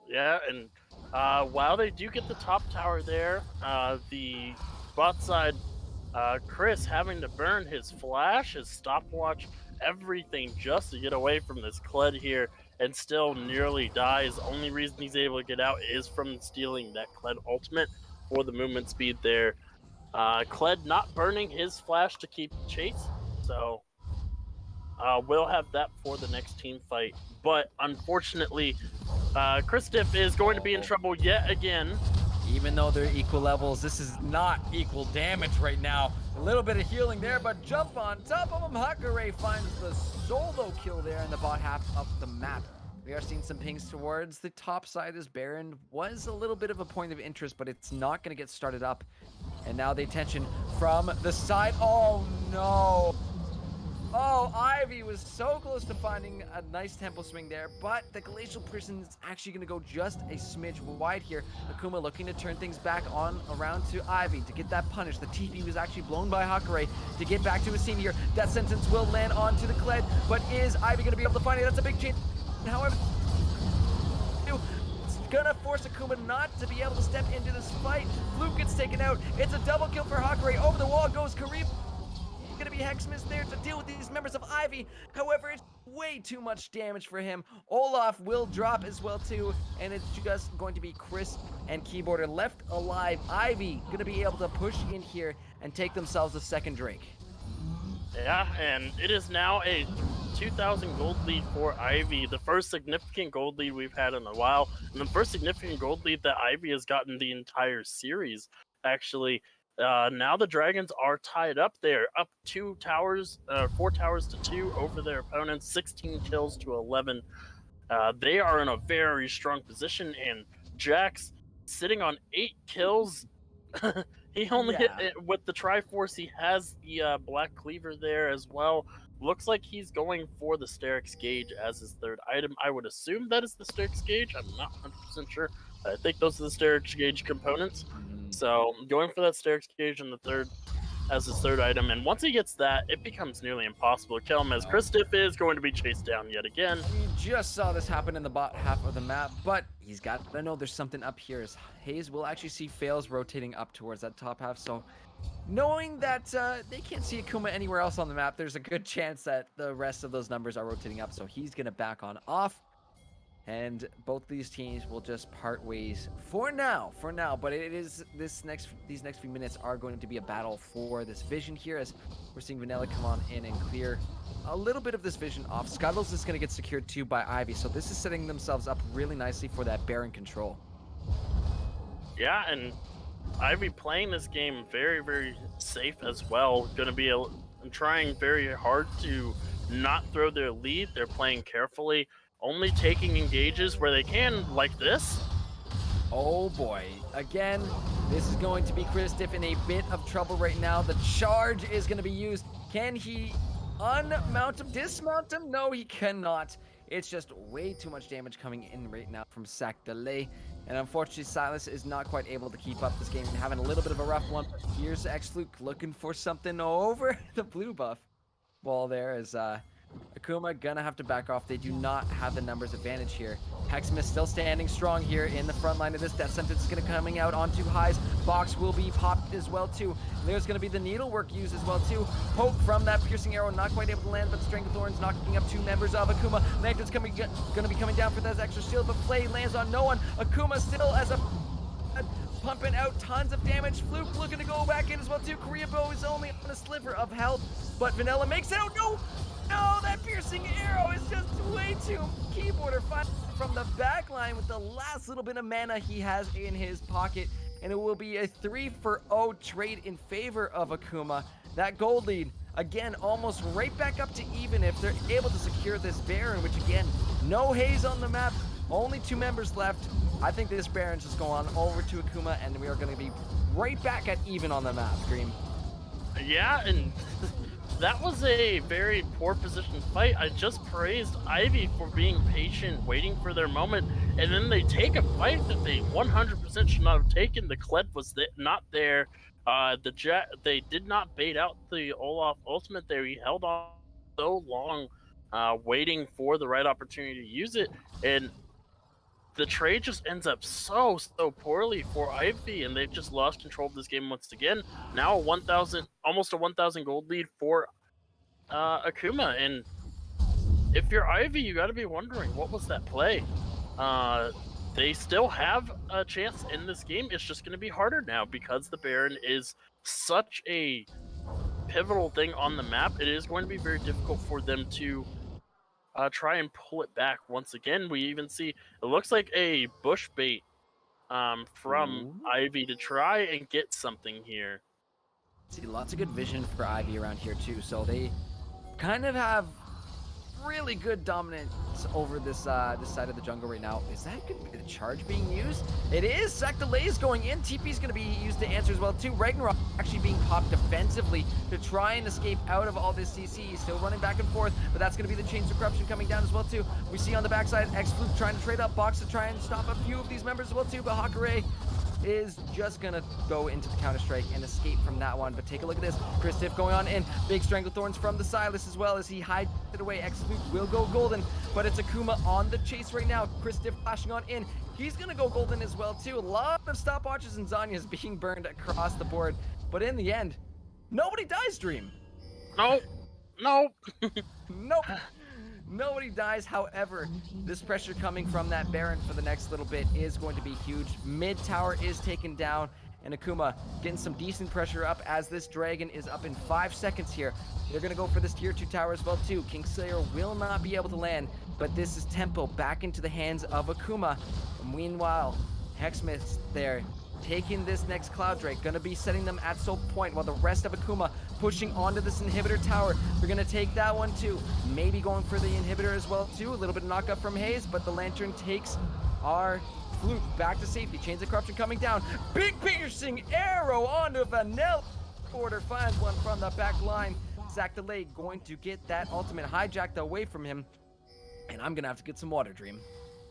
Yeah, and while they do get the top tower there, the bot side, Chris having to burn his flash, his stopwatch, everything just to get away from this Kled here, and still nearly dies. Only reason he's able to get out is from stealing that Kled ultimate for the movement speed there. Kled not burning his flash to keep chase, so we'll have that for the next team fight. But unfortunately, Chris Diff is going to be in trouble yet again. Even though they're equal levels, this is not equal damage right now. A little bit of healing there, but jump on top of him. Hakurei finds the solo kill there in the bot half of the map. We are seeing some pings towards the top side. This Baron was a little bit of a point of interest, but it's not going to get started up. And now the attention from the side. Oh, no. Oh, Ivy was so close to finding a nice tempo swing there, but the Glacial Prison is actually going to go just a smidge wide here. Akuma looking to turn things back on around to Ivy to get that punish. The TP was actually blown by Hakurei to get back to his team here. That sentence will land onto the Kled, but is Ivy going to be able to find it? That's a big change. However, it's going to force Akuma not to be able to step into this fight. Fluke gets taken out. It's a double kill for Hakurei. Over the wall goes Kareem. gonna be Hexmas there to deal with these members of Ivy. However, it's way too much damage for him. Olaf will drop as well too, and it's just going to be Chris and Keyboarder left alive. Ivy gonna be able to push in here and take themselves a second Drake. Yeah, and it is now a 2,000 gold lead for Ivy, the first significant gold lead we've had in a while, and the first significant gold lead that Ivy has gotten the entire series, actually. Now the Dragons are tied up there, up 4 towers to 2 over their opponents, 16 kills to 11. They are in a very strong position, and Jax sitting on 8 kills. He only hit it with the Triforce. He has the Black Cleaver there as well. Looks like he's going for the Sterix Gauge as his third item. I would assume that is the Sterix Gauge. I'm not 100% sure. I think those are the Sterix Gauge components. So going for that Sterix Gauge in the third as his third item, and once he gets that, it becomes nearly impossible to kill him, as Kristiff is going to be chased down yet again. You just saw this happen in the bot half of the map, but he's got to know there's something up here, as Hayes will actually see Fails rotating up towards that top half, so knowing that they can't see Akuma anywhere else on the map, there's a good chance that the rest of those numbers are rotating up, so he's going to back on off. And both these teams will just part ways for now. But it is these next few minutes are going to be a battle for this vision here, as we're seeing Vanilla come on in and clear a little bit of this vision off. Scuttles is going to get secured too by Ivy, so this is setting themselves up really nicely for that Baron control. Yeah, and Ivy playing this game very, very safe as well. Going to be trying very hard to not throw their lead. They're playing carefully, only taking engages where they can, like this. Oh boy, again, this is going to be Kristiff in a bit of trouble right now. The charge is going to be used. Can he unmount him, dismount him? No, he cannot. It's just way too much damage coming in right now from Sac Delay. And unfortunately, Silas is not quite able to keep up this game and having a little bit of a rough one. Here's X-Luke looking for something over the blue buff wall there, as Akuma gonna have to back off. They do not have the numbers advantage here. Hexmas still standing strong here in the front line of this. Death Sentence is gonna coming out onto highs. Box will be popped as well too. There's gonna be the needlework used as well too. Poke from that piercing arrow, not quite able to land, but Strength of Thorns knocking up 2 members of Akuma. Lantern's gonna be coming down for that extra shield, but Flay lands on no one. Akuma still as a pumping out tons of damage. Fluke looking to go back in as well too. Korea Bow is only on a sliver of health, but Vanilla makes it out. No, that piercing arrow is just way too. Keyboarder fighting from the back line with the last little bit of mana he has in his pocket, and it will be a 3-for-0 trade in favor of Akuma. That gold lead, again, almost right back up to even if they're able to secure this Baron, which again, no Haze on the map, only 2 members left. I think this Baron's just going on over to Akuma, and we are going to be right back at even on the map, Dream. Yeah, and that was a very poor position fight. I just praised Ivy for being patient, waiting for their moment, and then they take a fight that they 100% should not have taken. The Kled was not there. They did not bait out the Olaf ultimate there. He held on so long, waiting for the right opportunity to use it, and the trade just ends up so poorly for Ivy, and they've just lost control of this game once again. Now almost a 1,000 gold lead for Akuma, and if you're Ivy, you got to be wondering, what was that play? They still have a chance in this game. It's just going to be harder now because the Baron is such a pivotal thing on the map. It is going to be very difficult for them to try and pull it back once again. We even see, it looks like a bush bait from Ivy to try and get something here. See, lots of good vision for Ivy around here too, so they kind of have really good dominance over this this side of the jungle right now. Is that going to be the charge being used? It is. Sac Delay is going in. TP is going to be used to answer as well too. Ragnarok actually being popped defensively to try and escape out of all this CC. He's still running back and forth, but that's going to be the Chains of Corruption coming down as well too. We see on the backside X-Fluke trying to trade up Box to try and stop a few of these members as well too, but Hakare is just gonna go into the Counter-Strike and escape from that one. But take a look at this. Kristiff going on in. Big Strangle Thorns from the Silas as well as he hides it away. X-Fluke will go golden, but it's Akuma on the chase right now. Kristiff flashing on in. He's gonna go golden as well too. A lot of stopwatches and Zanya's being burned across the board. But in the end, nobody dies, Dream. No, no. Nope. Nobody dies. However, this pressure coming from that Baron for the next little bit is going to be huge. Mid tower is taken down, and Akuma getting some decent pressure up as this dragon is up in 5 seconds here. They're going to go for this tier 2 tower as well too. Kingslayer will not be able to land, but this is tempo back into the hands of Akuma. Meanwhile, Hexmith there taking this next Cloud Drake, gonna be setting them at Soul Point while the rest of Akuma pushing onto this inhibitor tower. They're gonna take that one too. Maybe going for the inhibitor as well too. A little bit of knockup from Hayes, but the Lantern takes our Fluke back to safety. Chains of Corruption coming down. Big piercing arrow onto Vanilla. Order finds one from the back line. Zack Delay going to get that ultimate hijacked away from him. And I'm gonna have to get some water, Dream.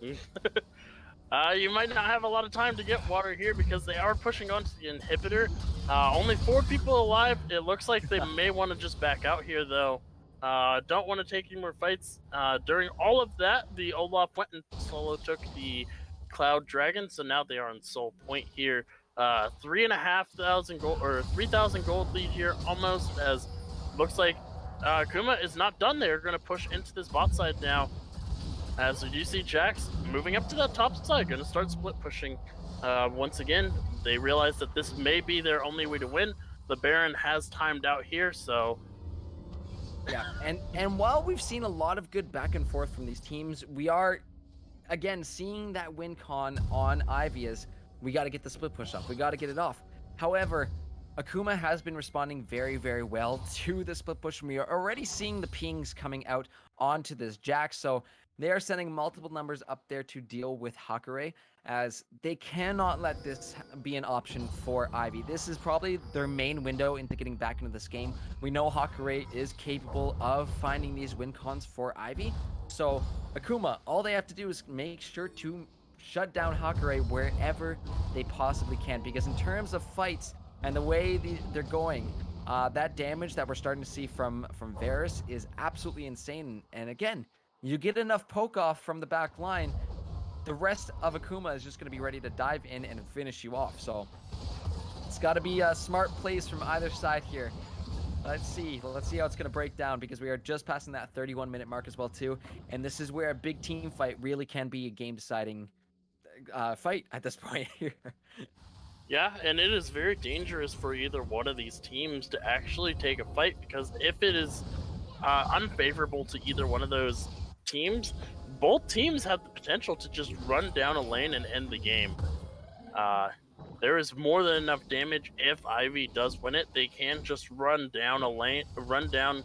You might not have a lot of time to get water here because they are pushing onto the inhibitor. Only 4 people alive. It looks like they may want to just back out here, though. Don't want to take any more fights. During all of that, the Olaf went and solo took the Cloud Dragon, so now they are on Soul Point here. 3,500 gold or 3,000 gold lead here, almost. As looks like Kuma is not done there. Going to push into this bot side now. As you see Jax moving up to that top side, going to start split pushing. Once again, they realize that this may be their only way to win. The Baron has timed out here, so... Yeah, and while we've seen a lot of good back and forth from these teams, we are, again, seeing that win con on Ivy as we got to get the split push up. We got to get it off. However, Akuma has been responding very, very well to the split push. We are already seeing the pings coming out onto this Jax, so they are sending multiple numbers up there to deal with Hakare, as they cannot let this be an option for Ivy. This is probably their main window into getting back into this game. We know Hakare is capable of finding these win cons for Ivy. So Akuma, all they have to do is make sure to shut down Hakare wherever they possibly can. Because in terms of fights and the way they're going, that damage that we're starting to see from Varus is absolutely insane. And again, you get enough poke off from the back line, the rest of Akuma is just going to be ready to dive in and finish you off. So it's got to be smart plays from either side here. Let's see how it's going to break down, because we are just passing that 31-minute mark as well too. And this is where a big team fight really can be a game-deciding fight at this point here. Yeah, and it is very dangerous for either one of these teams to actually take a fight, because if it is unfavorable to either one of those teams, both teams have the potential to just run down a lane and end the game. There is more than enough damage. If Ivy does win it, they can just run down a lane, run down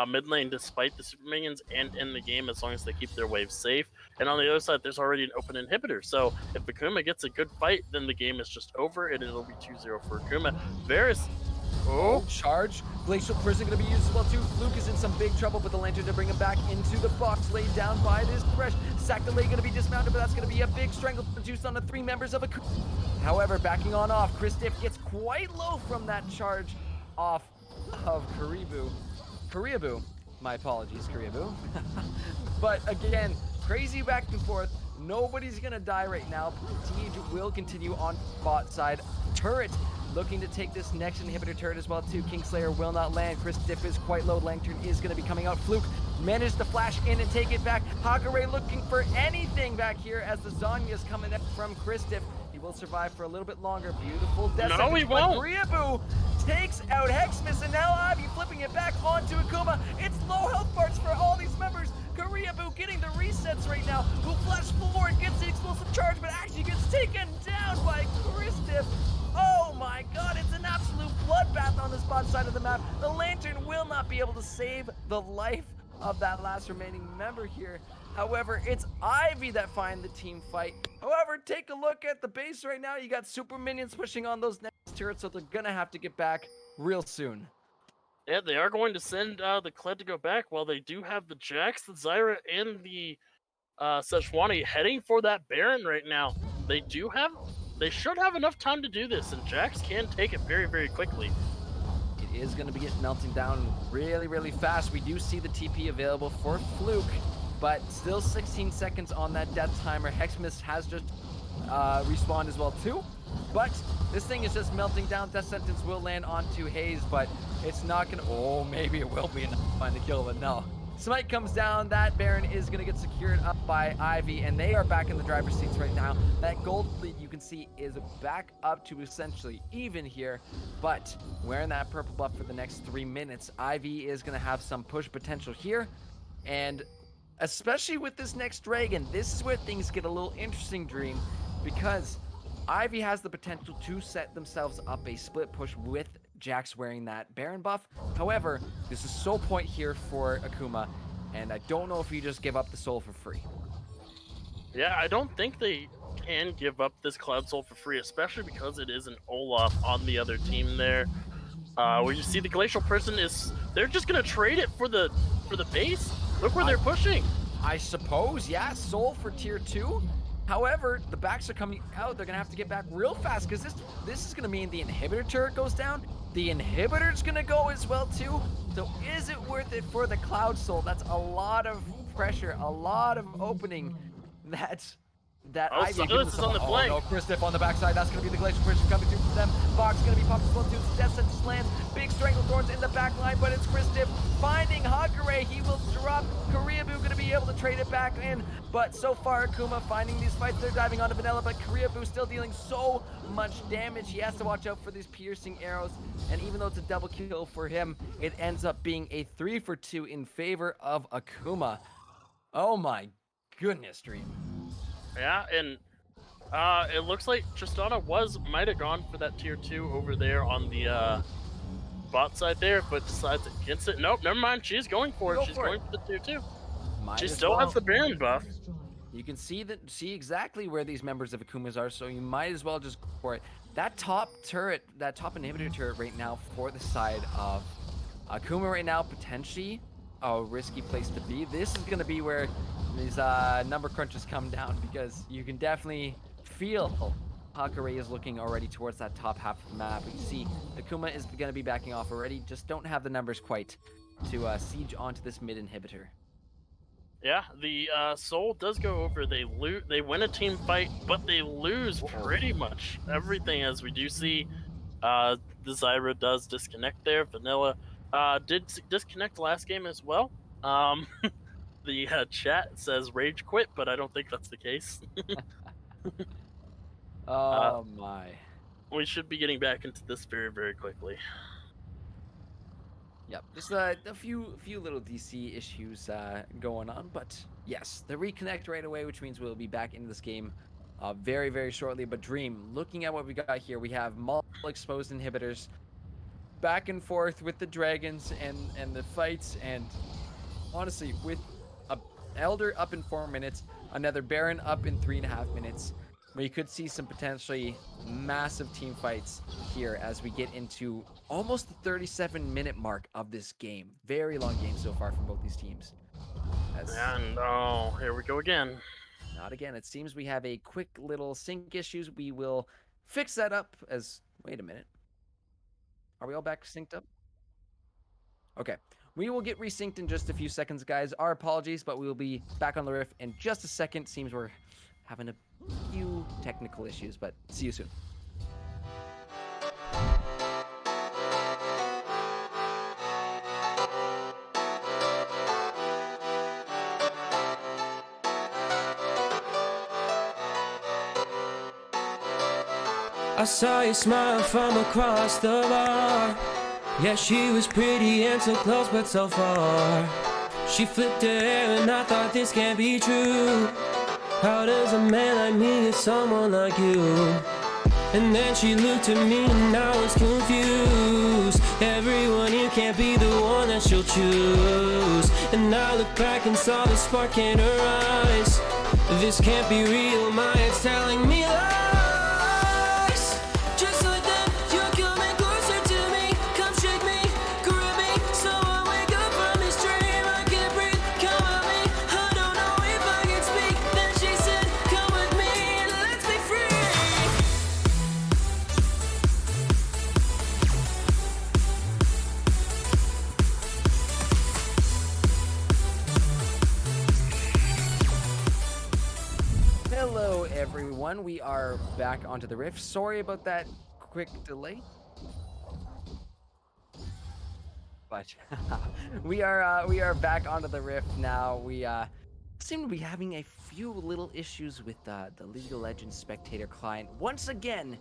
mid lane despite the super minions, and end the game as long as they keep their waves safe. And on the other side, there's already an open inhibitor. So if Akuma gets a good fight, then the game is just over, and it'll be 2-0 for Akuma. Varus. Oh, charge. Glacial Prison going to be used as well too. Fluke is in some big trouble, but the Lantern to bring him back into the box. Laid down by this Thresh. Zack Delay going to be dismounted, but that's going to be a big strangle juice on the 3 members of a... However, backing on off, Chris Diff gets quite low from that charge off of Karibu. My apologies, Karibu. But again, crazy back and forth. Nobody's going to die right now. Siege will continue on bot side. Turret looking to take this next inhibitor turret as well too. Kingslayer will not land. Chris Diff is quite low. Lantern is going to be coming out. Fluke managed to flash in and take it back. Hakare looking for anything back here as the Zonya's coming up from Chris Diff. He will survive for a little bit longer. Beautiful death. No, he won't. Ryabu takes out Hexmith, and now Ivy flipping it back onto Akuma. It's low health parts for all these members. Kariabu getting the resets right now. Will flash forward, gets the explosive charge, but actually gets taken down by Chris Diff. Oh my god, it's an absolute bloodbath on the spot side of the map. The Lantern will not be able to save the life of that last remaining member here. However, it's Ivy that find the team fight. However, take a look at the base right now. You got super minions pushing on those next turrets, so they're gonna have to get back real soon. Yeah, they are going to send the Kled to go back, while they do have the Jax, the Zyra, and the Sejuani heading for that Baron right now. They should have enough time to do this, and Jax can take it very, very quickly. It is going to be melting down really, really fast. We do see the TP available for Fluke, but still 16 seconds on that death timer. Hexmith has just respawned as well too. But this thing is just melting down. Death sentence will land onto Hayes, but it's not gonna. Oh, maybe it will be enough to find the kill, but no. Smite comes down. That Baron is gonna get secured up by Ivy, and they are back in the driver's seats right now. That gold lead you can see is back up to essentially even here, but wearing that purple buff for the next 3 minutes, Ivy is gonna have some push potential here, and especially with this next dragon, this is where things get a little interesting, Dream, because Ivy has the potential to set themselves up a split push with Jax wearing that Baron buff. However, this is soul point here for Akuma, and I don't know if you just give up the soul for free. Yeah, I don't think they can give up this Cloud Soul for free, especially because it is an Olaf on the other team there. Where you see the Glacial Person they're just gonna trade it for the base. Look where they're pushing. I suppose, yeah, soul for tier 2. However, the backs are coming out. They're gonna have to get back real fast because this is gonna mean the inhibitor turret goes down. The inhibitor's gonna go as well too. So is it worth it for the Cloud Soul? That's a lot of pressure, a lot of opening. That Ivy Silas is on the flank. Oh no, Kristiff on the backside. That's gonna be the Glacial Person coming through for them. Fox gonna be popped as well too. Death Sentence lands. Big Strangle Thorns in the back line, but it's Kristiff finding Hakare. He will drop. Koreabu gonna be able to trade it back in, but so far Akuma finding these fights. They're diving onto Vanilla, but Koreabu still dealing so much damage. He has to watch out for these piercing arrows, and even though it's a double kill for him, it ends up being a 3 for 2 in favor of Akuma. Oh my goodness, Dream. Yeah, and it looks like Tristana might have gone for that tier 2 over there on the bot side there, but decides against it. Nope, never mind. She's going for it. She's going for the tier 2. She still has the Baron buff. You can see exactly where these members of Akuma's are, so you might as well just go for it. That top turret, that top inhibitor turret right now for the side of Akuma right now, potentially a risky place to be. This is going to be where these number crunches come down, because you can definitely feel Hakare is looking already towards that top half of the map. You see Akuma is going to be backing off already, just don't have the numbers quite to siege onto this mid inhibitor. Yeah, the Soul does go over. They win a team fight, but they lose pretty much everything, as we do see. The Zyra does disconnect there. Vanilla did disconnect last game as well. The chat says rage quit, but I don't think that's the case. Oh my. We should be getting back into this very, very quickly. Yep, just a few little DC issues going on, but yes, the reconnect right away, which means we'll be back into this game very, very shortly. But Dream, looking at what we got here, we have multiple exposed inhibitors, back and forth with the dragons and the fights, and honestly, with a Elder up in 4 minutes, another Baron up in 3.5 minutes, we could see some potentially massive team fights here as we get into almost the 37-minute mark of this game. Very long game so far from both these teams. And oh, here we go again. Not again. It seems we have a quick little sync issues. We will fix that up as... Wait a minute. Are we all back synced up? Okay. We will get resynced in just a few seconds, guys. Our apologies, but we will be back on the riff in just a second. Seems we're having a few technical issues, but see you soon. I saw you smile from across the bar. Yeah, she was pretty and so close but so far. She flipped her hair and I thought this can't be true. How does a man like me get someone like you? And then she looked at me and I was confused. Everyone here can't be the one that she'll choose. And I looked back and saw the spark in her eyes. This can't be real, my head's telling me lies. Just like that, you're coming closer to me. Come shake me, grab me, so I wake up from this dream. I can't breathe, come at me. I don't know if I can speak. Then she said, come with me and let's be free. Hello everyone. We are back onto the rift. Sorry about that quick delay. But we are back onto the rift now. We seem to be having a few little issues with the League of Legends spectator client once again,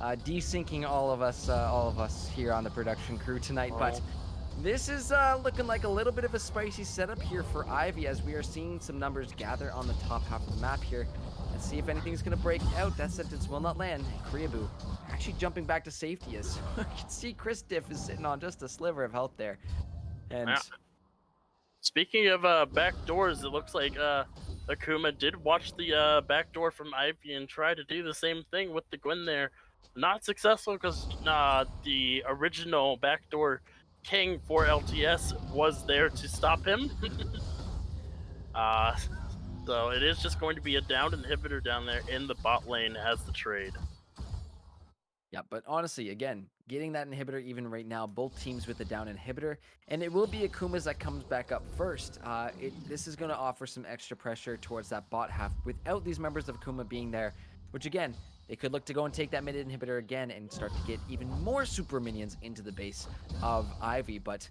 desyncing all of us here on the production crew tonight. But this is looking like a little bit of a spicy setup here for Ivy, as we are seeing some numbers gather on the top half of the map here. Let's see if anything's gonna break out. That sentence will not land. Kriyabu actually jumping back to safety, as you can see Chris Diff is sitting on just a sliver of health there. And Yeah. Speaking of back doors, it looks like Akuma did watch the back door from Ivy and try to do the same thing with the Gwen there. Not successful because the original backdoor king for LTS was there to stop him. So it is just going to be a downed inhibitor down there in the bot lane as the trade. yeah, but honestly, again, getting that inhibitor even right now, both teams with the down inhibitor, and it will be Akuma's that comes back up first. This is going to offer some extra pressure towards that bot half without these members of Akuma being there, which again, they could look to go and take that mid inhibitor again and start to get even more super minions into the base of Ivy. But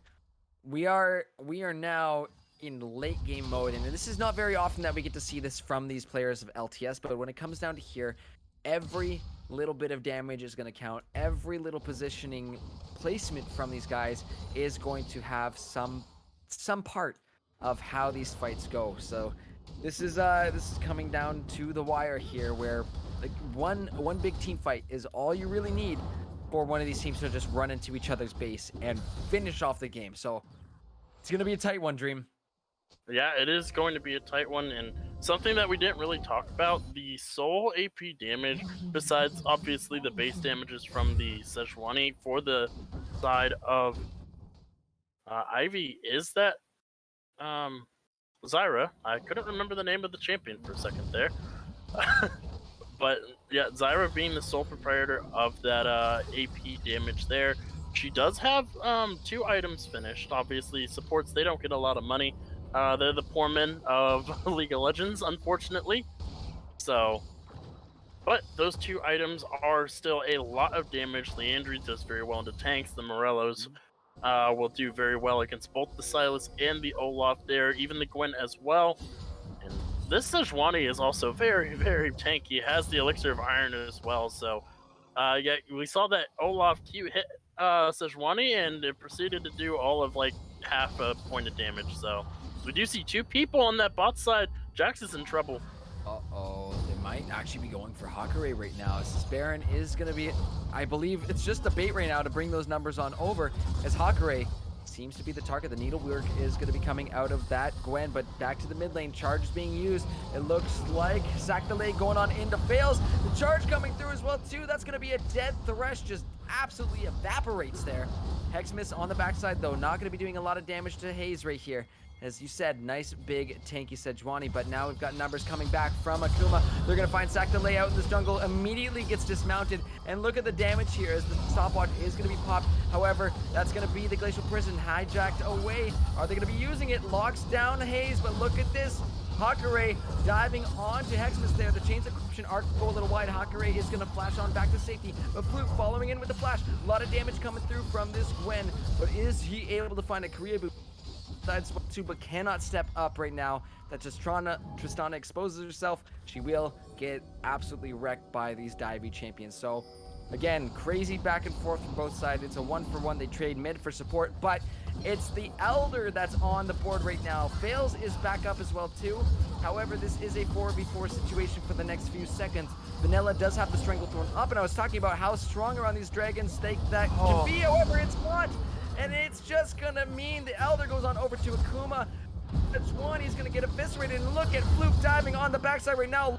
we are now in late game mode, and this is not very often that we get to see this from these players of LTS, but when it comes down to here, every little bit of damage is going to count. Every little positioning placement from these guys is going to have some part of how these fights go. So this is coming down to the wire here, where like one big team fight is all you really need for one of these teams to just run into each other's base and finish off the game. So it's gonna be a tight one, Dream. Yeah, it is going to be a tight one, and something that we didn't really talk about, the sole AP damage, besides obviously the base damages from the Sejuani for the side of Ivy, is that Zyra. I couldn't remember the name of the champion for a second there. But yeah, Zyra being the sole proprietor of that AP damage there. She does have 2 items finished. Obviously, supports, they don't get a lot of money. They're the poor men of League of Legends, unfortunately. So, but those 2 items are still a lot of damage. Leandri does very well into tanks. The Morellos will do very well against both the Sylas and the Olaf there, even the Gwen as well. And this Sejuani is also very, very tanky. Has the Elixir of Iron as well. So, yeah, we saw that Olaf Q hit Sejuani, and it proceeded to do all of like half a point of damage. So we do see 2 people on that bot side. Jax is in trouble. Uh-oh, they might actually be going for Hakare right now. This Baron is going to be, I believe, it's just a bait right now to bring those numbers on over, as Hakare seems to be the target. The needlework is going to be coming out of that Gwen, but back to the mid lane. Charge is being used. It looks like sack delay going on into fails. The charge coming through as well too. That's going to be a dead Thresh, just absolutely evaporates there. Hexmiss on the backside though, not going to be doing a lot of damage to Hayes right here. As you said, nice big tanky Sejuani, but now we've got numbers coming back from Akuma. They're gonna find Sack delay out in this jungle, immediately gets dismounted, and look at the damage here as the stopwatch is gonna be popped. However, that's gonna be the Glacial Prison hijacked away. Are they gonna be using it? Locks down Hayes, but look at this. Hakare diving onto Hexmas there. The Chains of Corruption arc go a little wide. Hakare is going to flash on back to safety, but Fluke following in with the flash. A lot of damage coming through from this Gwen, but is he able to find a Kriyabu side spot too, but cannot step up right now? That Tristana exposes herself. She will get absolutely wrecked by these Divey champions. So again, crazy back and forth from both sides. It's a 1-for-1. They trade mid for support, but it's the Elder that's on the board right now. Fails is back up as well too. However, this is a 4v4 situation for the next few seconds. Vanilla does have the Stranglethorn up, and I was talking about how strong around these dragons that can be. However, it's not, and it's just gonna mean the Elder goes on over to Akuma. Sejuani's gonna get eviscerated, and look at Fluke diving on the backside right now,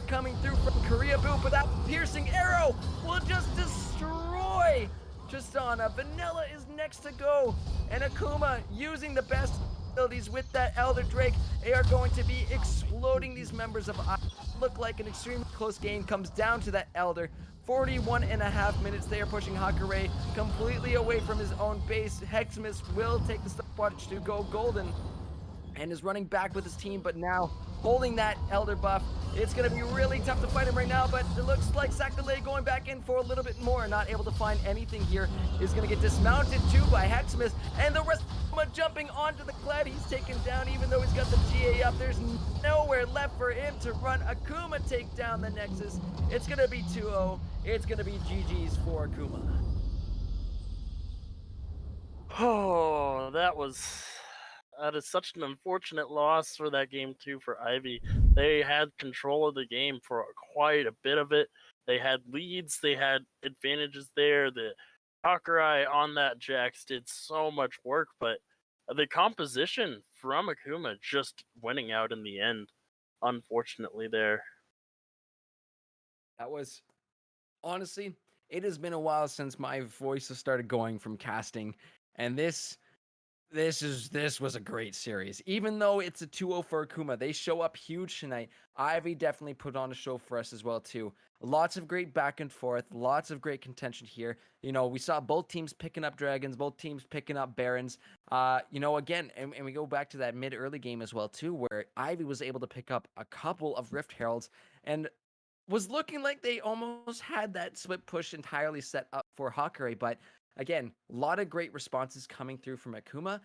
coming through from Kriyabu, but that piercing arrow will just destroy Tristana. Vanilla is next to go, and Akuma using the best abilities with that Elder Drake. They are going to be exploding these members of I. Look like an extremely close game. Comes down to that Elder. 41.5 minutes. They are pushing Hakare completely away from his own base. Hexmas will take the stopwatch to go golden and is running back with his team, but now holding that Elder buff. It's going to be really tough to fight him right now, but it looks like Sakalay going back in for a little bit more. Not able to find anything here. Is going to get dismounted too by Heximus, and the rest of him jumping onto the Kled. He's taken down even though he's got the GA up. There's nowhere left for him to run. Akuma take down the Nexus. It's going to be 2-0. It's going to be GG's for Akuma. Oh, that is such an unfortunate loss for that game too for Ivy. They had control of the game for quite a bit of it. They had leads, they had advantages there. The Hakurai on that Jax did so much work, but the composition from Akuma just winning out in the end, unfortunately there. That was, honestly, it has been a while since my voice has started going from casting, and this was a great series. Even though it's a 2-0 for Akuma, they show up huge tonight. Ivy definitely put on a show for us as well too. Lots of great back and forth, lots of great contention here. You know, we saw both teams picking up dragons, both teams picking up barons. You know, again, and we go back to that mid-early game as well too, where Ivy was able to pick up a couple of Rift Heralds and was looking like they almost had that split push entirely set up for Hakurai, but again, a lot of great responses coming through from Akuma,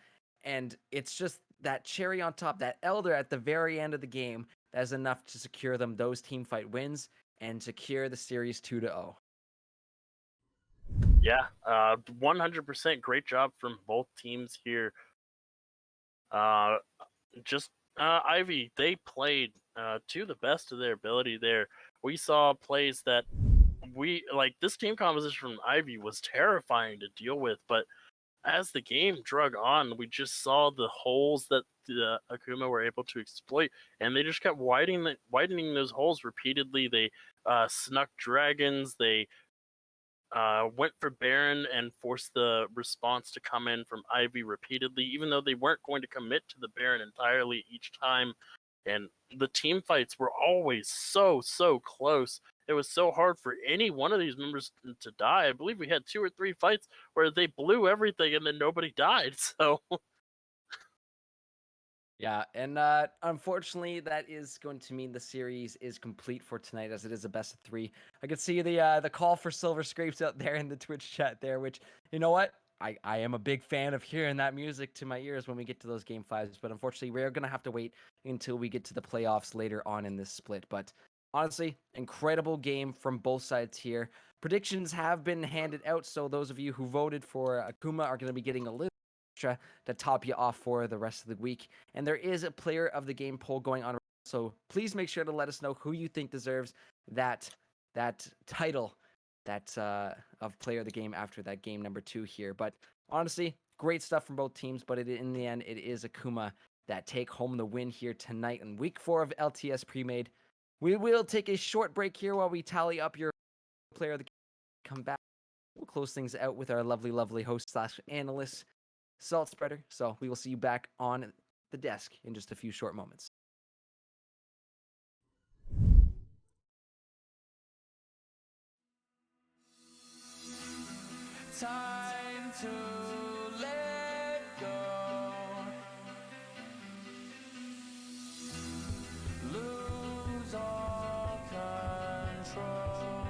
and it's just that cherry on top, that Elder at the very end of the game, that's enough to secure them those team fight wins and secure the series 2-0. Yeah, 100% great job from both teams here. Ivy, they played to the best of their ability there. We saw plays that this team composition from Ivy was terrifying to deal with, but as the game drug on, we just saw the holes that the Akuma were able to exploit, and they just kept widening those holes repeatedly. They snuck dragons, they went for Baron and forced the response to come in from Ivy repeatedly, even though they weren't going to commit to the Baron entirely each time. And the team fights were always so close. It was so hard for any one of these members to die. I believe we had 2 or 3 fights where they blew everything and then nobody died. So Yeah, and unfortunately, that is going to mean the series is complete for tonight, as it is a best of 3. I could see the call for Silver Scrapes out there in the Twitch chat there, which, you know what? I am a big fan of hearing that music to my ears when we get to those game 5s, but unfortunately, we're going to have to wait until we get to the playoffs later on in this split. But honestly, incredible game from both sides here. Predictions have been handed out, so those of you who voted for Akuma are going to be getting a little extra to top you off for the rest of the week. And there is a player of the game poll going on, so please make sure to let us know who you think deserves that title, of player of the game after that game number 2 here. But honestly, great stuff from both teams, but in the end, it is Akuma that take home the win here tonight in week 4 of LTS Premade. We will take a short break here while we tally up your player of the game. Come back. We'll close things out with our lovely host / analyst, Salt Spreader. So we will see you back on the desk in just a few short moments. Time to let go, lose all control.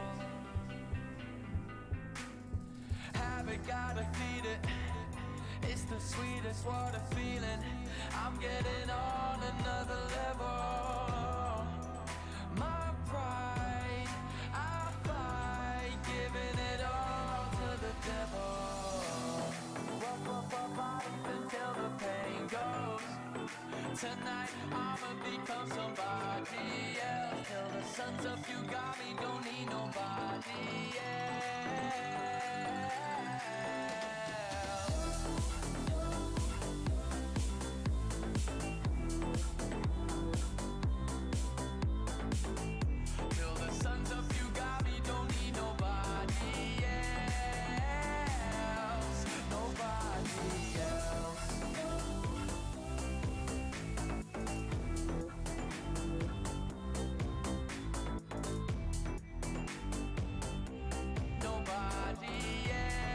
Haven't gotta feed it, it's the sweetest water feeling. I'm getting on another level. My pride, I fight, giving it all to the devil. Up until the pain goes. Tonight I'ma become somebody else. Till the sun's up, you got me, don't need nobody else. Till the sun's up, you got me, don't need nobody else. Nobody else. Nobody else.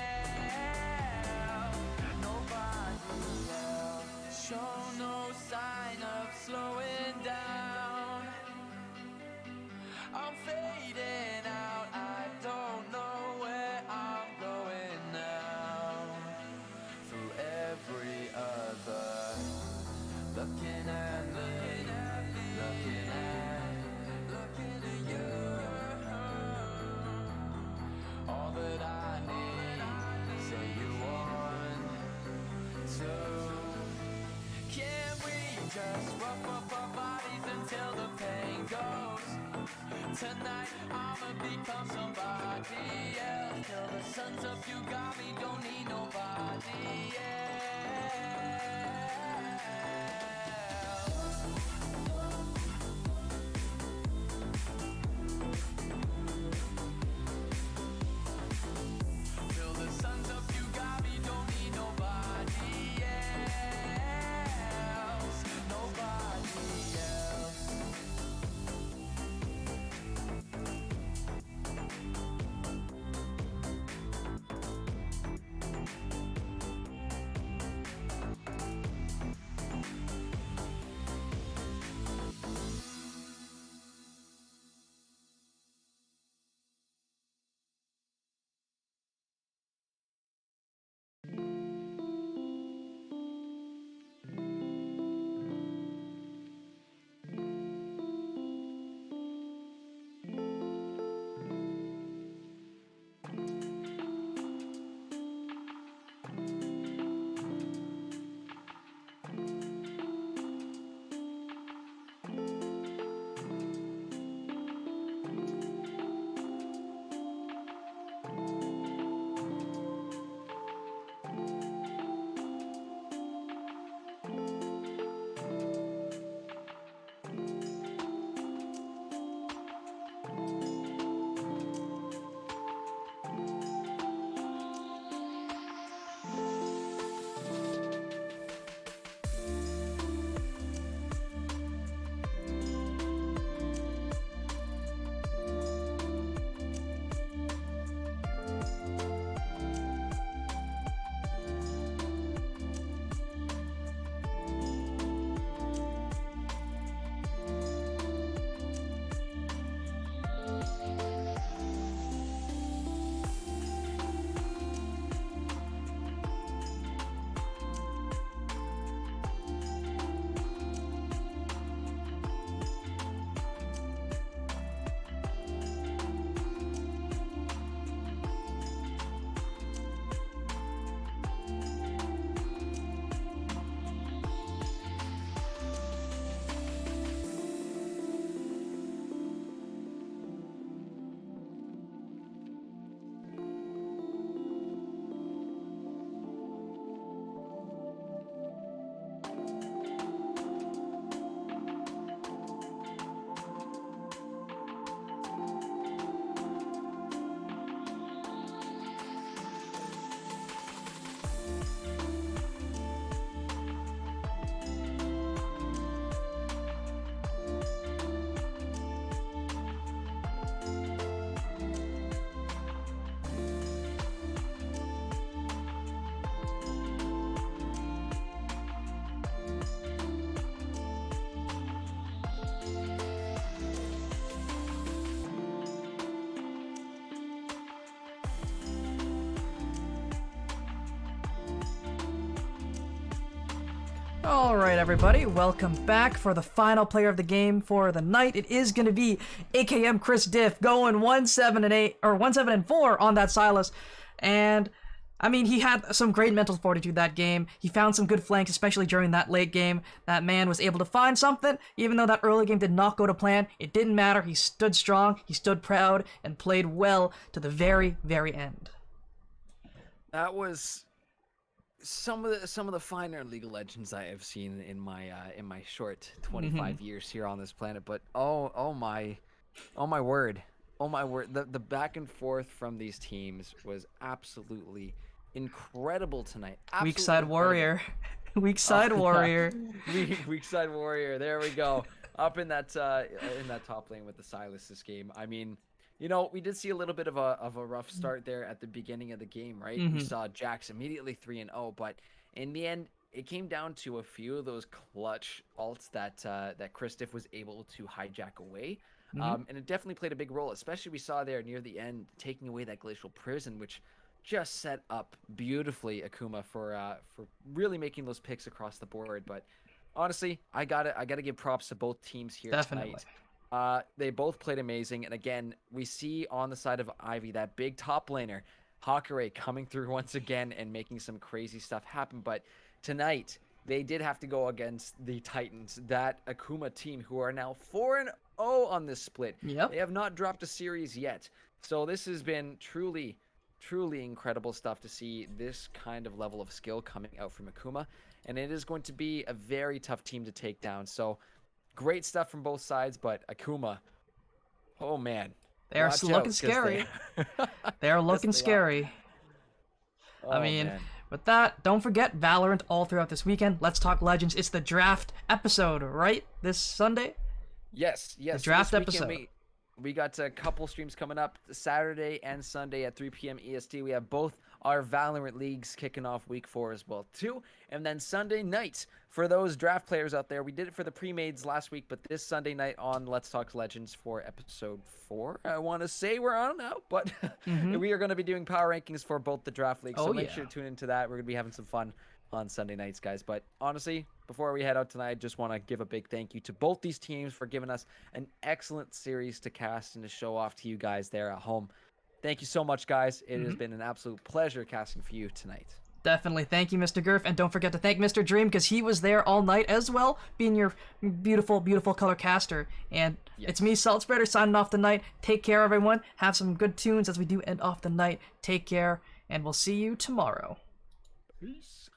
goes. Tonight I'ma become somebody else. Till the sun's up, you got me, don't need nobody else. Till the sun's up, you got me, don't need nobody else. Nobody else. Alright everybody, welcome back for the final player of the game for the night. It is going to be AKM Chris Diff going 1-7-8 or 1-7-4 on that Silas. And I mean, he had some great mental fortitude that game. He found some good flanks, especially during that late game. That man was able to find something, even though that early game did not go to plan. It didn't matter. He stood strong, he stood proud, and played well to the very, very end. That was some of the finer League of Legends I have seen in my short 25 years here on this planet. But oh my word, the back and forth from these teams was absolutely incredible tonight. Absolutely Weak side incredible. warrior, weak side warrior. Weak side warrior. There we go. Up in that top lane with the Silas this game. I mean, you know, we did see a little bit of a rough start there at the beginning of the game, right? We saw Jax immediately 3-0, but in the end, it came down to a few of those clutch ults that Chris Diff was able to hijack away. And it definitely played a big role, especially we saw there near the end, taking away that glacial prison, which just set up beautifully Akuma for really making those picks across the board. But honestly, I gotta give props to both teams here tonight. They both played amazing, and again, we see on the side of Ivy that big top laner, Hakare, coming through once again and making some crazy stuff happen. But tonight, they did have to go against the Titans, that Akuma team, who are now 4-0 on this split. Yep. They have not dropped a series yet. So this has been truly incredible stuff to see this kind of level of skill coming out from Akuma. And it is going to be a very tough team to take down. So great stuff from both sides, but Akuma, oh man. They are watch looking out, 'cause scary. They, They are looking Yes, they are. scary. I Oh, mean, man. with that, don't forget Valorant all throughout this weekend. Let's Talk Legends. It's the draft episode, right? This Sunday? Yes. The draft This weekend episode. We got a couple streams coming up Saturday and Sunday at 3 p.m. EST. We have both our Valorant leagues kicking off week 4 as well too. And then Sunday night for those draft players out there, we did it for the pre-mades last week, but this Sunday night on Let's Talk Legends for episode 4, I want to say we're on now, but we are going to be doing power rankings for both the draft leagues. So Oh, make yeah. sure to tune into that. We're going to be having some fun on Sunday nights, guys. But honestly, before we head out tonight, I just want to give a big thank you to both these teams for giving us an excellent series to cast and to show off to you guys there at home. Thank you so much, guys. It has been an absolute pleasure casting for you tonight. Definitely. Thank you, Mr. Gurf. And don't forget to thank Mr. Dream, because he was there all night as well, being your beautiful, beautiful color caster. And it's me, Salt Spreader, signing off the night. Take care, everyone. Have some good tunes as we do end off the night. Take care, and we'll see you tomorrow. Peace.